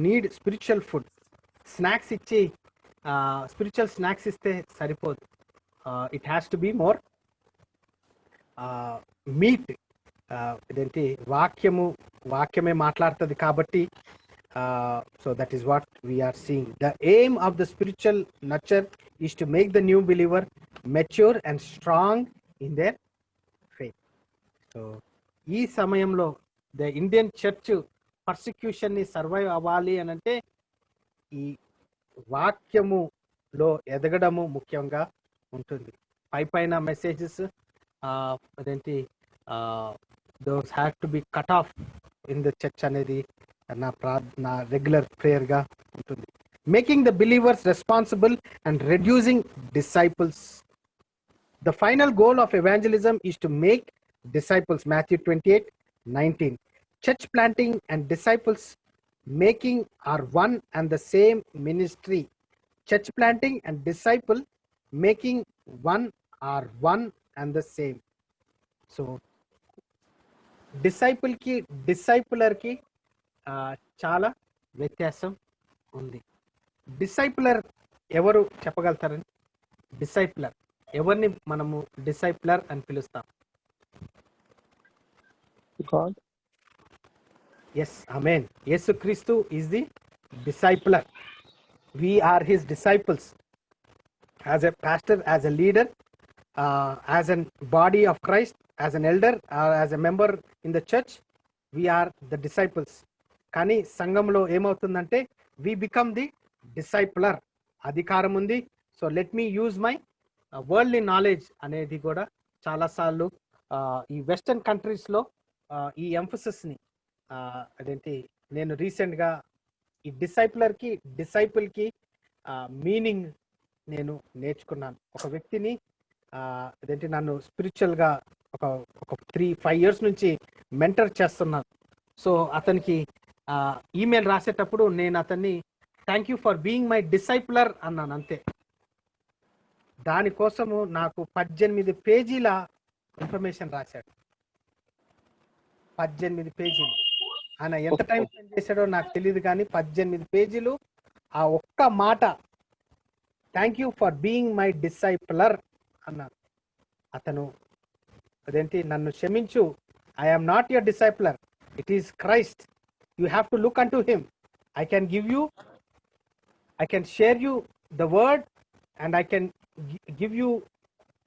need spiritual food. Snacks ఇచ్చి స్పిరిచువల్ స్నాక్స్ ఇస్తే సరిపోదు. It has to be more meat. ఇదేంటి వాక్యమే మాట్లాడుతుంది కాబట్టి so that is what we are seeing. The aim of the spiritual nurture is to make the new believer mature and strong in their faith. So ఈ సమయంలో the Indian church పర్సిక్యూషన్ని survive అవ్వాలి అని అంటే ఈ వాక్యములో ఎదగడము ముఖ్యంగా ఉంటుంది. పైన మెసేజెస్ అదేంటి those have to be cut off in the church అనేది నా రెగ్యులర్ ప్రేయర్గా ఉంటుంది. Making the believers responsible and reducing disciples. The final goal of evangelism is to make disciples, Matthew 28:19. Church planting and disciples making are one and the same ministry. Church planting and disciple making one are one and the same. So disciple ki discipler ki చాలా వ్యత్యాసం ఉంది. డిసైపులర్ ఎవరు చెప్పగలుగుతారని? డిసైపులర్ ఎవరిని మనము డిసైపులర్ అని పిలుస్తాం? God. Yes, amen. Yesu Christu is the discipler. We are his disciples. As a pastor, as a leader, as a body of Christ, as an elder, as a member in the church, we are the disciples. కానీ సంఘంలో ఏమవుతుందంటే we become the discipler. అధికారం ఉంది. So let me use my worldly knowledge అనేది కూడా చాలాసార్లు ఈ western కంట్రీస్లో ఈ ఎంఫసిస్ని అదేంటి నేను రీసెంట్గా ఈ డిసైపుల్కి మీనింగ్ నేను నేర్చుకున్నాను. ఒక వ్యక్తిని అదేంటి నన్ను స్పిరిచువల్గా ఒక 3-5 years నుంచి మెంటర్ చేస్తున్నాను. సో అతనికి ఈమెయిల్ రాసేటప్పుడు నేను అతన్ని thank you for being my discipler అన్నాను అంతే. దానికోసము నాకు 18 పేజీల ఇన్ఫర్మేషన్ రాశాడు. 18 పేజీలు. ఆయన ఎంత టైం స్పెండ్ చేశాడో నాకు తెలియదు, కానీ 18 పేజీలు ఆ ఒక్క మాట thank you for being my discipler అన్నాను. అతను అదేంటి నన్ను క్షమించు, I am not your discipler, it is Christ, you have to look onto him, I can share you the word and I can give you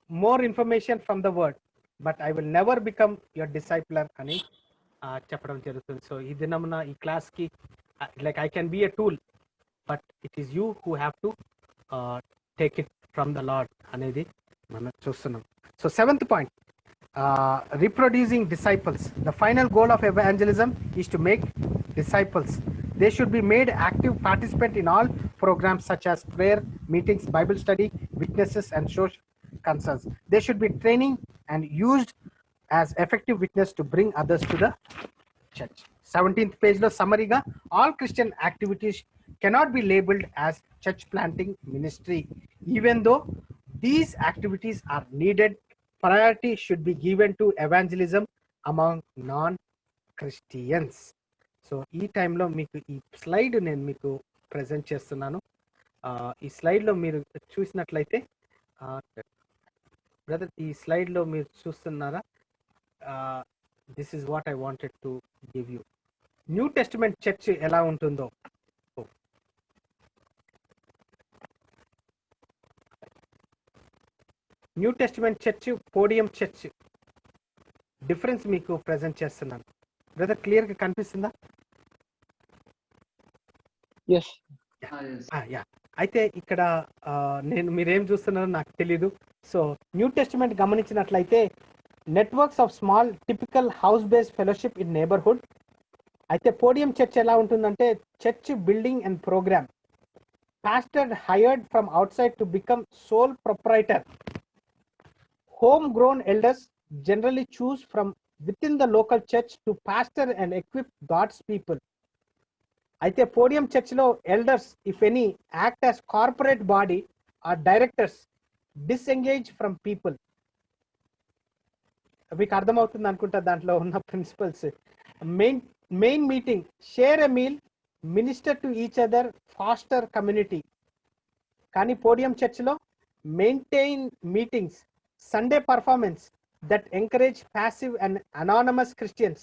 more information from the word, but I will never become your discipler అని చెప్పడం జరుగుతుంది. So ఈ దినమున ఈ క్లాస్కి like I can be a tool, but it is you who have to take it from the Lord అనేది మనం చూస్తున్నాం. So 7th point, reproducing disciples. The final goal of evangelism is to make disciples. They should be made active participant in all programs such as prayer meetings, Bible study, witnesses and social concerns. They should be training and used as effective witness to bring others to the church. 17th page lo summary ga, all Christian activities cannot be labeled as church planting ministry. Even though these activities are needed, priority should be given to evangelism among non-Christians. So ఈ టైంలో మీకు ఈ slide నేను మీకు present చేస్తున్నాను. ఈ స్లైడ్లో మీరు చూసినట్లయితే బ్రదర్, ఈ స్లైడ్లో మీరు చూస్తున్నారా? This is what I wanted to give you. New testament church ఎలా ఉంటుందో, new testament church, podium church difference మీకు ప్రజెంట్ చేస్తున్నాను. బ్రదర్ క్లియర్గా కనిపిస్తుందా? అయితే ఇక్కడ నేను మీరేం చూస్తున్నారో నాకు తెలీదు. సో న్యూ టెస్టిమెంట్ గమనించినట్లయితే networks of small typical house based fellowship in neighbourhood. అయితే పోడియం చర్చ్ ఎలా ఉంటుందంటే church building and programme, pastor hired from outside to become sole proprietor, home grown elders generally choose from within the local church to pastor and equip God's people. అయితే podium చర్చ్లో elders if any act as corporate body or directors disengage from people. మీకు అర్థమవుతుంది అనుకుంటా దాంట్లో ఉన్న principles. Main meeting, share a meal, minister to each other, foster community. కానీ podium చర్చ్లో maintain meetings, Sunday performance that encourage passive and anonymous Christians,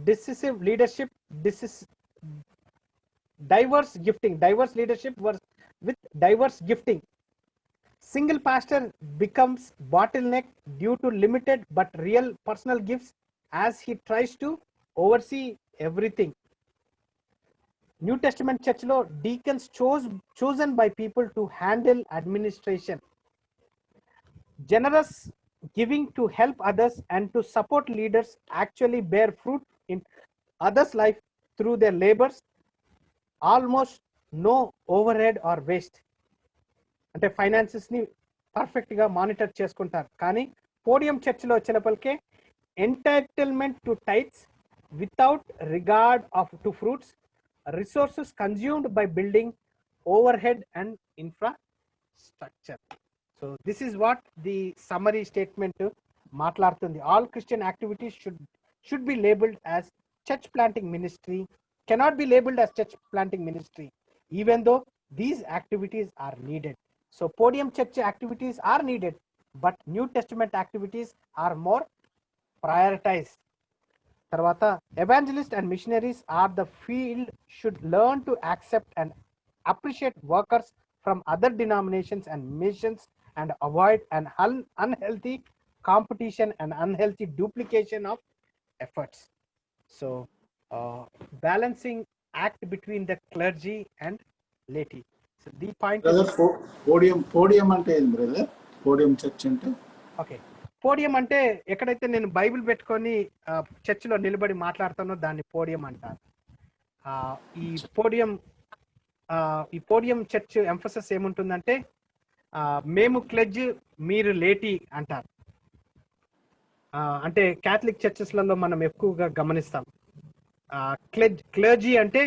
decisive leadership, diverse leadership with diverse gifting. Single pastor becomes bottleneck due to limited but real personal gifts as he tries to oversee everything. New Testament church lo deacons chosen by people to handle administration. Generous giving to help others and to support leaders actually bear fruit in others' life through their labors. Almost no overhead or waste. అంటే finances ని perfect గా monitor చేసుకుంటారు. కానీ podium చర్చ్లో వచ్చేటప్పటికే entitlement to tithes without regard of to fruits, resources consumed by building, overhead and infrastructure. So this is what the summary statement మాట్లాడుతుంది. All Christian activities should be labeled as church planting ministry, cannot be labeled as church planting ministry, even though these activities are needed. So podium church activities are needed, but New Testament activities are more prioritized. తర్వాత evangelists and missionaries are the field should learn to accept and appreciate workers from other denominations and missions and avoid an unhealthy competition and unhealthy duplication of efforts. So balancing act between the clergy and laity. So the point brother is, podium అంటే ఏంది brother? Podium church అంటే okay, podium అంటే ఎక్కడైతే నేను Bible పెట్టుకొని చర్చిలో నిలబడి మాట్లాడుతానో దాన్ని పోడియం అంటారు. ఈ పోడియం చర్చ్ ఎంఫసిస్ ఏముంటుందంటే మేము క్లెడ్జ్, మీరు లేటి అంటారు. అంటే క్యాథలిక్ చర్చెస్లలో మనం ఎక్కువగా గమనిస్తాం. క్లర్జీ అంటే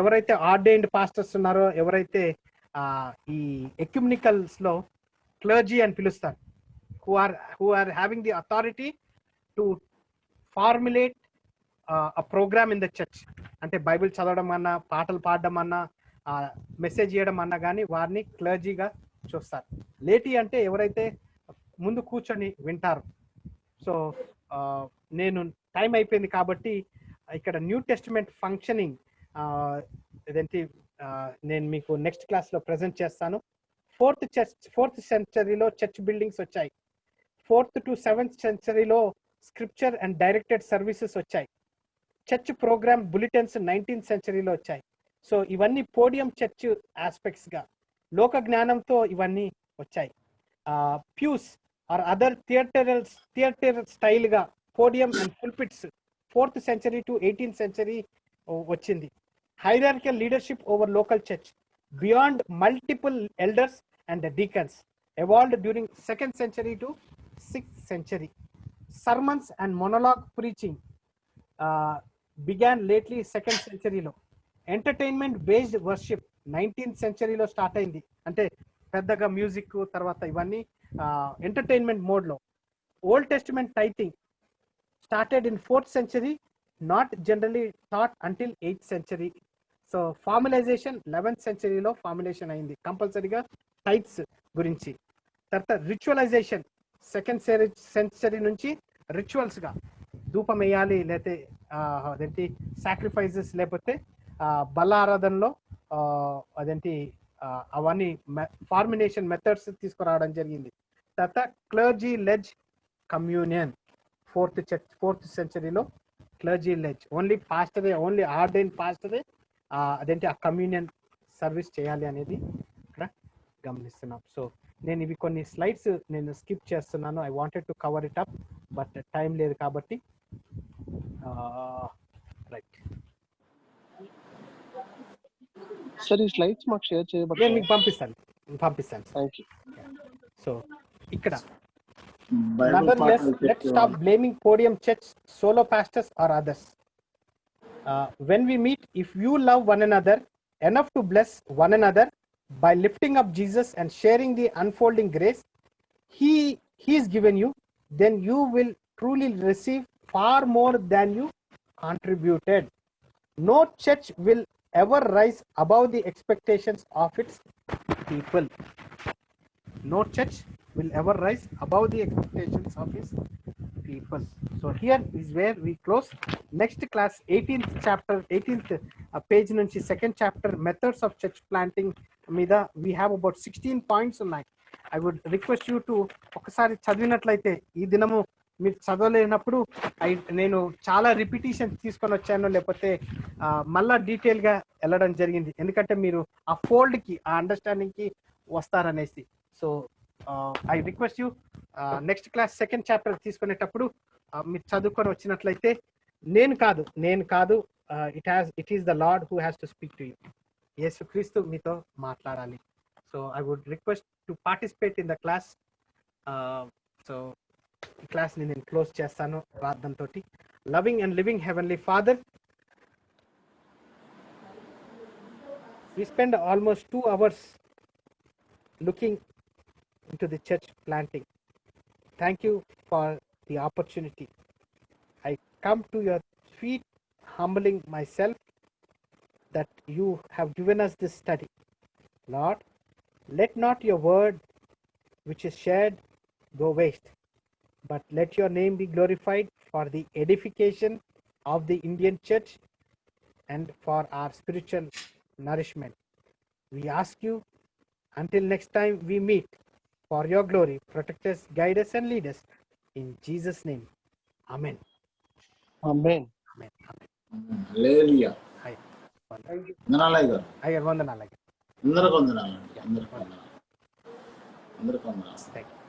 ఎవరైతే ఆర్డైన్డ్ పాస్టర్స్ ఉన్నారో, ఎవరైతే ఈ ఎక్యుమినికల్స్ లో క్లర్జీ అని పిలుస్తారు, who are having the authority to formulate a program in the church. అంటే బైబిల్ చదవడం అన్నా, పాటలు పాడడం అన్నా, మెసేజ్ చేయడం అన్నా కానీ వారిని క్లర్జీగా చూస్తారు. లేటీ అంటే ఎవరైతే ముందు కూర్చొని వింటారు. సో నేను టైం అయిపోయింది కాబట్టి ఇక్కడ న్యూ టెస్టిమెంట్ ఫంక్షనింగ్ ఇదేంటి నేను మీకు నెక్స్ట్ క్లాస్లో ప్రజెంట్ చేస్తాను. ఫోర్త్ సెంచరీలో చర్చ్ బిల్డింగ్స్ వచ్చాయి. 4th to 7th సెంచరీలో స్క్రిప్చర్ అండ్ డైరెక్టెడ్ సర్వీసెస్ వచ్చాయి. చర్చ్ ప్రోగ్రామ్ బులెటిన్స్ 19th సెంచరీలో వచ్చాయి. సో ఇవన్నీ పోడియం చర్చ్ ఆస్పెక్ట్స్ గా లోక జ్ఞానంతో ఇవన్నీ వచ్చాయి. Pews or other theatre style గా podium and pulpits 4th century to 18th century వచ్చింది. Hierarchical leadership over local church beyond multiple elders and deacons evolved during 2nd century to 6th century. Sermons and monologue preaching began lately 2nd century లో. Entertainment based worship 19th century లో start అయింది. అంటే పెద్దగా music తర్వాత ఇవన్నీ entertainment mode లో. Old testament tithing started in 4th century, not generally taught until 8th century. So formalisation 11th century లో formulation అయింది కంపల్సరీగా టైట్స్ గురించి. తర్వాత రిచువలైజేషన్ 2nd century నుంచి రిచువల్స్ గా ధూపం వేయాలి, లేకపోతే అదేంటి సాక్రిఫైజెస్, లేకపోతే బల ఆరాధనలో అదేంటి అవన్నీ ఫార్మినేషన్ మెథడ్స్ తీసుకురావడం జరిగింది. తర్వాత clergy led communion 4th century లో క్లర్జీ లెడ్జ్ ఓన్లీ పాస్టరే, ఓన్లీ ఆర్డైన్ పాస్టరే అదేంటి ఆ కమ్యూనియన్ సర్వీస్ చేయాలి అనేది ఇక్కడ గమనిస్తున్నాం. సో నేను ఇవి కొన్ని స్లైడ్స్ నేను స్కిప్ చేస్తున్నాను. I wanted to cover it up but time లేదు కాబట్టి రైట్. సార్ ఈ స్లైడ్స్ మాకు షేర్ నేను చేయబడతాయి? మీకు పంపిస్తాను. Thank you. సో ఇక్కడ బైబిల్ nonetheless, పాటలు let's stop blaming podium church, solo pastors or others. When we meet, if you love one another enough to bless one another by lifting up Jesus and sharing the unfolding grace he's given you, then you will truly receive far more than you contributed. No church will ever rise above the expectations of its people. No church will ever rise above the expectations of his people. So here is where we close. Next class 18th page నుంచి 2nd chapter methods of church planting మీద we have about 16 points ఉన్నాయి. I would request you to ఒకసారి చదివినట్లయితే, ఈ దినము మీరు చదవలేనప్పుడు నేను చాలా రిపిటేషన్ తీసుకొని వచ్చాను, లేకపోతే మళ్ళా డీటెయిల్ గా వెళ్ళడం జరిగింది, ఎందుకంటే మీరు ఆ ఫోల్డ్ కి ఆ అండర్స్టాండింగ్ కి వస్తారనేసి. So I request you next class 2nd chapter తీసుకునేటప్పుడు మీరు చదువుకొని వచ్చినట్లయితే, నేను కాదు it is the Lord who has to speak to you. యేసుక్రీస్తు మీతో మాట్లాడాలి. So I would request to participate in the class. So ఈ క్లాస్ ని నేను క్లోజ్ చేస్తాను ప్రార్థనతో. Loving and living heavenly father, we spend almost 2 hours looking into the church planting. Thank you for the opportunity. I come to your feet humbling myself that you have given us this study. Lord, let not your word which is shared go waste, but let your name be glorified for the edification of the Indian church and for our spiritual nourishment. We ask you, until next time we meet, for your glory, protect us, guide us and lead us. In Jesus' name, Amen. Amen. Amen. Amen. హల్లెలూయా. అయ్య వందనాలు అయ్య గారు. అయ్య వందనాలు. అందరికి వందనాలండి. అందరికి వందనాలు. అందరికి వందనాలు. Thank you.